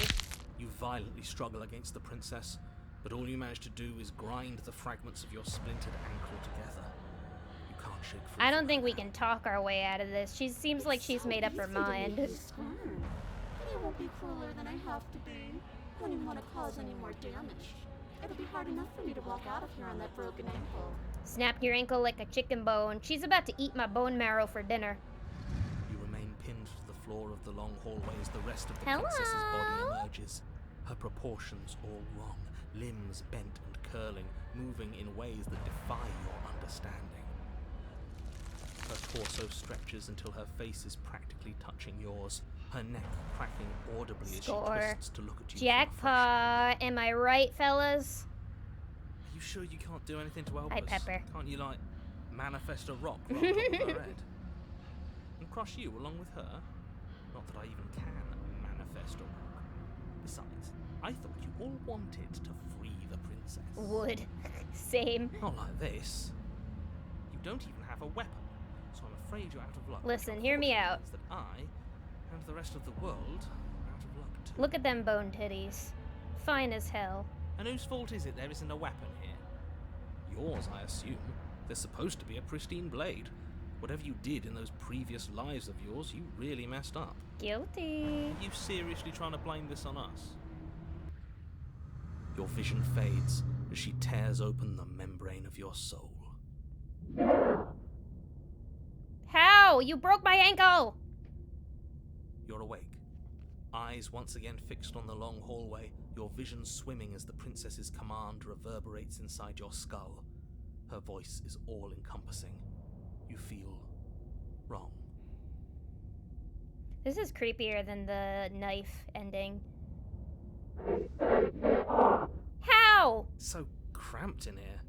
You violently struggle against the princess, but all you manage to do is grind the fragments of your splintered ankle together. You can't shake free. I don't from think her we grip. can talk our way out of this. She seems like she's So made up her easy to make mind. you squirm. But I won't be crueler than I have to be. I don't even want to cause any more damage. It'll be hard enough for me to walk out of here on that broken ankle. Snap your ankle like a chicken bone. She's about to eat my bone marrow for dinner. You remain pinned to the floor of the long hallway as the rest of the Hello? princess's body emerges. Her proportions all wrong, limbs bent and curling, moving in ways that defy your understanding. Her torso stretches until her face is practically touching yours, her neck cracking audibly as she Score. twists to look at you. for Jackpot. Am I right, fellas? Are you sure you can't do anything to help Hi, us? Pepper. Can't you, like, manifest a rock right on top of her head? And crush you along with her? Not that I even can manifest a rock. Besides, I thought you all wanted to free the princess. Would. Same. Not like this. You don't even have a weapon, so I'm afraid you're out of luck. Listen, hear me out. Means that I, and the rest of the world, are out of luck too. Look at them bone titties. Fine as hell. And whose fault is it there isn't a weapon here? Yours, I assume. There's supposed to be a pristine blade. Whatever you did in those previous lives of yours, you really messed up. Guilty. Are you seriously trying to blame this on us? Your vision fades as she tears open the membrane of your soul. How? You broke my ankle! You're awake. Eyes once again fixed on the long hallway, your vision swimming as the princess's command reverberates inside your skull. Her voice is all-encompassing. You feel wrong. This is creepier than the knife ending. How? It's so cramped in here.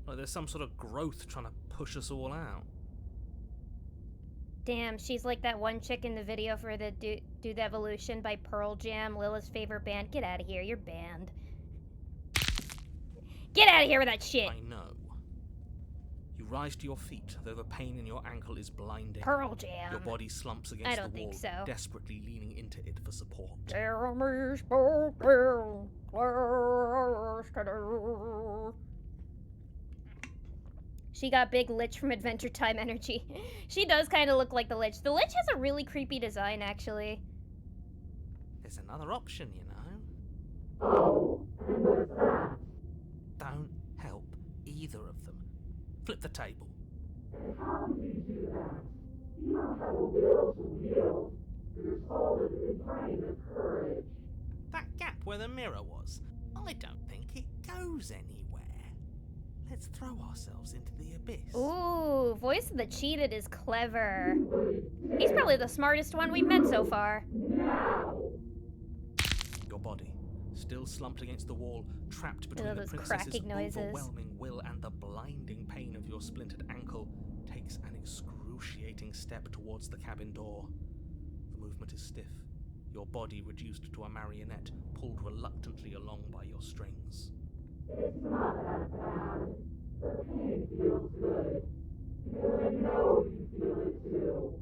Like there's some sort of growth trying to push us all out. Damn, she's like that one chick in the video for the Do the Evolution by Pearl Jam, Lila's favorite band. Get out of here, you're banned. Get out of here with that shit! I know. You rise to your feet, though the pain in your ankle is blinding. Pearl Jam. Your body slumps against the wall, think so. desperately leaning into it for support. Jeremy spoken close to do. She got big Lich from Adventure Time energy. She does kind of look like the Lich. The Lich has a really creepy design, actually. There's another option, you know. Don't help either of them. Flip the table. That gap where the mirror was, I don't think it goes anywhere. Let's throw ourselves into the abyss. Ooh, voice of the cheated is clever. He's probably the smartest one we've met so far. Your body, still slumped against the wall, trapped between the those princess's cracking noises. overwhelming will and the blinding pain of your splintered ankle, takes an excruciating step towards the cabin door. The movement is stiff, your body reduced to a marionette, pulled reluctantly along by your strings. It's not that bad. The pain feels good. And I know you feel it too.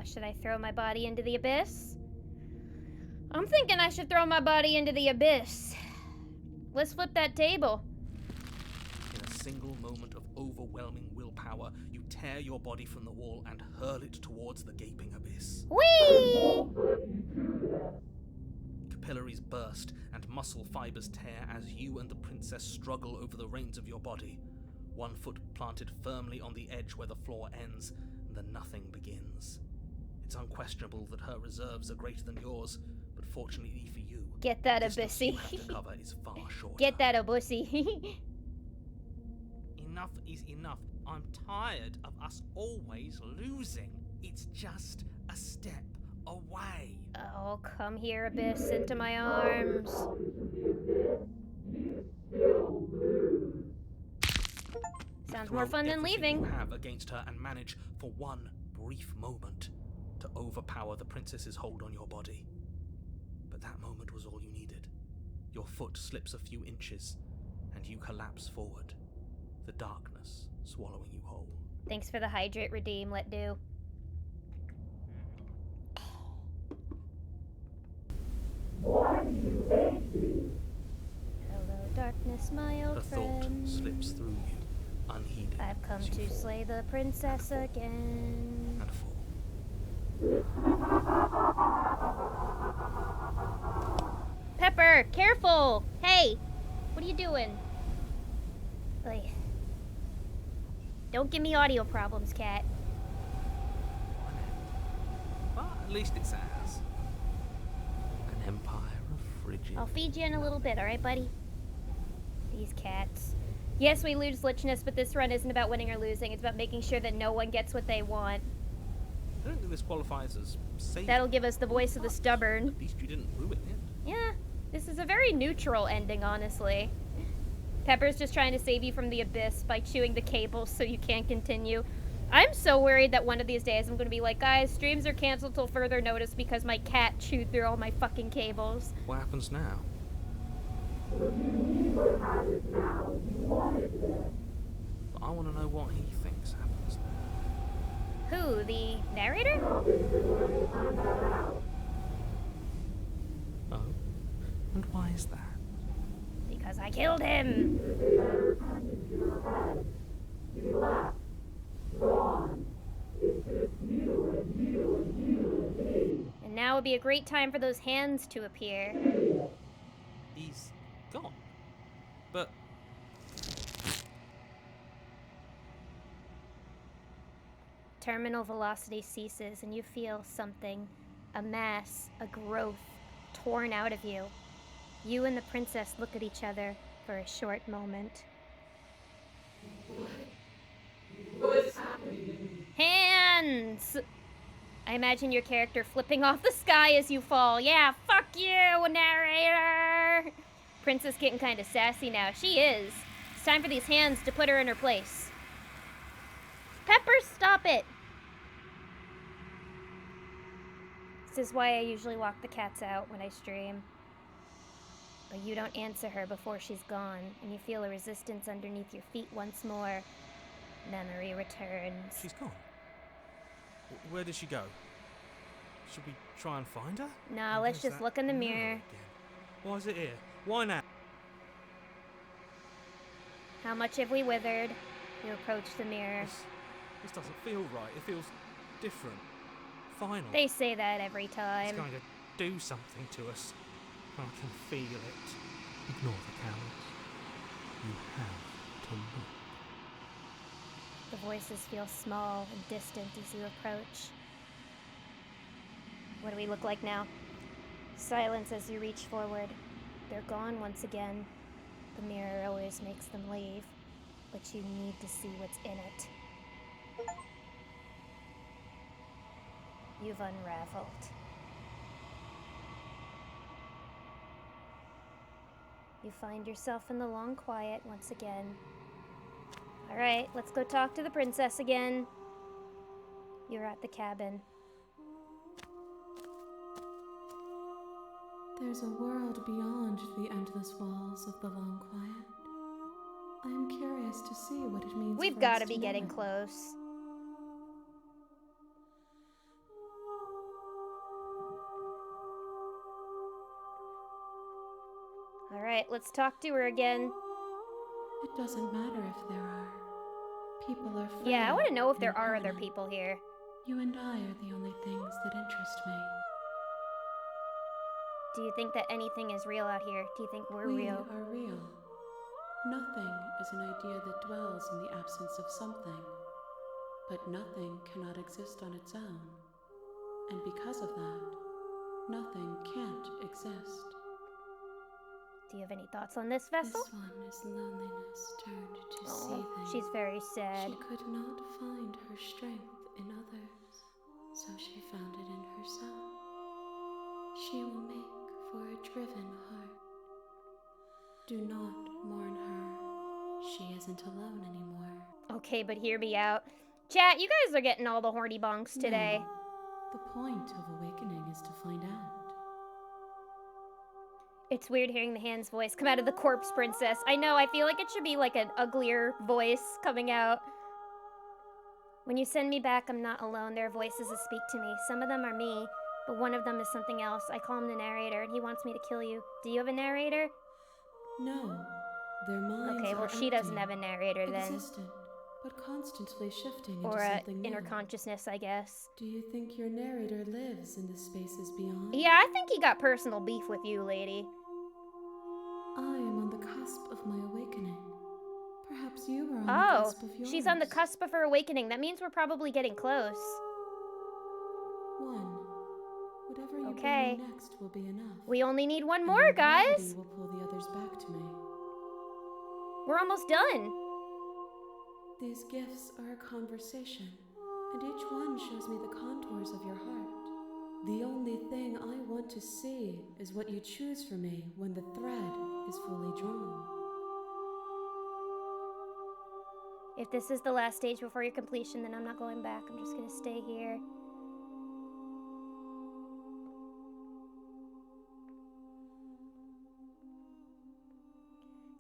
Should I throw my body into the abyss? I'm thinking I should throw my body into the abyss. Let's flip that table. In a single moment of overwhelming willpower, you tear your body from the wall and hurl it towards the gaping abyss. Whee! Capillaries burst and muscle fibers tear as you and the princess struggle over the reins of your body. One foot planted firmly on the edge where the floor ends, and the nothing begins. It's unquestionable that her reserves are greater than yours, but fortunately for you, get that the distance abyssy. you have to cover is far shorter. Get that abyssy. Enough is enough. I'm tired of us always losing. It's just a step away. Oh, come here, abyss, into my arms. Sounds more fun than leaving. You have against her and manage for one brief moment to overpower the princess's hold on your body. But that moment was all you needed. Your foot slips a few inches, and you collapse forward, the darkness swallowing you whole. Thanks for the hydrate, redeem, let do. Why do you hate me? Hello, darkness, my old Her thought friend. slips through you, unheeded. I've come as you to fall slay the princess again. and fall. Pepper, careful! Hey, what are you doing? Like, don't give me audio problems, cat. Well, at least it's ours. An empire of frigid. I'll feed you in a little bit, alright, buddy? These cats. Yes, we lose lichness, but this run isn't about winning or losing. It's about making sure that no one gets what they want. I don't think this qualifies as safe. That'll give us the voice of the stubborn. At least you didn't ruin it. Yeah, this is a very neutral ending, honestly. Pepper's just trying to save you from the abyss by chewing the cables so you can't continue. I'm so worried that one of these days I'm going to be like, guys, streams are canceled till further notice because my cat chewed through all my fucking cables. What happens now? If you never had it now, you wanted it. But I want to know what he thinks happens now. Who, the narrator? Oh? And why is that? Because I killed him. You left. Gone. It's just you and you and you and me. And now would be a great time for those hands to appear. He's gone. But Terminal velocity ceases and you feel something, a mass, a growth, torn out of you. You and the princess look at each other for a short moment. What's happening? Hands! I imagine your character flipping off the sky as you fall. Yeah, fuck you, narrator! Princess getting kind of sassy now. She is. time for these hands to put her in her place. Pepper, stop it! This is why I usually walk the cats out when I stream. But you don't answer her before she's gone, and you feel a resistance underneath your feet once more. Memory returns. She's gone. Where did she go? Should we try and find her? No, let's just look in the mirror. Again. Why is it here? Why now? How much have we withered? You approach the mirror. This doesn't feel right. It feels different. Final. They say that every time. It's going to do something to us. I can feel it. Ignore the cowards. You have to look. The voices feel small and distant as you approach. What do we look like now? Silence as you reach forward. They're gone once again. The mirror always makes them leave, but you need to see what's in it. You've unraveled. You find yourself in the long quiet once again. Alright, let's go talk to the princess again. You're at the cabin. There's a world beyond the endless walls of the long quiet. I am curious to see what it means. We've got to be getting close. Alright, let's talk to her again. It doesn't matter if there are. People are free. Yeah, I want to know if there are other people here. You and I are the only things that interest me. Do you think that anything is real out here? Do you think we're real? We are real. Nothing is an idea that dwells in the absence of something. But nothing cannot exist on its own. And because of that, nothing can't exist. Do you have any thoughts on this vessel? This one is loneliness turned to seething. She's very sad. She could not find her strength in others, so she found it in herself. She will make for a driven heart. Do not mourn her. She isn't alone anymore. Okay, but hear me out. Chat, you guys are getting all the horny bonks today. No. The point of awakening is to find out. It's weird hearing the hand's voice come out of the corpse princess. I know, I feel like it should be like an uglier voice coming out. When you send me back, I'm not alone. There are voices that speak to me. Some of them are me, but one of them is something else. I call him the narrator, and he wants me to kill you. Do you have a narrator? No. Their minds okay, well, she doesn't have a narrator then. Existent, but constantly shifting or into something new. Inner consciousness, I guess. Do you think your narrator lives in the spaces beyond? Yeah, I think he got personal beef with you, lady. I am on the cusp of my awakening. Perhaps you are on the cusp of yours. She's on the cusp of her awakening. That means we're probably getting close. One. Whatever you okay. bring me next will be enough. We only need one more, guys. Will pull the others back to me. We're almost done. These gifts are a conversation, and each one shows me the contours of your heart. The only thing I want to see is what you choose for me when the thread is fully drawn. If this is the last stage before your completion, then I'm not going back. I'm just gonna stay here.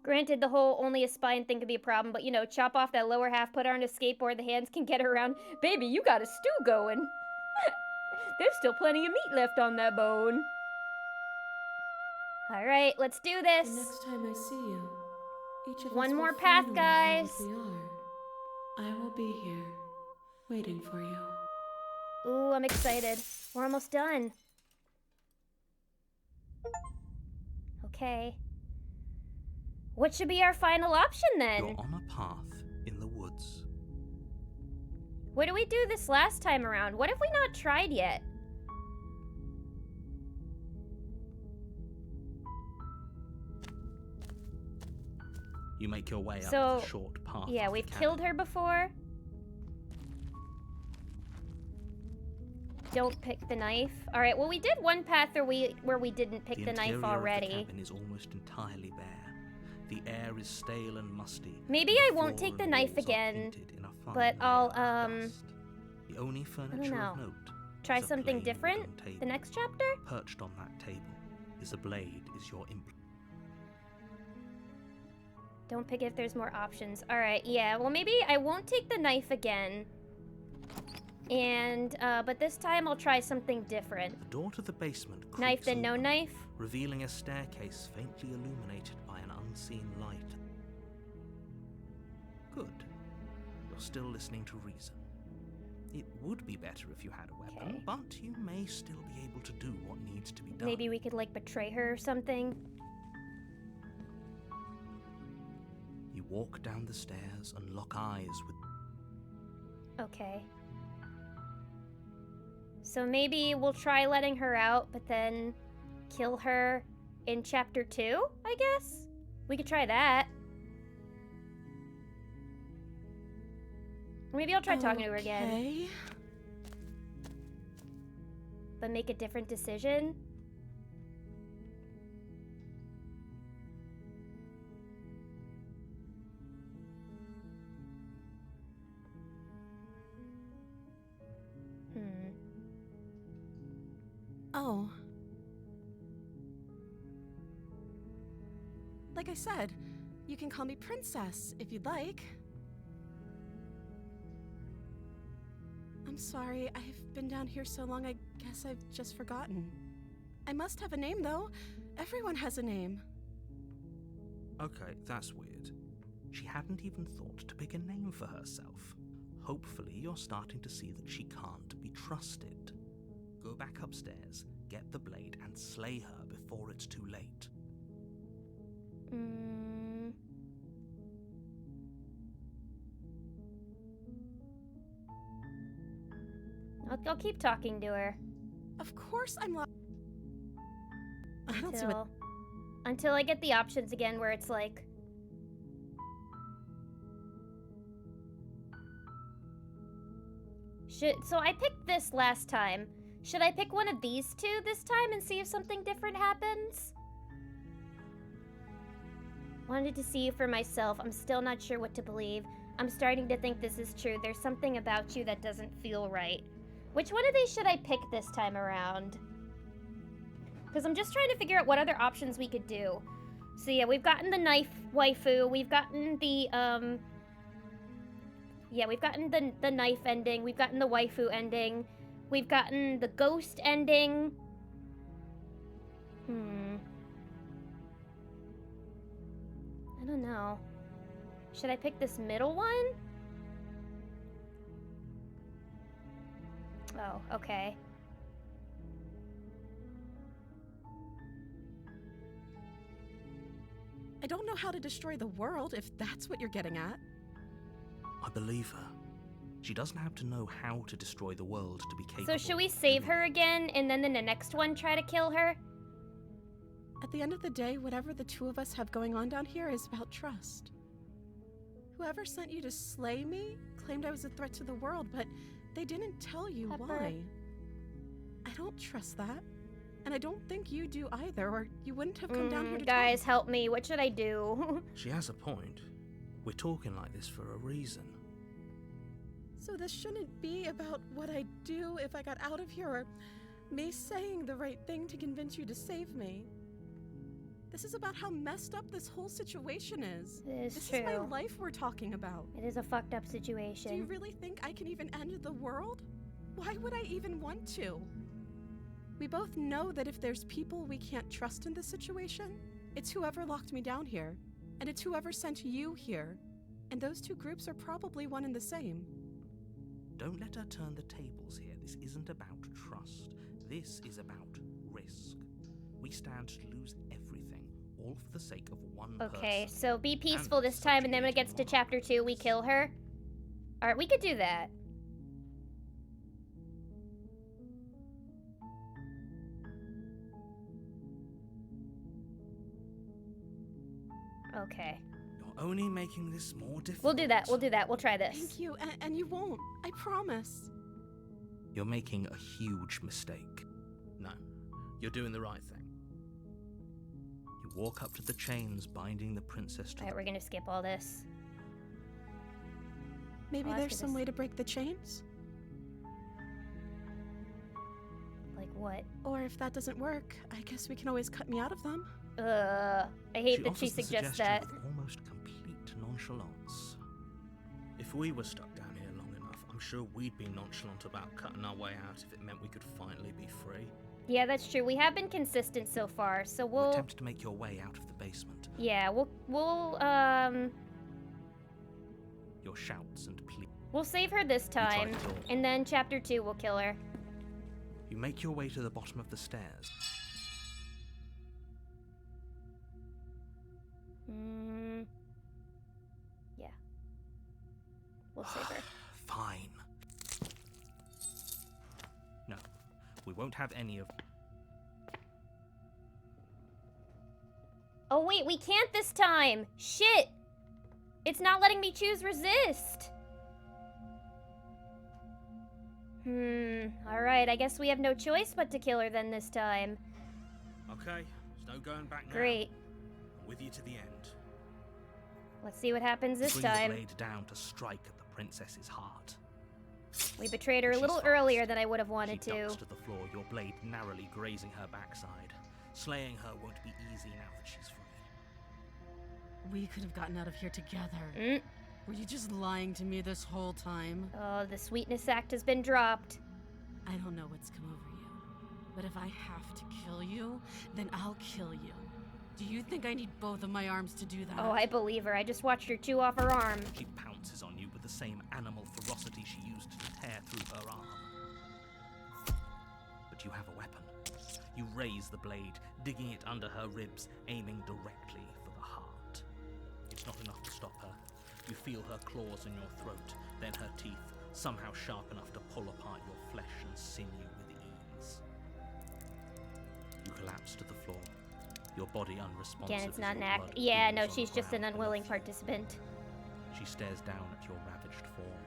Granted, the whole only a spine thing could be a problem, but you know, chop off that lower half, put her on a skateboard, the hands can get her around. Baby, you got a stew going. There's still plenty of meat left on that bone. Alright, let's do this. The next time I see you, each of one us more will path, finally guys. know what we are. I will be here, waiting for you. Ooh, I'm excited. We're almost done. Okay. What should be our final option then? You're on a path in the woods. What did we do this last time around? What have we not tried yet? You make your way up the short path. Yeah, we've killed her before. Don't pick the knife. All right, well, we did one path where we didn't pick the knife already. The cabin is almost entirely bare. The air is stale and musty. Maybe I won't take the knife again, but I'll, The only I furniture don't know. of note Try is a something plain different wooden table. the next chapter? Perched on that table is a blade is your Don't pick if there's more options. Alright, yeah, well maybe I won't take the knife again. And, but this time I'll try something different. The door to the basement creaks Knife then no open, knife? revealing a staircase faintly illuminated by an unseen light. Good. You're still listening to reason. It would be better if you had a weapon, Okay. but you may still be able to do what needs to be done. Maybe we could, like, betray her or something? You walk down the stairs and lock eyes with... Okay. So maybe we'll try letting her out, but then kill her in chapter 2, I guess? We could try that. Or maybe I'll try talking to her again, Okay. but make a different decision. Oh. Like I said, you can call me Princess if you'd like. I'm sorry, I've been down here so long I guess I've just forgotten. I must have a name though. Everyone has a name. Okay, that's weird. She hadn't even thought to pick a name for herself. Hopefully you're starting to see that she can't be trusted. Go back upstairs, get the blade, and slay her before it's too late. I'll keep talking to her Of course I'm I don't see what... until I get the options again where it's like... So I picked this last time. Should I pick one of these two this time and see if something different happens? Wanted to see you for myself. I'm still not sure what to believe. I'm starting to think this is true. There's something about you that doesn't feel right. Which one of these should I pick this time around? Because I'm just trying to figure out what other options we could do. So yeah, we've gotten the knife waifu. We've gotten the, yeah, we've gotten the knife ending. We've gotten the waifu ending. We've gotten the ghost ending. I don't know. Should I pick this middle one? Oh, okay. I don't know how to destroy the world, if that's what you're getting at. I believe her. She doesn't have to know how to destroy the world to be capable. So should we of save doing her it. again, and then in the next one try to kill her? At the end of the day, whatever the two of us have going on down here is about trust. Whoever sent you to slay me claimed I was a threat to the world, but they didn't tell you Pepper. why. I don't trust that. And I don't think you do either, or you wouldn't have come down here to Guys, talk. help me. What should I do? She has a point. We're talking like this for a reason. So this shouldn't be about what I'd do if I got out of here, or me saying the right thing to convince you to save me. This is about how messed up this whole situation is. It is This true. is my life we're talking about. It is a fucked up Do you situation. really think I can even end the world? Why would I even want to? We both know that if there's people we can't trust in this situation, it's whoever locked me down here, and it's whoever sent you here. And those two groups are probably one and the same. Don't let her turn the tables here. This isn't about trust. This is about risk. We stand to lose everything, all for the sake of one Okay, person. so be peaceful this time, and then when it gets to chapter 2, we kill her. Alright, we could do that. Okay. You're only making this more difficult. We'll do that. We'll do that. We'll try this. Thank you, and you won't. I promise. You're making a huge mistake. No, you're doing the right thing. You walk up to the chains binding the princess to Alright, we're gonna skip all this. Maybe I'll ask there's her some this. way to break the chains? Like what? Or if that doesn't work, I guess we can always cut me out of them. I hate that she offers the suggests suggestion that. with almost complete nonchalance. If we were stuck down here long enough, I'm sure we'd be nonchalant about cutting our way out if it meant we could finally be free. Yeah, that's true. We have been consistent so far, so We're we'll... tempted to make your way out of the basement. Yeah, we'll Your shouts and pleas. we'll save her this try time, the door. and then chapter 2 we'll kill her. You make your way to the bottom of the stairs. Yeah. We'll save her. Fine. No, we won't have any of... Oh wait, we can't this time! Shit! It's not letting me choose resist! Alright, I guess we have no choice but to kill her then this time. Okay, there's no going back now. Great. I'm with you to the end. Let's see what happens this Bring time. the blade down to strike at the princess's heart. We betrayed her a She's little fast. earlier than I would have wanted She to. ducks to the floor, your blade narrowly grazing her backside. Slaying her won't be easy now that she's free. We could have gotten out of here together. Mm. Were you just lying to me this whole time? Oh, the sweetness act has been dropped. I don't know what's come over you, but if I have to kill you, then I'll kill you. Do you think I need both of my arms to do that? Oh, I believe her. I just watched her chew off her arm. She pounces on you with the same animal ferocity she used to tear through her arm. But you have a weapon. You raise the blade, digging it under her ribs, aiming directly for the heart. It's not enough to stop her. You feel her claws in your throat, then her teeth, somehow sharp enough to pull apart your flesh and sinew with ease. You collapse to the floor, your body unresponsive. Again, it's as not your an act. blood Yeah, pools no, on she's the just an ground unwilling beneath you. participant. She stares down at your ravaged form,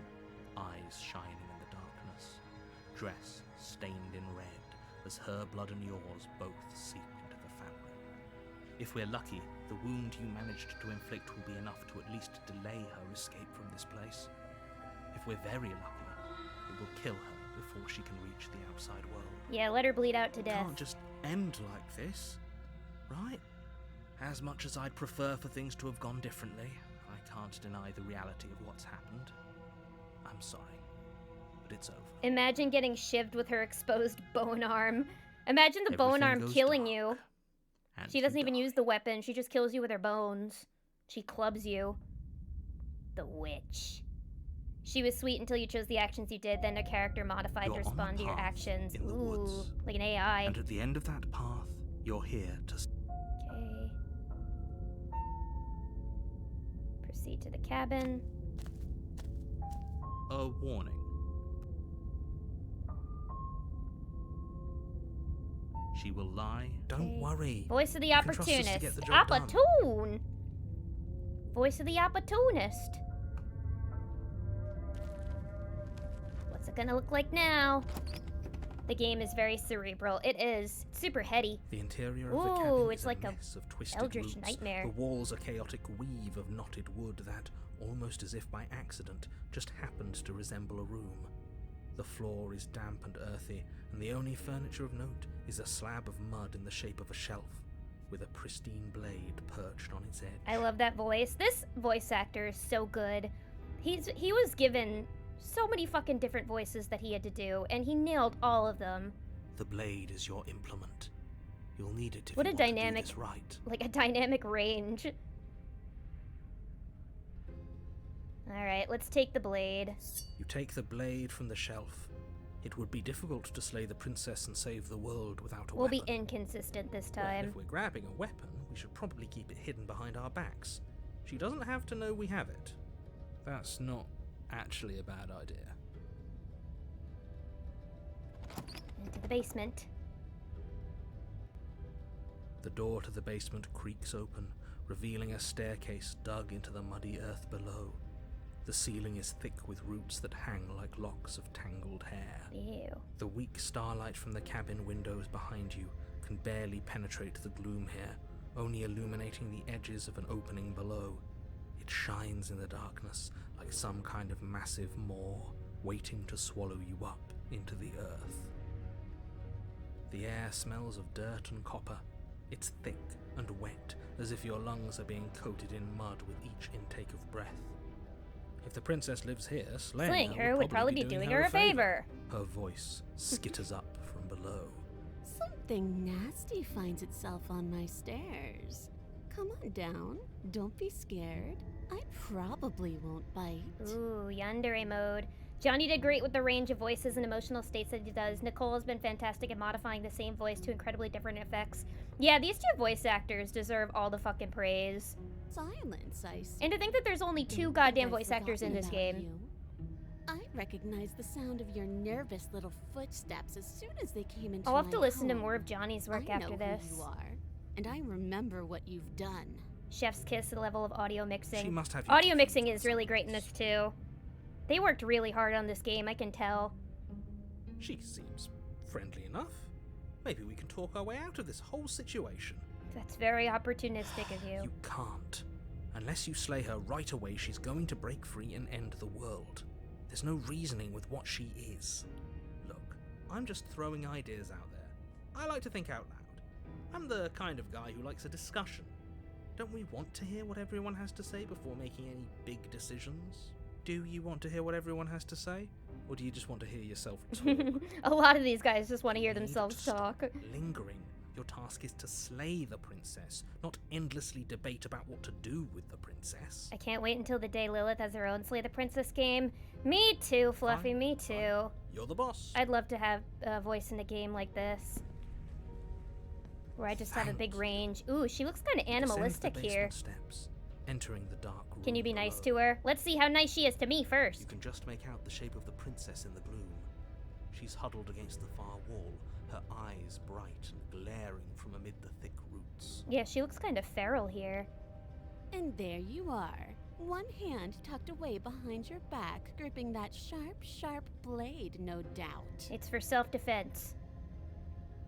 eyes shining in the darkness, dress stained in red as her blood and yours both seep into the fabric. If we're lucky, the wound you managed to inflict will be enough to at least delay her escape from this place. If we're very lucky, it will kill her before she can reach the outside world. Yeah, let her bleed out to It death. can't just end like this, right? As much as I'd prefer for things to have gone differently, I can't deny the reality of what's happened. I'm sorry, but it's over. Imagine getting shivved with her exposed bone arm. Imagine the bone Everything arm goes killing dark, you. and She you doesn't even die. use the weapon. She just kills you with her bones. She clubs you. The witch. She was sweet until you chose the actions you did, then a character modified You're to on the respond to your path actions. in the Ooh, woods. like an AI. And at the end of that path, you're here to... Okay. Proceed to the cabin. A warning. She will lie. Don't Okay. worry. Voice of the You can trust us to opportunist. get the job done. Opportune! Voice of the opportunist. What's it gonna look like now? The game is very cerebral. It is. It's super heady. The interior of the Ooh, cabin it's is like a mess of twisted eldritch roots. nightmare. The walls a chaotic weave of knotted wood that, almost as if by accident, just happened to resemble a room. The floor is damp and earthy, and the only furniture of note is a slab of mud in the shape of a shelf, with a pristine blade perched on its edge. I love that voice. This voice actor is so good. He was given so many fucking different voices that he had to do, and he nailed all of them. The blade is your implement. You'll need it if What you a want to dynamic- do this right. Like a dynamic range. Alright, let's take the blade. You take the blade from the shelf. It would be difficult to slay the princess and save the world without a We'll weapon. be inconsistent this Well, time. if we're grabbing a weapon, we should probably keep it hidden behind our backs. She doesn't have to know we have it. That's not actually a bad idea. Into the basement. The door to the basement creaks open, revealing a staircase dug into the muddy earth below. The ceiling is thick with roots that hang like locks of tangled hair. Ew. The weak starlight from the cabin windows behind you can barely penetrate the gloom here, only illuminating the edges of an opening below. It shines in the darkness like some kind of massive maw waiting to swallow you up into the earth. The air smells of dirt and copper. It's thick and wet, as if your lungs are being coated in mud with each intake of breath. If the princess lives here, slaying her would probably be doing her a favor. Her voice skitters up from below. Something nasty finds itself on my stairs. Come on down. Don't be scared. I probably won't bite. Ooh, yandere mode. Johnny did great with the range of voices and emotional states that he does. Nicole has been fantastic at modifying the same voice to incredibly different effects. Yeah, these two voice actors deserve all the fucking praise. Silence, I see. And to think that there's only two goddamn voice actors in this game. You. I recognized the sound of your nervous little footsteps as soon as they came into my I'll have to listen to home. more of Johnny's work after this. Who you are, and I remember what you've done. Chef's kiss level of audio mixing. She must have audio mixing is really great in this too. They worked really hard on this game, I can tell. She seems friendly enough. Maybe we can talk our way out of this whole situation. That's very opportunistic of you. You can't. Unless you slay her right away, she's going to break free and end the world. There's no reasoning with what she is. Look, I'm just throwing ideas out there. I like to think out loud. I'm the kind of guy who likes a discussion. Don't we want to hear what everyone has to say before making any big decisions? Do you want to hear what everyone has to say? Or do you just want to hear yourself talk? A lot of these guys just want to hear themselves talk. Lingering. Your task is to slay the princess, not endlessly debate about what to do with the princess. I can't wait until the day Lilith has her own Slay the Princess game. Me too, Fluffy, me too. Fine. You're the boss. I'd love to have a voice in a game like this. Where I just have a big range. Ooh, she looks kind of animalistic here. Steps, entering the dark room. Can you be nice to her? Let's see how nice she is to me first. You can just make out the shape of the princess in the gloom. She's huddled against the far wall, her eyes bright and glaring from amid the thick roots. Yeah, she looks kind of feral here. And there you are. One hand tucked away behind your back, gripping that sharp, sharp blade, no doubt. It's for self-defense.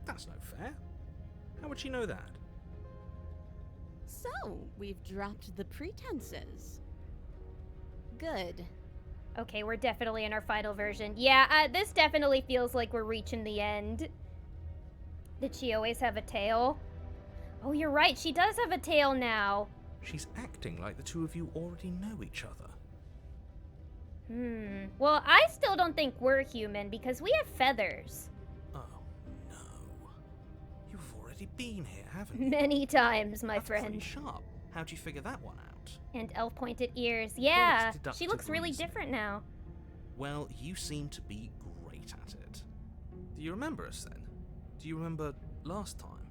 That's no fair. How would she know that? So, we've dropped the pretenses. Good. Okay, we're definitely in our final version. Yeah, this definitely feels like we're reaching the end. Did she always have a tail? Oh, you're right, she does have a tail now. She's acting like the two of you already know each other. Well, I still don't think we're human because we have feathers. Oh, no. You've already been here, haven't you? Many times, my That's friend. pretty sharp. How'd you figure that one out? And elf-pointed ears. Yeah, Well, she looks really reasoning. different now. Well, you seem to be great at it. Do you remember us then? Do you remember last time?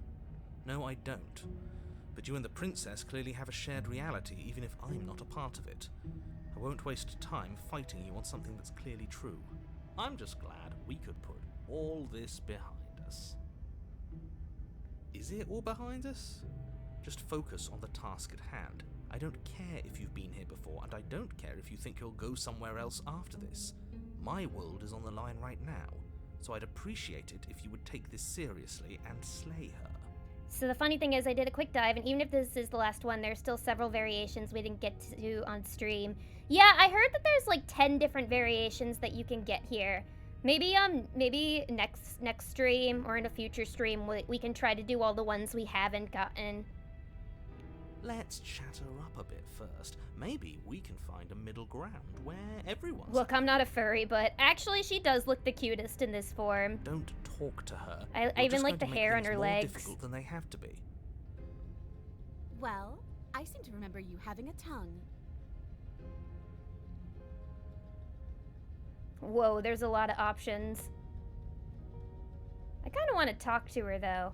No, I don't. But you and the princess clearly have a shared reality, even if I'm not a part of it. I won't waste time fighting you on something that's clearly true. I'm just glad we could put all this behind us. Is it all behind us? Just focus on the task at hand. I don't care if you've been here before, and I don't care if you think you'll go somewhere else after this. My world is on the line right now, so I'd appreciate it if you would take this seriously and slay her. So the funny thing is I did a quick dive, and even if this is the last one, there's still several variations we didn't get to on stream. Yeah, I heard that there's like 10 different variations that you can get here. Maybe next stream or in a future stream we can try to do all the ones we haven't gotten. Let's chat her up a bit first. Maybe we can find a middle ground where everyone's... Look, I'm not a furry, but actually she does look the cutest in this form. Don't talk to her. I even like the hair on her legs. More difficult than they have to be. Well, I seem to remember you having a tongue. Whoa, there's a lot of options. I kind of want to talk to her, though.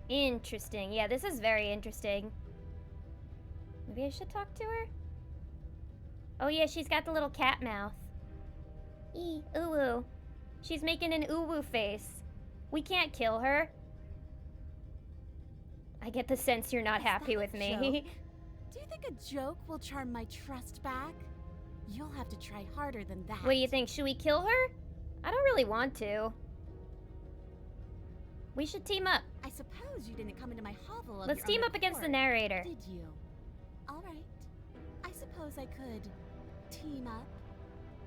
Interesting. Yeah, this is very interesting. Maybe I should talk to her? Oh yeah, she's got the little cat mouth. Ooh. She's making an ooh face. We can't kill her. I get the sense you're not happy with me. Do you think a joke will charm my trust back? You'll have to try harder than that. What do you think? Should we kill her? I don't really want to. We should team up. I suppose you didn't come into my hovel of Let's your team own up against the accord, narrator. Did you? All right. I suppose I could team up.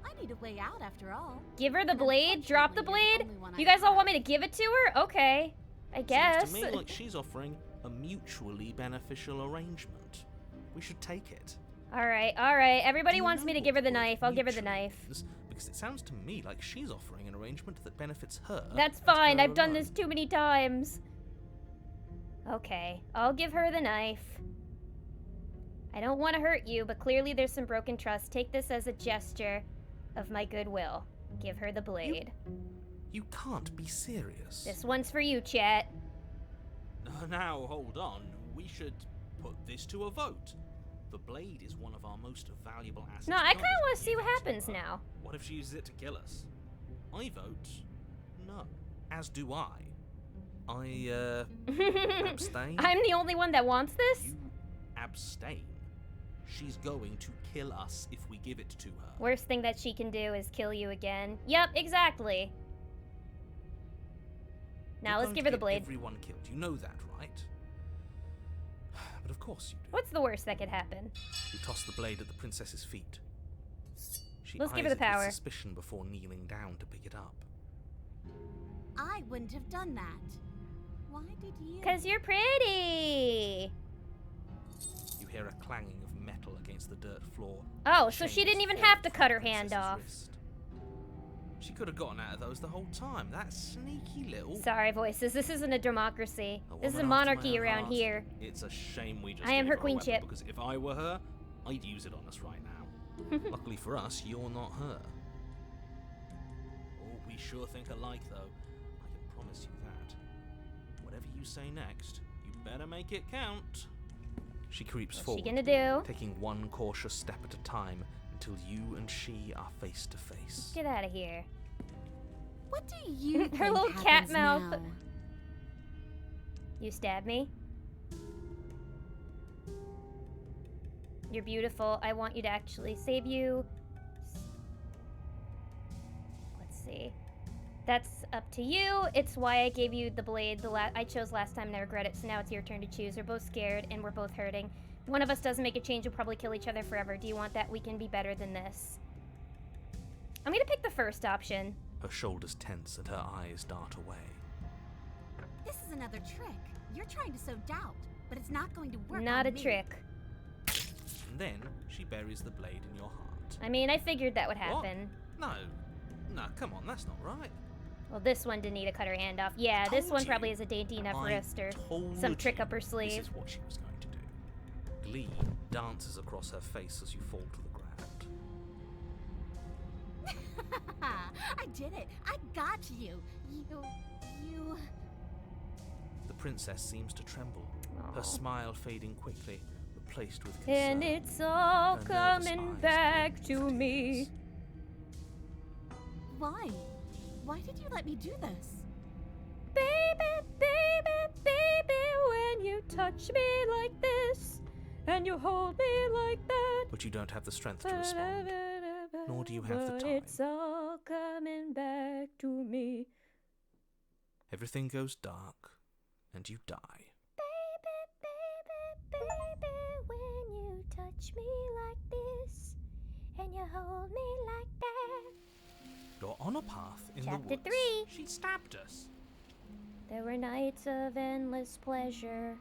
I need a way out after all. Give her the And blade? Drop the unfortunately, you're blade? the only one You I guys all have. want me to give it to her? Okay. I guess. Seems to me like she's offering a mutually beneficial arrangement. We should take it. Alright, alright. Everybody Do you wants me know to give her the what knife. I'll give her the mutually knife. means? Because it sounds to me like she's offering an arrangement that benefits her. That's and fine. her I've done alone. this too many times. Okay, I'll give her the knife. I don't want to hurt you, but clearly there's some broken trust. Take this as a gesture of my goodwill. Give her the blade. You can't be serious. This one's for you, chat. Now, hold on. We should put this to a vote. The blade is one of our most valuable assets. No, I We kind can't of want just to see give what it to happens her. now. What if she uses it to kill us? I vote no. As do I. I, abstain. I'm the only one that wants this? You abstain. She's going to kill us if we give it to her. Worst thing that she can do is kill you again. Yep, exactly. Now You're let's going give to her the get blade. Everyone killed. You know that, right? But of course you do. What's the worst that could happen? You toss the blade at the princess's feet. She Let's give her eyes the it with power. suspicion before kneeling down to pick it up. I wouldn't have done that. Why did you? 'Cause you're pretty. You hear a clanging of metal against the dirt floor. Oh, so Chains she didn't even fall have to from cut the her hand princess's off. wrist. She could have gotten out of those the whole time. That sneaky little. Sorry, voices. This isn't a democracy. This is a woman after my monarchy own around heart. here. It's a shame we just I am gave her a queen weapon, chip. Because if I were her, I'd use it on us right now. Luckily for us, you're not her. Oh, we sure think alike, though. I can promise you that. Whatever you say next, you better make it count. She creeps What's forward, she gonna do? taking one cautious step at a time until you and she are face to face. Get out of here. What do you Her think little cat happens mouth. now? You stab me? You're beautiful. I want you to actually save you. Let's see. That's up to you. It's why I gave you the blade. I chose last time and I regret it, so now it's your turn to choose. We're both scared and we're both hurting. One of us doesn't make a change, we'll probably kill each other forever. Do you want that? We can be better than this. I'm gonna pick the first option. Her shoulders tense and her eyes dart away. This is another trick. You're trying to sow doubt, but it's not going to work. Not a on me. trick. And then she buries the blade in your heart. I mean, I figured that would happen. What? No, come on, that's not right. Well, this one didn't need to cut her hand off. Yeah, this Told one you. probably has a dainty enough I wrist or told some trick you up her sleeve. This is what she was going to do. Glee dances across her face as you fall to the ground. I did it. I got you. You. The princess seems to tremble, Aw. her smile fading quickly, replaced with concern. And it's all Her nervous coming eyes back glowing to me. fatigue. Why? Why did you let me do this? Baby, baby, baby, when you touch me like this and you hold me like that. But you don't have the strength to respond. Nor do you have the But time. it's all coming back to me. Everything goes dark, and you die. Baby, baby, baby, when you touch me like this and you hold me like that. You're on a path in Chapter the woods. 3. She stabbed us. There were nights of endless pleasure.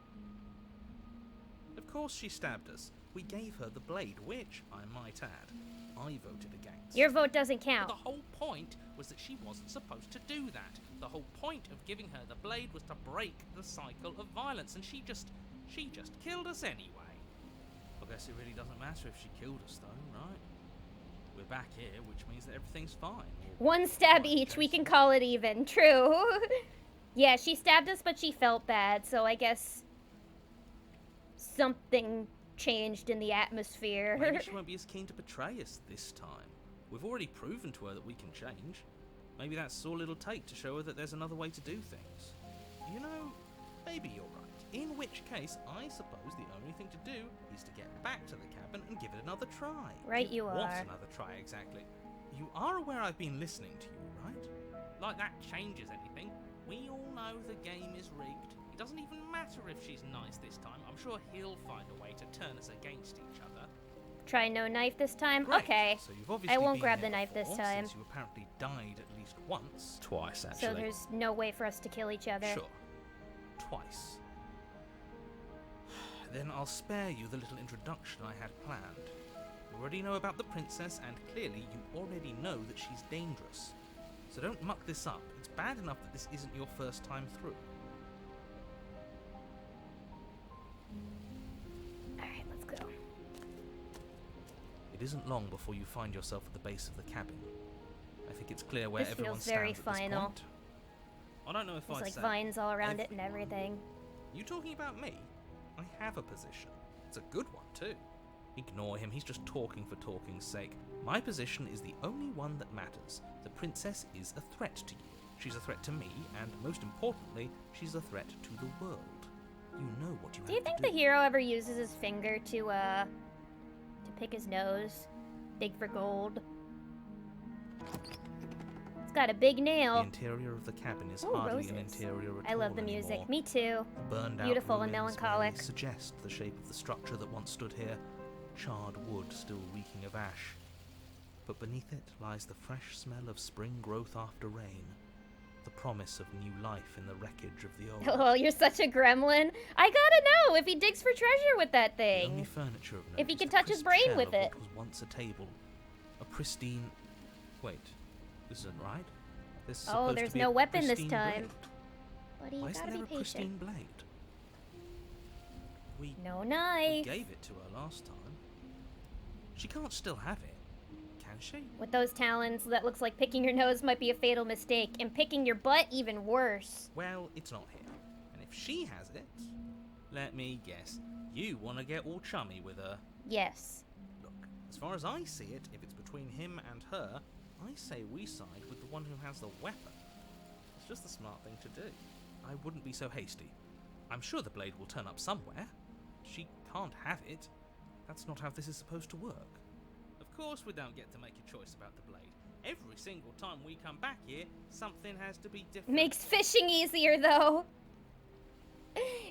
Of course she stabbed us. We gave her the blade, which, I might add, I voted against. Your vote doesn't But count. the whole point was that she wasn't supposed to do that. The whole point of giving her the blade was to break the cycle of violence, and she just killed us anyway. I guess it really doesn't matter if she killed us, though, right? We're back here, which means that everything's fine. Or One stab fine, each, we Jason. can call it even. True. Yeah, she stabbed us, but she felt bad, so I guess something changed in the atmosphere. Maybe she won't be as keen to betray us this time. We've already proven to her that we can change. Maybe that's all it'll take to show her that there's another way to do things. You know, maybe you're right. In which case, I suppose the only thing to do is to get back to the cabin and give it another try. Right you What are. another try exactly? You are aware I've been listening to you, right? like that changes anything. We all know the game is rigged. It doesn't even matter if she's nice this time. I'm sure he'll find a way to turn us against each other. Try no knife this time? Great. Okay. So you've obviously I won't been grab here the knife this before, time. Since you apparently died at least once. Twice, actually. So there's no way for us to kill each other. Sure. Twice. Then I'll spare you the little introduction I had planned. You already know about the princess, and clearly you already know that she's dangerous. So don't muck this up. It's bad enough that this isn't your first time through. Alright, let's go. It isn't long before you find yourself at the base of the cabin. I think it's clear where This everyone feels very stands at this final. point. I don't know if There's I'd like say vines all around it and everyone. everything. You talking about me? I have a position. It's a good one, too. Ignore him, he's just talking for talking's sake. My position is the only one that matters. The princess is a threat to you. She's a threat to me, and most importantly, she's a threat to the world. You know what you Do you have think to the do. hero ever uses his finger to pick his nose? Dig for gold? It's got a big The nail. interior of the cabin is Ooh, hardly an roses. interior at I love all the music. anymore. Me too. The burned out Beautiful and ruins melancholic. merely suggest the shape of the structure that once stood here, charred wood still reeking of ash. But beneath it lies the fresh smell of spring growth after rain, the promise of new life in the wreckage of the old. Oh, you're such a gremlin. I gotta know if he digs for treasure with that The only thing. furniture of note If he is can the touch his crisp brain shell with of it. what was once a table, a pristine. Wait, this isn't right. This is Oh, supposed there's to be no a weapon this pristine time. blade. Buddy, Why you isn't gotta there be a pristine patient. blade? We No We knife. gave it to her last time. She can't still have it, can she? With those talons, that looks like picking your nose might be a fatal mistake, and picking your butt even worse. Well, it's not here. And if she has it, let me guess, you want to get all chummy with her. Yes. Look, as far as I see it, if it's between him and her, I say we side with the one who has the weapon. It's just the smart thing to do. I wouldn't be so hasty. I'm sure the blade will turn up somewhere. She can't have it. That's not how this is supposed to work. Of course we don't get to make a choice about the blade. Every single time we come back here, something has to be different. Makes fishing easier, though.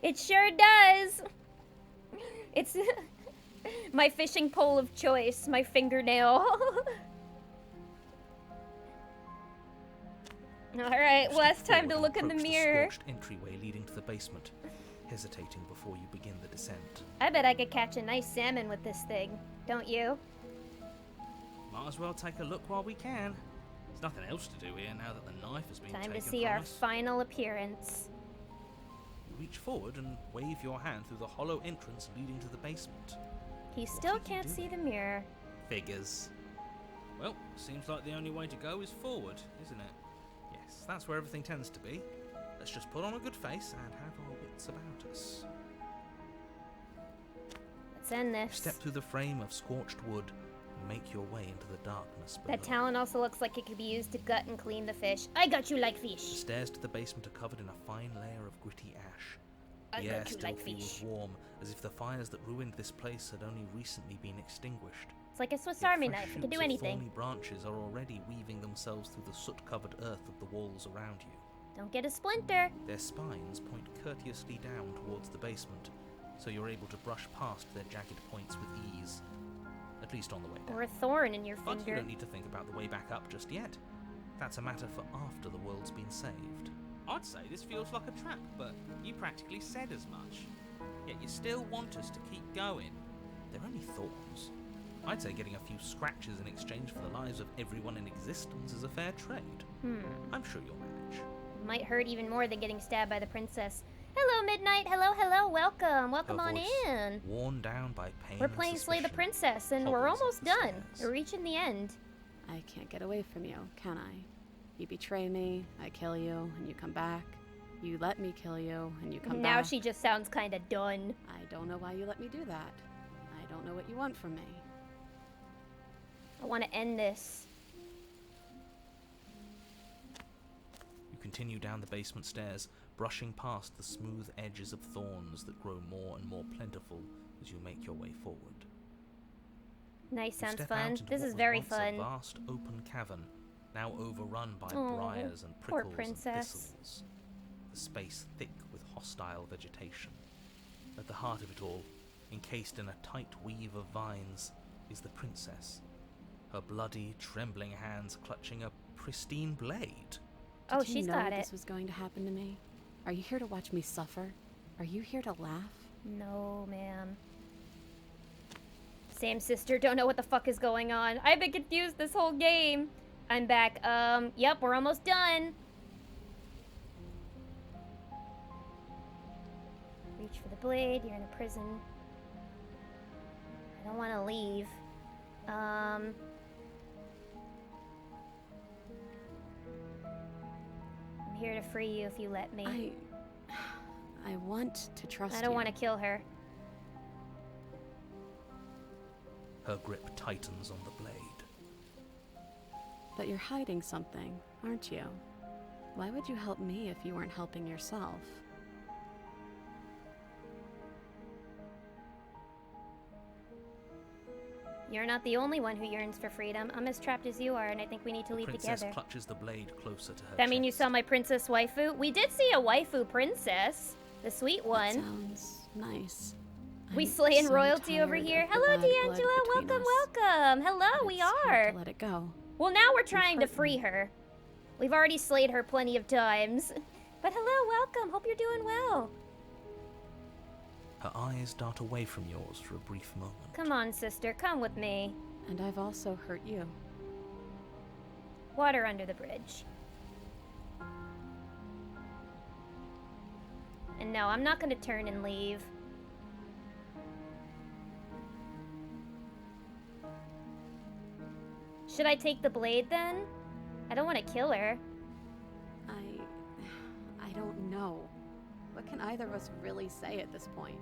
It sure does. It's my fishing pole of choice, my fingernail. Alright, well, it's Step time to forward look and in the approach mirror. scorched entryway leading to the basement, hesitating before you begin the descent. I bet I could catch a nice salmon with this thing, don't you? Might as well take a look while we can. There's nothing else to do here now that the knife has been Time taken to see from our us. final appearance. You reach forward and wave your hand through the hollow entrance leading to the basement. He still did you can't do? see the mirror. Figures. Well, seems like the only way to go is forward, isn't it? Yes, that's where everything tends to be. Let's just put on a good face and have our wits about us. Let's end You this. step through the frame of scorched wood and make your way into the darkness below. That talon also looks like it could be used to gut and clean the fish. I got you like The fish. stairs to the basement are covered in a fine layer of gritty ash. I The air got you still like feels fish. warm, as if the fires that ruined this place had only recently been extinguished. It's like a Swiss Yet Army fresh knife. It shoots can do of anything. thorny branches are already weaving themselves through the soot-covered earth of the walls around you. Don't get a splinter. Their spines point courteously down towards the basement, so you're able to brush past their jagged points with ease. At least on the way down. Or a thorn in your But you finger. don't need to think about the way back up just yet. That's a matter for after the world's been saved. I'd say this feels like a trap, but you practically said as much. Yet you still want us to keep going. They're only thorns. I'd say getting a few scratches in exchange for the lives of everyone in existence is a fair trade. I'm sure you'll manage. Might hurt even more than getting stabbed by the princess. Hello, Midnight. Hello, hello. Welcome. Welcome Her on voice in. worn down by pain We're and playing Slay the suspicion, Princess, and we're hovers almost up the done. stairs. We're reaching the end. I can't get away from you, can I? You betray me, I kill you, and you come back. You let me kill you, and you come Now back. she just sounds kind of done. I don't know why you let me do that. I don't know what you want from me. I want to end this. You continue down the basement stairs, brushing past the smooth edges of thorns that grow more and more plentiful as you make your way forward. Nice, You sounds step fun. out into This what is was very once fun. a vast open cavern, now overrun by Aw, briars and poor prickles and princess. thistles. The space thick with hostile vegetation. At the heart of it all, encased in a tight weave of vines, is the princess. Her bloody, trembling hands clutching a pristine blade. Oh, Did you she's know got it. this was going to happen to me? Are you here to watch me suffer? Are you here to laugh? No, ma'am. Same sister, don't know what the fuck is going on. I've been confused this whole game. I'm back. Yep, we're almost done. Reach for the blade, you're in a prison. I don't want to leave. I'm here to free you if you let me. I want to trust you. I don't want to kill her. Her grip tightens on the blade. But you're hiding something, aren't you? Why would you help me if you weren't helping yourself? You're not the only one who yearns for freedom. I'm as trapped as you are, and I think we need to leave Princess together. clutches the blade closer to her That mean you chest. saw my princess waifu? We did see a waifu princess. The sweet That one. sounds nice. We I'm slaying so royalty over tired here. of the Hello, bad blood D'Angela. between Welcome, us. welcome. Hello, But we it's hard are. to let it go. Well, now we're trying to hurt free me. her. We've already slayed her plenty of times. But hello, welcome. Hope you're doing well. Her eyes dart away from yours for a brief moment. Come on, sister. Come with me. And I've also hurt you. Water under the bridge. And no, I'm not gonna turn and leave. Should I take the blade then? I don't want to kill her. I don't know. What can either of us really say at this point?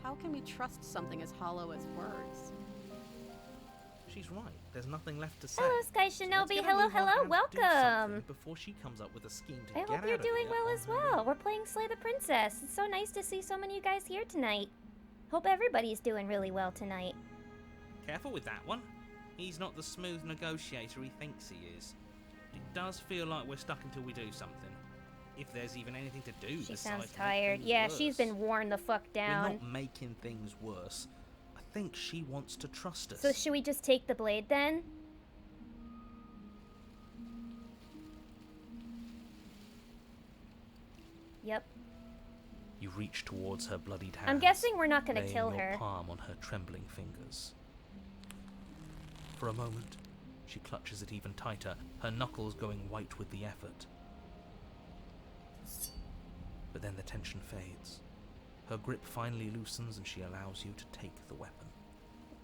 How can we trust something as hollow as words? She's right. There's nothing left to say. Hello, Sky Let's Shinobi. get a Hello, move on hello. and do Welcome. something before she comes up with a scheme to I get hope out you're of doing here well on as her well. own. We're playing Slay the Princess. It's so nice to see so many of you guys here tonight. Hope everybody's doing really well tonight. Careful with that one. He's not the smooth negotiator he thinks he is. It does feel like we're stuck until we do something. If there's even anything to do She besides sounds make tired. things Yeah, worse. she's been worn the fuck We're down. not making things worse. I think she wants to trust us. So should we just take the blade then? Yep. You reach towards her bloodied hands. I'm guessing we're not gonna laying kill your her. palm on her trembling fingers. For a moment, she clutches it even tighter, her knuckles going white with the effort. But then the tension fades. Her grip finally loosens and she allows you to take the weapon.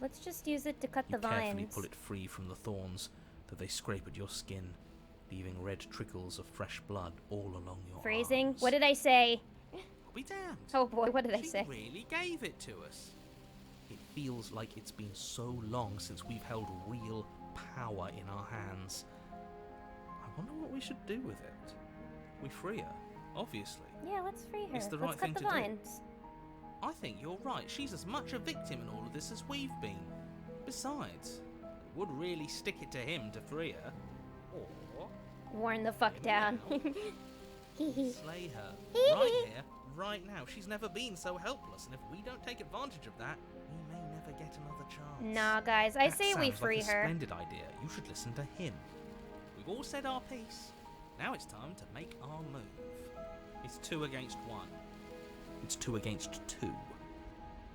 Let's just use it to cut You the carefully vines. pull it free from the thorns, though they scrape at your skin, leaving red trickles of fresh blood all along your Phrasing? arms. What did I say? I'll be damned. Oh boy, what did I She say? really gave it to us. It feels like it's been so long since we've held real power in our hands. I wonder what we should do with it. We free her, obviously. Yeah, let's free her. It's the Let's right cut thing the to do. vines. I think you're right. She's as much a victim in all of this as we've been. Besides, it would really stick it to him to free her. Or Worn the fuck down. Hee hee. slay her. Hee Right hee. here, right now. She's never been so helpless, and if we don't take advantage of that, we may never get another chance. Nah, guys, I That say we sounds free like a her. splendid idea. You should listen to him. We've all said our piece. Now it's time to make our move. It's 2 against 1. It's 2 against 2.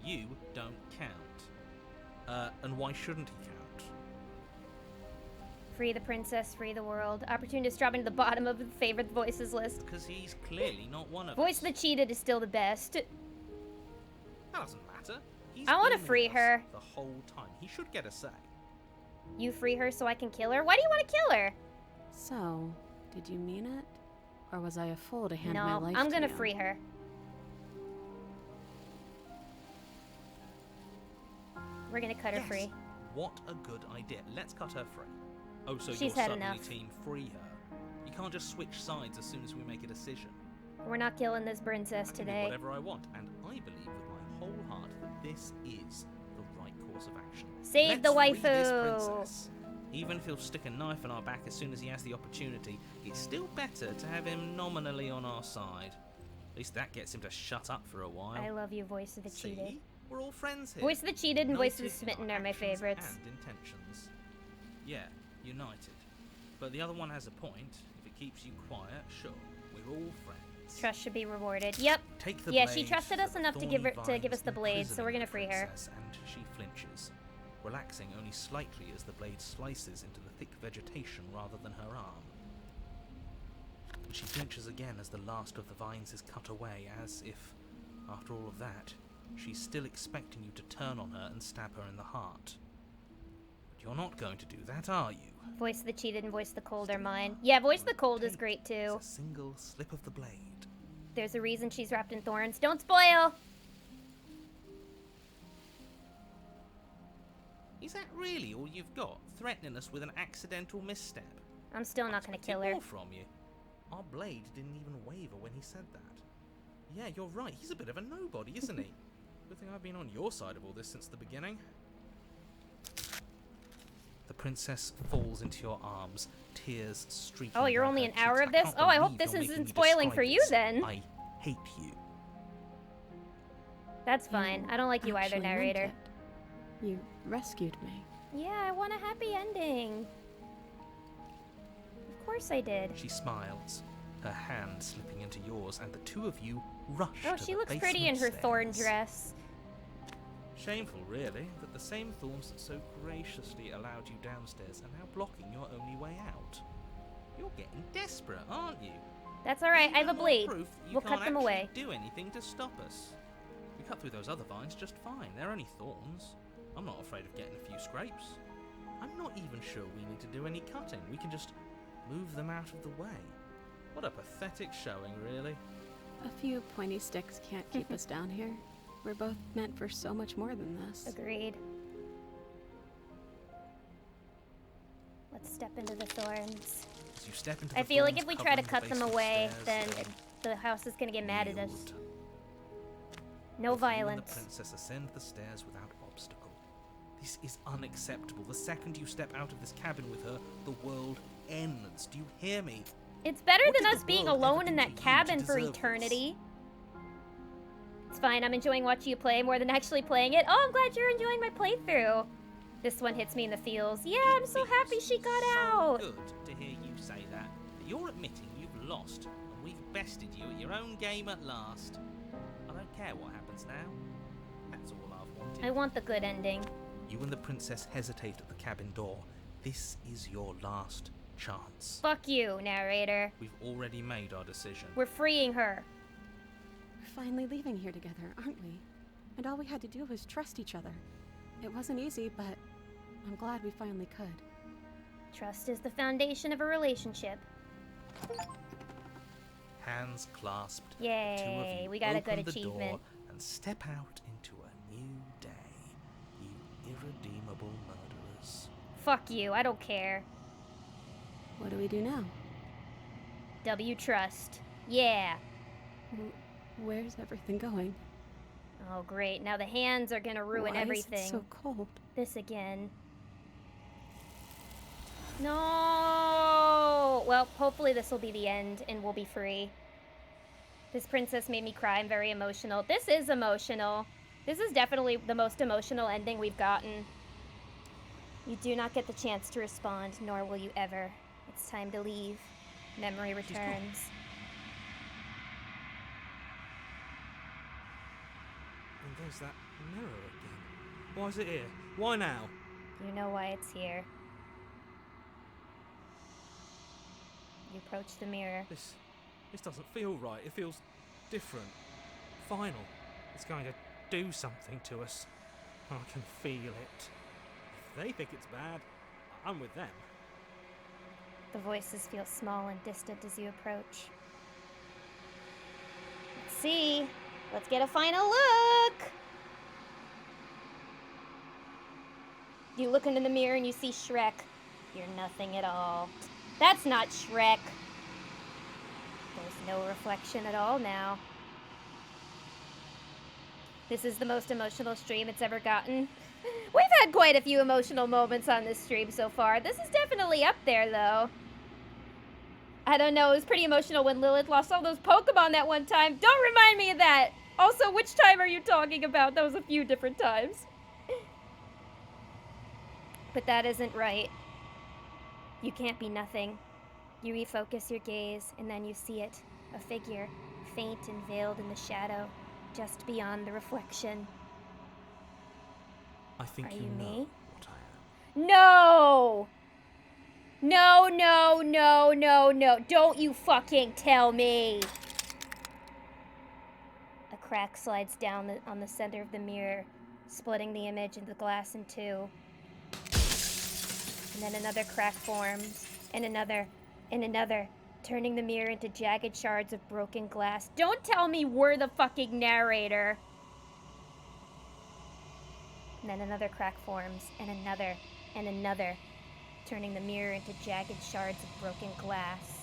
You don't count. And why shouldn't he count? Free the princess, free the world. Opportunist drop into the bottom of the favorite voices list. Because he's clearly not one of Voice us. that cheated is still the best. That doesn't matter. He's I wanna been with free us her. the whole time. He should get a say. You free her so I can kill her? Why do you want to kill her? So, did you mean it? Or was I a fool to hand my No, life I'm to gonna you? free her. We're gonna cut her Yes. free. What a good idea. Let's cut her free. Oh, so She's you're had suddenly enough. team free her. You can't just switch sides as soon as we make a decision. We're not killing this princess I can do today. whatever I want, and I believe with my whole heart that this is the right course of action. Save Let's the free this waifu. princess. Even if he'll stick a knife in our back as soon as he has the opportunity, it's still better to have him nominally on our side. At least that gets him to shut up for a while. I love you, Voice of the Cheated. See? We're all friends here. Voice of the Cheated and Voice of the United in Smitten our are my actions favorites. And intentions. Yeah, united. But the other one has a point. If it keeps you quiet, sure, we're all friends. Trust should be rewarded. Yep. Take the Yeah, she blade, trusted us the enough to give us the blade, vines so we're gonna free imprison her. the princess, And she flinches, relaxing only slightly as the blade slices into the thick vegetation rather than her arm. And she flinches again as the last of the vines is cut away, as if, after all of that, she's still expecting you to turn on her and stab her in the heart. But you're not going to do that, are you? Voice of the Cheated and Voice of the Cold are mine. Yeah, Voice of the Cold is great too. It's a single slip of the blade. There's a reason she's wrapped in thorns. Don't spoil! Is that really all you've got? Threatening us with an accidental misstep? I'm still not gonna kill her. More from you. Our blade didn't even waver when he said that. Yeah, you're right. He's a bit of a nobody, isn't he? Good thing I've been on your side of all this since the beginning. The princess falls into your arms, tears streaking. Oh, you're down only her an hour cheeks. of this? can't Oh, I hope believe this you're making isn't me spoiling describe for you this. then. I hate you. That's fine. I don't like you either, Actually meant narrator. it. You rescued me. Yeah, I want a happy ending. Of course I did. She smiles, her hand slipping into yours, and the two of you rush Oh, to she the looks pretty in her basement thorn stairs. dress. Shameful, really, that the same thorns that so graciously allowed you downstairs are now blocking your only way out. You're getting desperate, aren't you? That's alright, I have a Even more blade. proof that you We'll can't cut them actually away. do anything to stop us. We cut through those other vines just fine. They're only thorns. I'm not afraid of getting a few scrapes. I'm not even sure we need to do any cutting. We can just move them out of the way. What a pathetic showing, really. A few pointy sticks can't keep us down here. We're both meant for so much more than this. Agreed. Let's step into the thorns. As you step into I the feel like thorns if we try to covering the cut them basement away, stairs, then the house is gonna get mad at us. yield. No You and violence. the princess ascend the stairs without obstacle. This is unacceptable. The second you step out of this cabin with her, the world ends. Do you hear me? It's better What than did us the being world ever alone in do that to you to cabin for deserve this? eternity. It's fine, I'm enjoying watching you play more than actually playing it. Oh, I'm glad you're enjoying my playthrough. This one hits me in the feels. Yeah, I'm so It happy feels she got so out. Good to hear you say that. You're admitting you've lost, and we've bested you at your own game at last. I don't care what happens now. That's all I've wanted. I want the good ending. You and the princess hesitate at the cabin door. This is your last chance. Fuck you, narrator. We've already made our decision. We're freeing her. We're finally leaving here together, aren't we? And all we had to do was trust each other. It wasn't easy, but I'm glad we finally could. Trust is the foundation of a relationship. Hands clasped, Yay, the two of you we got a open good the achievement. door and step out into a new day. You irredeemable murderers. Fuck you, I don't care. What do we do now? W trust. Yeah. Where's everything going? Oh great, now the hands are gonna ruin Why everything. Is it so cold? This again. No! Well, hopefully this will be the end and we'll be free. This princess made me cry. I'm very emotional. This is emotional. This is definitely the most emotional ending we've gotten. You do not get the chance to respond, nor will you ever. It's time to leave. Memory returns. And there's that mirror again. Why is it here? Why now? You know why it's here. You approach the mirror. This doesn't feel right. It feels different. Final. It's going to do something to us. I can feel it. If they think it's bad, I'm with them. The voices feel small and distant as you approach. Let's see. Let's get a final look. You look into the mirror and you see Shrek. You're nothing at all. That's not Shrek. There's no reflection at all now. This is the most emotional stream it's ever gotten. We've had quite a few emotional moments on this stream so far. This is definitely up there, though. I don't know, it was pretty emotional when Lilith lost all those Pokemon that one time. Don't remind me of that! Also, which time are you talking about? That was a few different times. But that isn't right. You can't be nothing. You refocus your gaze, and then you see it. A figure, faint and veiled in the shadow, just beyond the reflection. I think Are you you know me? what I am. No! No, no, no, no, no. Don't you fucking tell me! A crack slides down on the center of the mirror, splitting the image into the glass in two. And then another crack forms, and another, turning the mirror into jagged shards of broken glass. Don't tell me we're the fucking narrator! And then another crack forms, and another, turning the mirror into jagged shards of broken glass.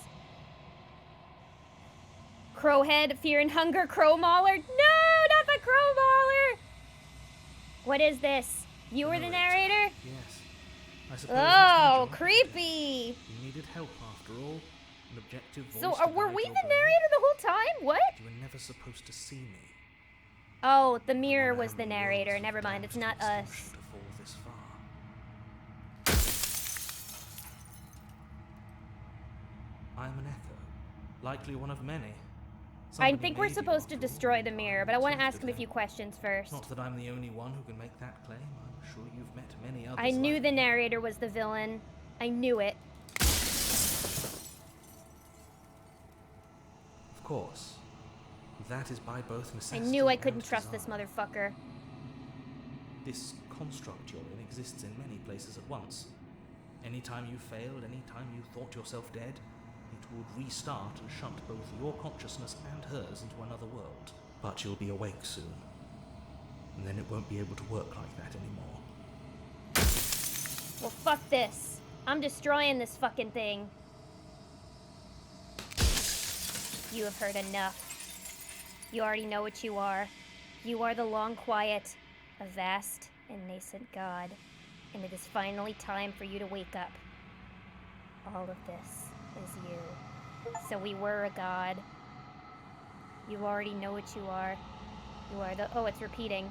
Crowhead, Fear and Hunger, Crow Mauler? No, not the Crow Mauler! What is this? You were the narrator? Yes. I suppose Oh, that's my job. creepy! You needed help after all. An objective voice So, to were guide we your the brain. narrator the whole time? What? You were never supposed to see me. Oh, the mirror I wonder was how the many narrator. worlds Never of mind, it's damage not and us. distortion to fall this far. I am an echo, likely one of many. I Somebody think we're maybe supposed to after all destroy the mirror, but I want to deserves ask him a today. few questions first. Not that I'm the only one who can make that claim. I'm sure you've met many others. I knew like the me. narrator was the villain. I knew it. Of course. That is by both I necessity knew I and couldn't trust this design. motherfucker. This construct you're in exists in many places at once. Anytime you failed, anytime you thought yourself dead, it would restart and shunt both your consciousness and hers into another world. But you'll be awake soon. And then it won't be able to work like that anymore. Well, fuck this. I'm destroying this fucking thing. You have heard enough. You already know what you are. You are the long quiet, a vast and nascent god. And it is finally time for you to wake up. All of this is you. So we were a god. You already know what you are. You are the... Oh, it's repeating.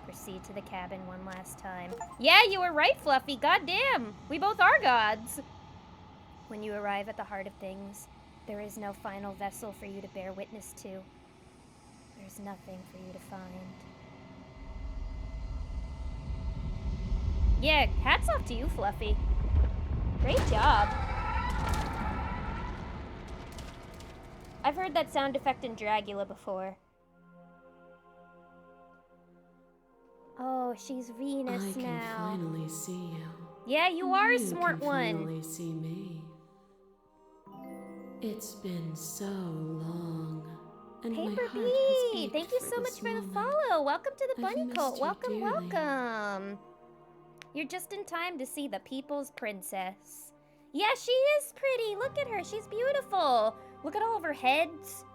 Proceed to the cabin one last time. Yeah, you were right, Fluffy. Goddamn. We both are gods. When you arrive at the heart of things, there is no final vessel for you to bear witness to. There's nothing for you to find. Yeah, hats off to you, Fluffy. Great job. I've heard that sound effect in Dragula before. Oh, she's Venus I can now. finally see you. Yeah, you are a You smart can one. finally see me. It's been so long, and my Paper heart has Bee, ached thank you so much this for the moment. follow. Welcome to the I've Bunny missed Cult. you Welcome, dearly. welcome. You're just in time to see the People's Princess. Yeah, she is pretty. Look at her. She's beautiful. Look at all of her heads.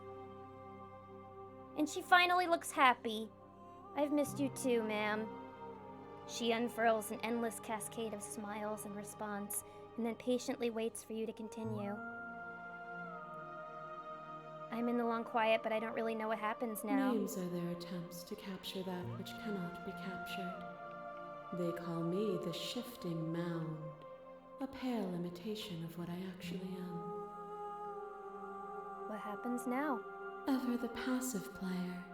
And she finally looks happy. I've missed you too, ma'am. She unfurls an endless cascade of smiles in response, and then patiently waits for you to continue. I'm in the long quiet, but I don't really know what happens now. Names are their attempts to capture that which cannot be captured. They call me the shifting mound, a pale imitation of what I actually am. What happens now? Ever the passive player,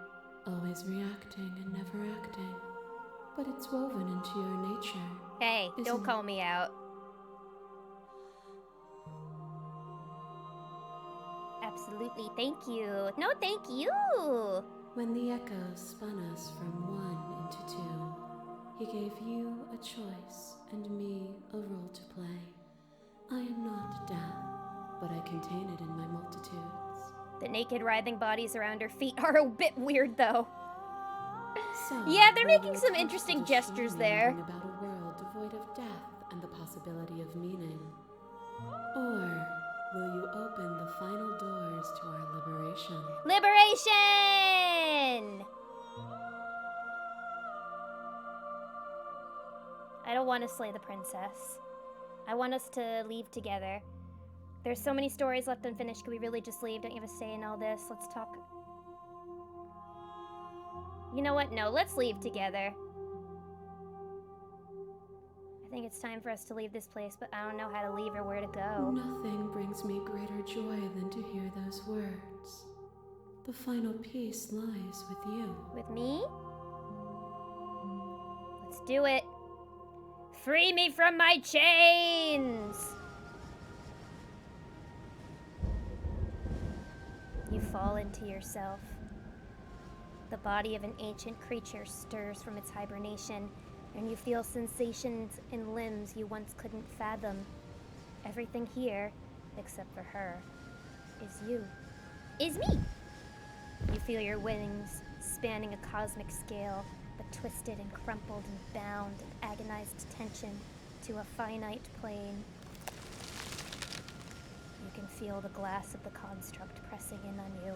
always reacting and never acting. But it's woven into your nature. Hey, don't Isn't call me out. Absolutely, thank you. No, thank you. When the echo spun us from one into two, he gave you a choice and me a role to play. I am not death, but I contain it in my multitudes. The naked writhing bodies around her feet are a bit weird, though. So, Yeah, they're will making you some attempt interesting to show gestures me there. anything about a world devoid of death and the possibility of meaning? Or will you open the final doors to our liberation? Liberation! don't want to slay the princess. I want us to leave together. There's so many stories left unfinished. Could we really just leave? Don't you have a say in all this? Let's talk. You know what? No, let's leave together. I think it's time for us to leave this place, but I don't know how to leave or where to go. Nothing brings me greater joy than to hear those words. The final piece lies with you. With me? Let's do it. Free me from my chains! You fall into yourself. The body of an ancient creature stirs from its hibernation, and you feel sensations in limbs you once couldn't fathom. Everything here, except for her, is you. Is me! You feel your wings spanning a cosmic scale, but twisted and crumpled and bound in agonized tension to a finite plane. You can feel the glass of the construct pressing in on you,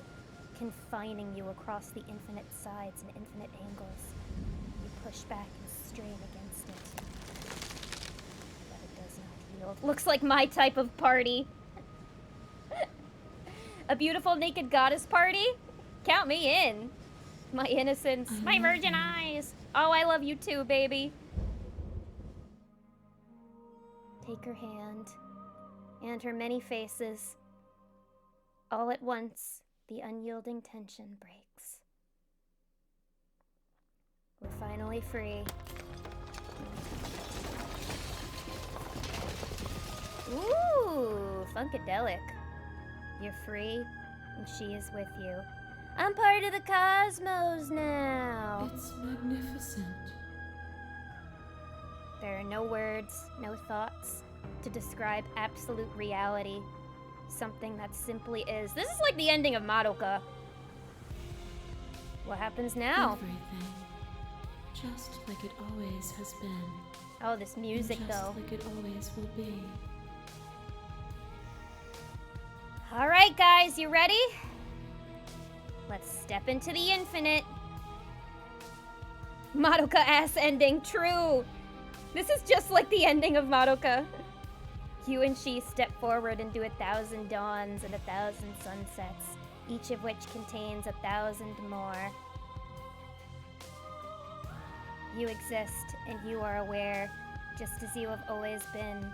confining you across the infinite sides and infinite angles. You push back and strain against it, but it does not yield. Looks like my type of party. A beautiful naked goddess party? Count me in. My innocence, my virgin eyes. Oh, I love you too, baby. Take her hand, and her many faces. All at once, the unyielding tension breaks. We're finally free. Ooh, funkadelic. You're free, and she is with you. I'm part of the cosmos now. It's magnificent. There are no words, no thoughts to describe absolute reality. Something that simply is. This is like the ending of Madoka. What happens now? Everything. Just like it always has been. Oh, this music and though. Just like it always will be. Alright guys, you ready? Let's step into the infinite. Madoka ass ending, true. This is just like the ending of Madoka. You and she step forward into 1,000 dawns and 1,000 sunsets, each of which contains 1,000 more. You exist, and you are aware, just as you have always been,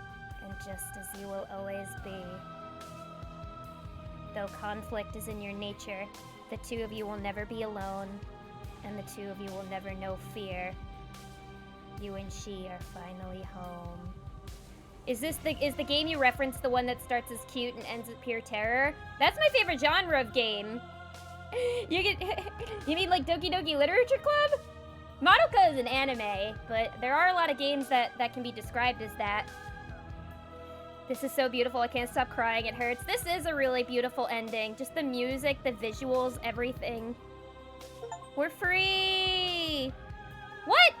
and just as you will always be. Though conflict is in your nature, the two of you will never be alone, and the two of you will never know fear. You and she are finally home. Is the game you referenced the one that starts as cute and ends with pure terror? That's my favorite genre of game. You mean like Doki Doki Literature Club? Madoka is an anime, but there are a lot of games that can be described as that. This is so beautiful, I can't stop crying, it hurts. This is a really beautiful ending. Just the music, the visuals, everything. We're free! What?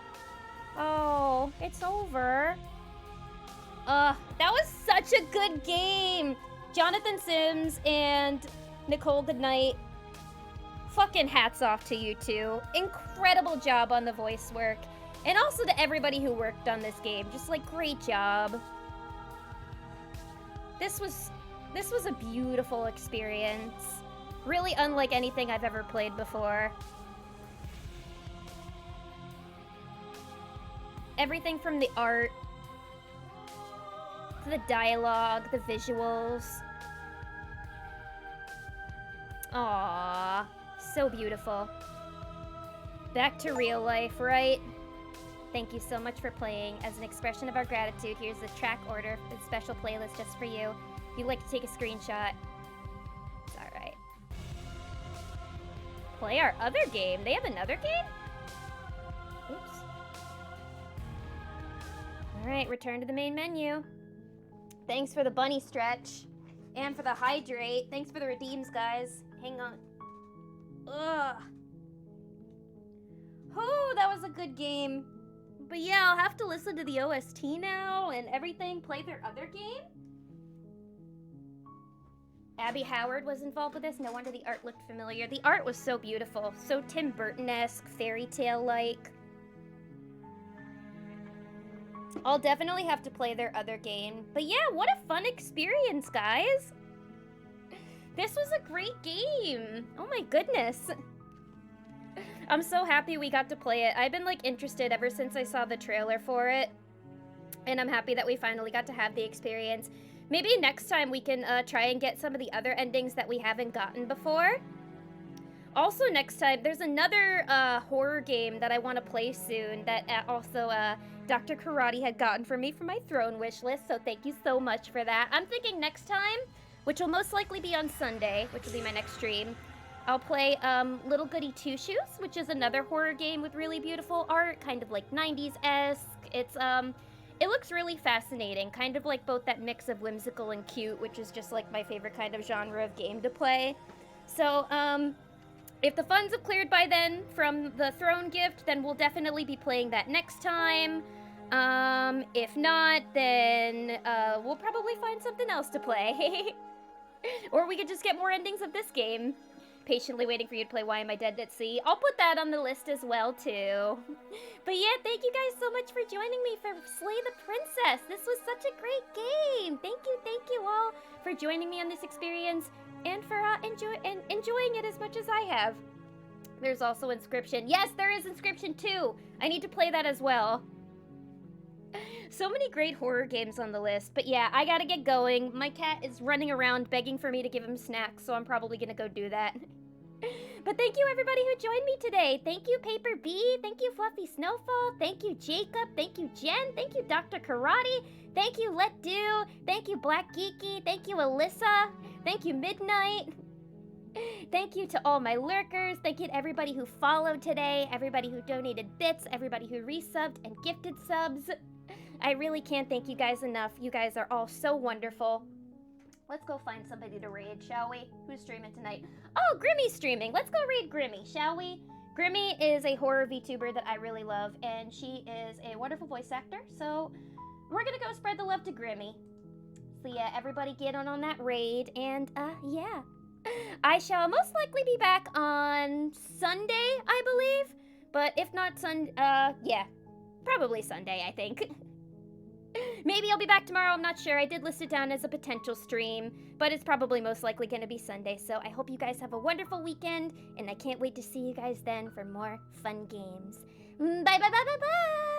Oh, it's over. That was such a good game! Jonathan Sims and Nicole Goodnight. Fucking hats off to you two. Incredible job on the voice work. And also to everybody who worked on this game. Just like, great job. This was a beautiful experience. Really unlike anything I've ever played before. Everything from the art, to the dialogue, the visuals. Aww, so beautiful. Back to real life, right? Thank you so much for playing. As an expression of our gratitude, here's the track order for the special playlist just for you. If you'd like to take a screenshot, it's alright. Play our other game. They have another game? Oops. Alright, return to the main menu. Thanks for the bunny stretch. And for the hydrate. Thanks for the redeems, guys. Hang on. Ugh. Oh, that was a good game. But yeah, I'll have to listen to the OST now and everything. Play their other game. Abby Howard was involved with this. No wonder the art looked familiar. The art was so beautiful. So Tim Burton-esque, fairy tale-like. I'll definitely have to play their other game. But yeah, what a fun experience, guys. This was a great game. Oh my goodness. I'm so happy we got to play it. I've been like interested ever since I saw the trailer for it. And I'm happy that we finally got to have the experience. Maybe next time we can try and get some of the other endings that we haven't gotten before. Also next time, there's another horror game that I want to play soon that also Dr. Karate had gotten for me for my throne wish list, so thank you so much for that. I'm thinking next time, which will most likely be on Sunday, which will be my next stream, I'll play Little Goody Two Shoes, which is another horror game with really beautiful art, kind of like 90s-esque. It looks really fascinating, kind of like both that mix of whimsical and cute, which is just like my favorite kind of genre of game to play. So, if the funds have cleared by then from the throne gift, then we'll definitely be playing that next time. If not, then we'll probably find something else to play. Or we could just get more endings of this game. Patiently waiting for you to play Why Am I Dead at Sea. I'll put that on the list as well, too. But yeah, thank you guys so much for joining me for Slay the Princess. This was such a great game. Thank you all for joining me on this experience and for enjoying it as much as I have. There's also Inscription. Yes, there is Inscription too. I need to play that as well. So many great horror games on the list. But yeah, I gotta get going. My cat is running around begging for me to give him snacks, so I'm probably gonna go do that. But thank you everybody who joined me today. Thank you Paper B. Thank you Fluffy Snowfall. Thank you Jacob. Thank you Jen. Thank you Dr. Karate. Thank you Let Do. Thank you Black Geeky. Thank you Alyssa. Thank you Midnight. Thank you to all my lurkers. Thank you to everybody who followed today, everybody who donated bits, everybody who resubbed and gifted subs. I really can't thank you guys enough. You guys are all so wonderful. Let's go find somebody to raid, shall we? Who's streaming tonight? Oh, Grimmy's streaming. Let's go raid Grimmy, shall we? Grimmy is a horror VTuber that I really love, and she is a wonderful voice actor, so we're gonna go spread the love to Grimmy. So yeah, everybody get on that raid, and yeah. I shall most likely be back on Sunday, I believe. But if not yeah. Probably Sunday, I think. Maybe I'll be back tomorrow, I'm not sure. I did list it down as a potential stream, but it's probably most likely going to be Sunday. So I hope you guys have a wonderful weekend, and I can't wait to see you guys then for more fun games. Bye, bye, bye, bye, bye!